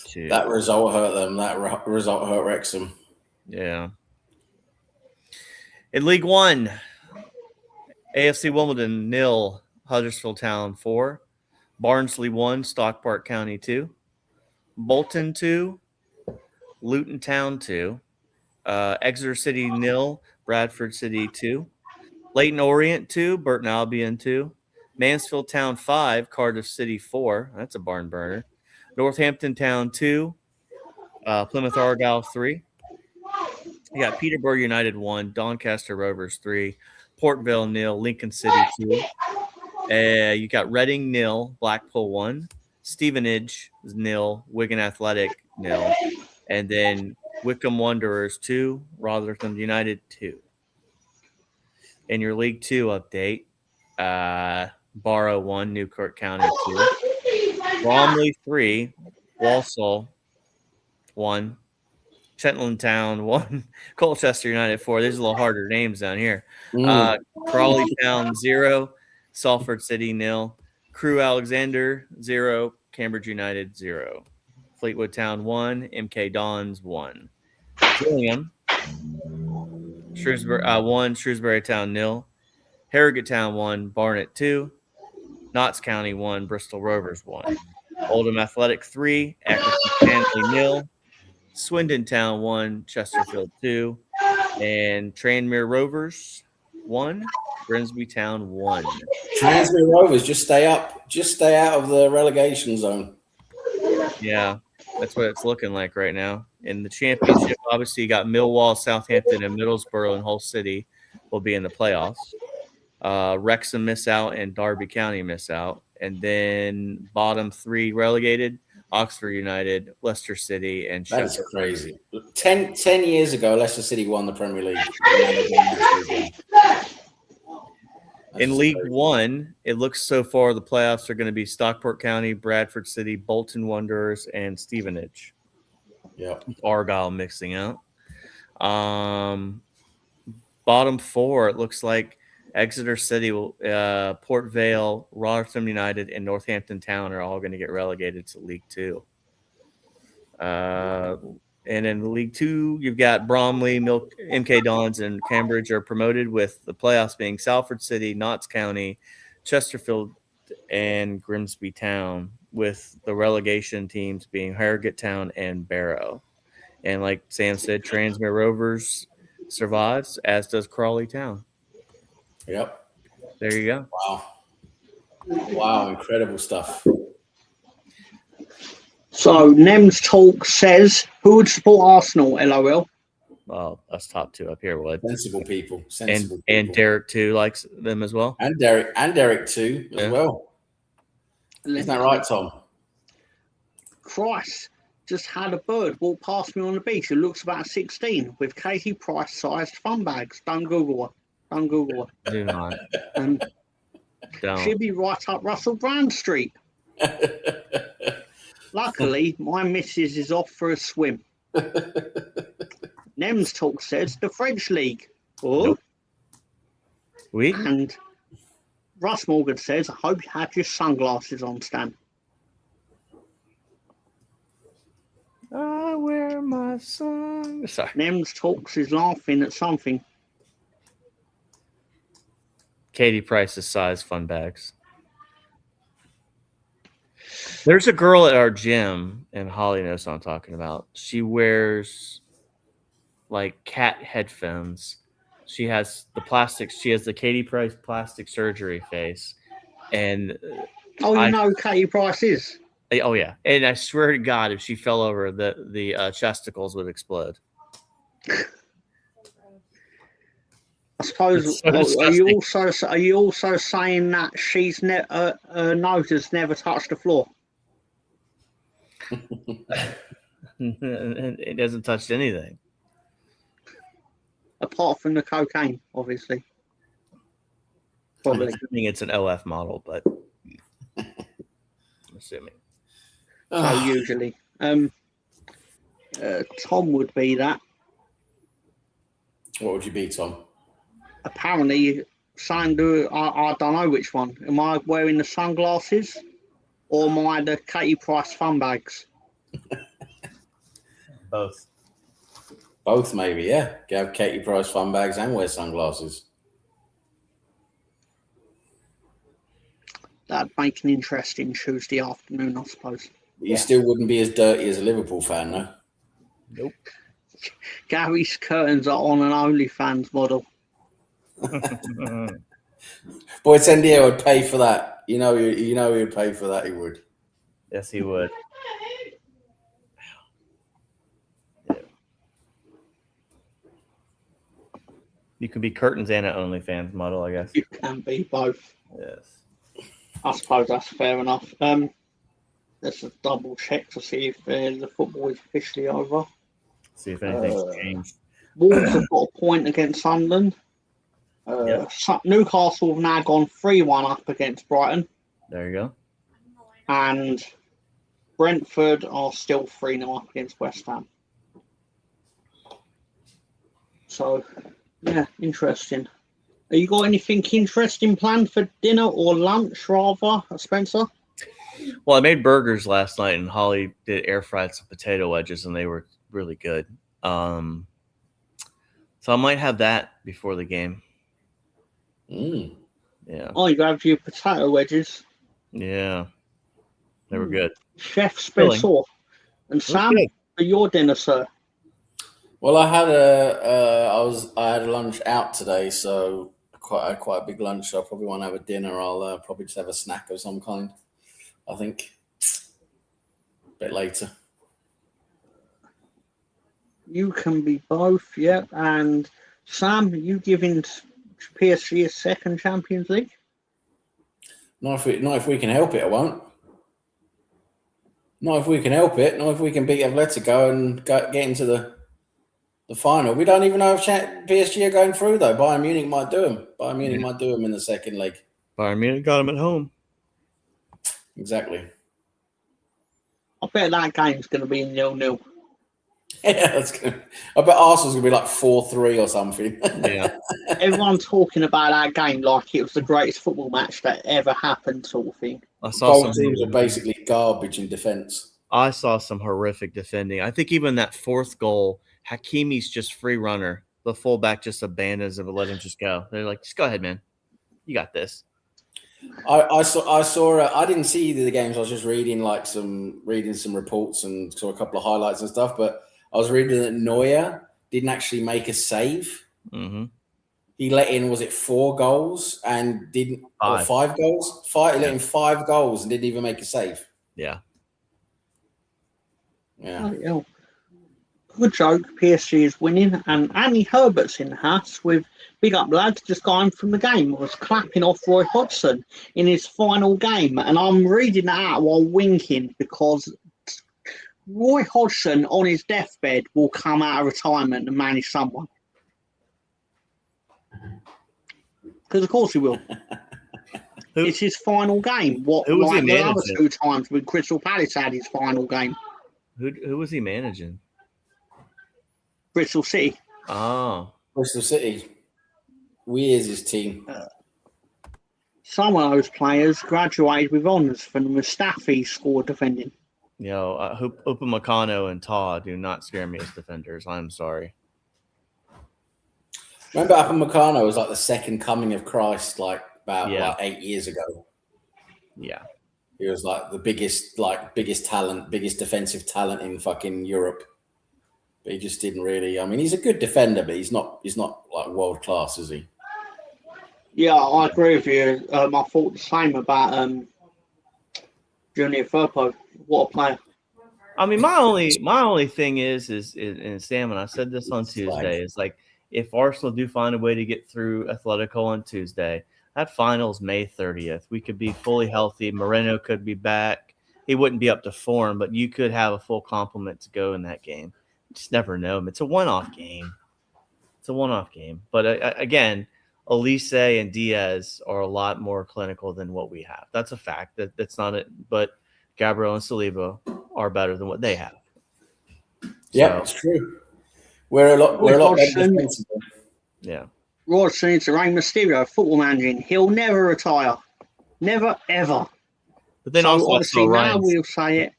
S3: 2.
S4: That result hurt them. That result hurt Wrexham.
S3: Yeah. In League One, AFC Wimbledon 0, Huddersfield Town 4. Barnsley 1, Stockport County 2. Bolton 2, Luton Town 2. Exeter City 0, Bradford City 2. Leyton Orient 2, Burton Albion 2. Mansfield Town 5, Cardiff City 4. That's a barn burner. Northampton Town 2, Plymouth Argyle 3. You got Peterborough United 1, Doncaster Rovers 3, Port Vale 0, Lincoln City 2. You got Reading 0, Blackpool 1, Stevenage 0, Wigan Athletic 0, and then Wycombe Wanderers 2, Rotherham United 2. In your League 2 update, Barrow 1, Newkirk County 2, Bromley 3, Walsall 1, Shetland Town 1, Colchester United 4. There's a little harder names down here. Crawley Town 0, Salford City 0, Crewe Alexander 0, Cambridge United 0, Fleetwood Town 1, MK Dons 1, Gillingham Shrewsbury 1, Shrewsbury Town 0, Harrogate Town 1, Barnet 2, Notts County 1, Bristol Rovers 1, Oldham Athletic 3, Accrington Stanley 0, Swindon Town 1, Chesterfield 2, and Tranmere Rovers 1, Grimsby Town 1.
S4: Tranmere Rovers, just stay up. Just stay out of the relegation zone.
S3: Yeah, that's what it's looking like right now. In the championship, obviously, you got Millwall, Southampton, and Middlesbrough and Hull City will be in the playoffs. Wrexham miss out and Derby County miss out. And then bottom 3 relegated, Oxford United, Leicester City, and Sheffield.
S4: That's crazy. 10 years ago, Leicester City won the Premier League.
S3: In League 1, it looks so far the playoffs are going to be Stockport County, Bradford City, Bolton Wanderers, and Stevenage.
S4: Yep.
S3: Argyle mixing out. Bottom 4, it looks like Exeter City, Port Vale, Rotherham United, and Northampton Town are all going to get relegated to League 2. And in League 2, you've got Bromley, MK Dons, and Cambridge are promoted, with the playoffs being Salford City, Notts County, Chesterfield, and Grimsby Town, with the relegation teams being Harrogate Town and Barrow. And like Sam said, Tranmere Rovers survives, as does Crawley Town.
S4: Yep.
S3: There you go.
S4: Wow, incredible stuff.
S2: So Nems Talk says, who would support Arsenal, LOL?
S3: Well, us top 2 up here would.
S4: Sensible people.
S3: And Derek too likes them as well.
S4: And Derek too as well. Isn't that right, Tom?
S2: Christ, just had a bird walk past me on the beach. It looks about 16 with Katie Price-sized fun bags. Don't Google her. Don't Google her.
S3: Do not.
S2: She'd
S3: Don't.
S2: be right up Russell Brand Street. Luckily, my missus is off for a swim. Nems Talk says the French League. Oh,
S3: Nope. We?
S2: and Russ Morgan says, I hope you had your sunglasses on, Stan.
S3: I wear my sun. Sorry.
S2: Nems Talks is laughing at something.
S3: Katie Price's size fun bags. There's a girl at our gym, and Holly knows what I'm talking about. She wears like cat headphones. She has the plastic. She has the Katie Price plastic surgery face, and
S2: Oh, you know who Katie Price is?
S3: oh yeah, and I swear to God, if she fell over, the chesticles would explode.
S2: I suppose.
S3: It's so
S2: Are you also saying that she's her nose has never touched the floor?
S3: It hasn't touched anything.
S2: Apart from the cocaine, obviously.
S3: I'm
S2: Probably.
S3: assuming it's an OF model, but I'm assuming.
S2: So usually. Tom would be that.
S4: What would you be, Tom?
S2: Apparently, I don't know which one. Am I wearing the sunglasses or am I the Katie Price fun bags?
S3: Both.
S4: Both, maybe, yeah. Have Katie Price fun bags and wear sunglasses.
S2: That'd make an interesting Tuesday afternoon, I suppose.
S4: You still wouldn't be as dirty as a Liverpool fan, though.
S3: Nope.
S2: Gary's curtains are on an OnlyFans model.
S4: Boy, Tendier would pay for that. You know he would pay for that. He would.
S3: Yes, he would. You can be curtains and an OnlyFans model, I guess.
S2: You can be both.
S3: Yes.
S2: I suppose that's fair enough. Let's just double check to see if the football is officially over.
S3: See if anything's changed.
S2: Wolves have got a point against Sunderland. Newcastle have now gone 3-1 up against Brighton.
S3: There you go.
S2: And Brentford are still 3-0 up against West Ham. So, yeah, interesting. Have you got anything interesting planned for dinner or lunch, rather, Spencer?
S3: Well, I made burgers last night, and Holly did air fried some potato wedges, and they were really good. So I might have that before the game. Yeah.
S2: Oh, you have your potato wedges.
S3: Yeah. They were good.
S2: Chef Spencer. And Sam, for your dinner, sir.
S4: Well, I had a lunch out today, so quite a big lunch. So I probably won't have a dinner. I'll probably just have a snack of some kind. I think a bit later.
S2: You can be both, yeah. And Sam, you giving PSG a second Champions League?
S4: Not if we can help it, I won't. Not if we can help it. Not if we can beat Atletico and get into the final. We don't even know if PSG are going through, though. Bayern Munich might do them. Bayern Munich might do them in the second leg.
S3: Bayern Munich got them at home.
S4: Exactly.
S2: I bet that game's going to be 0-0.
S4: Yeah, that's good. I bet Arsenal's going to be like 4-3 or something.
S3: Yeah.
S2: Everyone's talking about that game like it was the greatest football match that ever happened, sort of thing.
S3: I saw
S4: Both teams are basically garbage in defence.
S3: I saw some horrific defending. I think even that fourth goal, Hakimi's just free runner. The fullback just abandons him and let him just go. They're like, just go ahead, man. You got this.
S4: I saw. I didn't see either of the games. I was just reading some reports and saw a couple of highlights and stuff. But I was reading that Neuer didn't actually make a save.
S3: Mm-hmm.
S4: He let in, was it 4 goals and didn't, or 5 goals? He let in 5 goals and didn't even make a save.
S3: Yeah.
S2: Oh, yeah. Good joke. PSG is winning, and Andy Herbert's in the house with big up lads just going from the game. Was clapping off Roy Hodgson in his final game, and I'm reading that out while winking because Roy Hodgson on his deathbed will come out of retirement and manage someone. Because of course he will. It's his final game.
S3: Who was he
S2: like the other
S3: managing?
S2: 2 times when Crystal Palace had his final game.
S3: Who was he managing?
S2: Bristol City.
S3: Oh,
S4: Bristol City. Where's his team?
S2: Some of those players graduated with honours from the Mustafi squad defending.
S3: Upamecano and Taw do not scare me as defenders. I'm sorry.
S4: Remember, Upamecano was like the second coming of Christ, like about
S3: Yeah.
S4: like 8 years ago.
S3: Yeah.
S4: He was like the biggest talent, biggest defensive talent in fucking Europe. But he just didn't really. I mean, he's a good defender, but he's not like world class, is he?
S2: Yeah, I agree with you. I thought the same about Junior Firpo. What a player.
S3: I mean, my only thing is and Sam, and I said this on Tuesday, is like if Arsenal do find a way to get through Atletico on Tuesday, that final's May 30th. We could be fully healthy. Moreno could be back. He wouldn't be up to form, but you could have a full complement to go in that game. You just never know. It's a one-off game. But again, Elise and Diaz are a lot more clinical than what we have. That's a fact. That's not it. But Gabriel and Saliba are better than what they have.
S4: Yeah, it's true. We're a lot better defensively.
S3: Yeah.
S2: Rodson is Rey Mysterio, football manager. He'll never retire. Never, ever.
S3: But then
S2: so
S3: also
S2: obviously now we'll say it.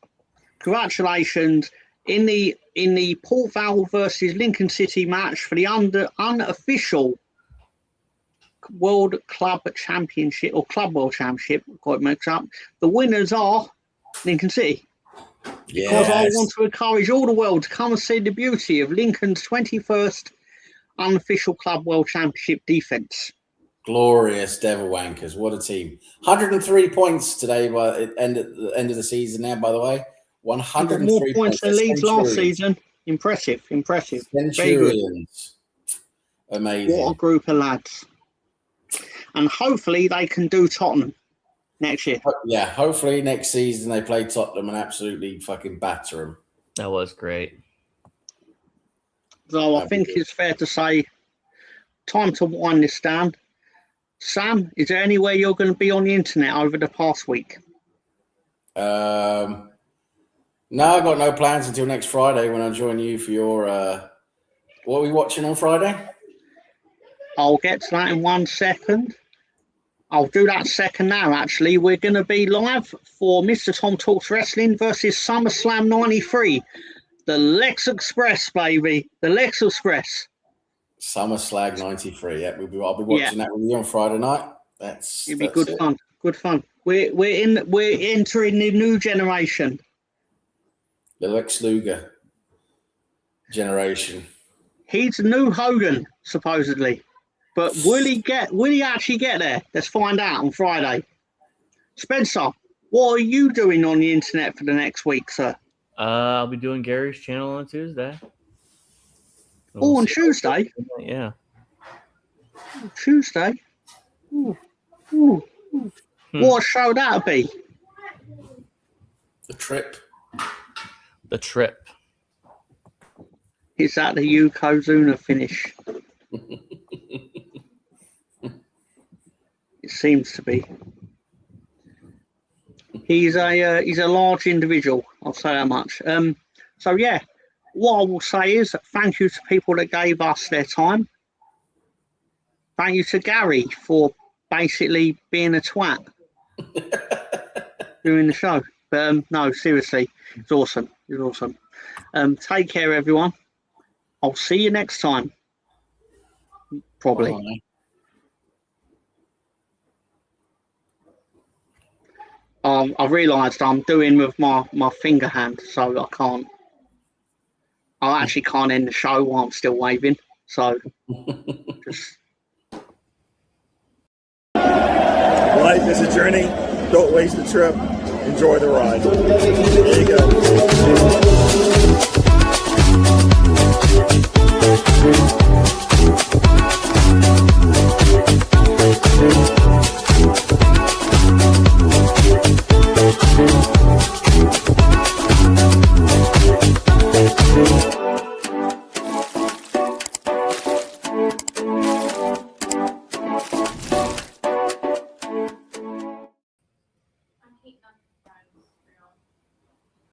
S2: Congratulations. In the Port Vale versus Lincoln City match for the unofficial World Club Championship or Club World Championship, quite mixed up. The winners are Lincoln City.
S4: Yes.
S2: Because I want to encourage all the world to come and see the beauty of Lincoln's 21st unofficial Club World Championship defence.
S4: Glorious Devil Wankers. What a team. 103 points today by the end of the season now, by the way. 103
S2: more points than Leeds last
S4: Centurions.
S2: season. Impressive.
S4: Centurions. Amazing.
S2: What a group of lads. And hopefully they can do Tottenham next year.
S4: Yeah, hopefully next season they play Tottenham and absolutely fucking batter them.
S3: That was great.
S2: So I think it's fair to say, time to wind this down. Sam, is there anywhere you're going to be on the internet over the past week?
S4: No, I've got no plans until next Friday when I join you for your what are we watching on Friday?
S2: I'll get to that in 1 second. I'll do that second now, actually. We're going to be live for Mr. Tom Talks Wrestling versus SummerSlam 93. The Lex Express, baby. The Lex Express.
S4: SummerSlam 93. Yeah, I'll be watching that with you on Friday night.
S2: It'll be good fun. Good fun. We're entering the new generation.
S4: The Lex Luger generation.
S2: He's the new Hogan, supposedly. But will he actually get there? Let's find out on Friday. Spencer, what are you doing on the internet for the next week, sir?
S3: I'll be doing Gary's channel on Tuesday.
S2: On Tuesday?
S3: Yeah.
S2: Tuesday? Ooh. What a show that'll be?
S4: The Trip.
S2: Is that the Yokozuna finish? It seems to be. He's a large individual. I'll say that much. So yeah, what I will say is thank you to people that gave us their time. Thank you to Gary for basically being a twat doing the show. But no, seriously, it's awesome. It's awesome. Take care, everyone. I'll see you next time. Probably. I've realised I'm doing with my finger hand, so I actually can't end the show while I'm still waving. So just
S5: Life is a journey. Don't waste the trip. Enjoy the ride. There you go.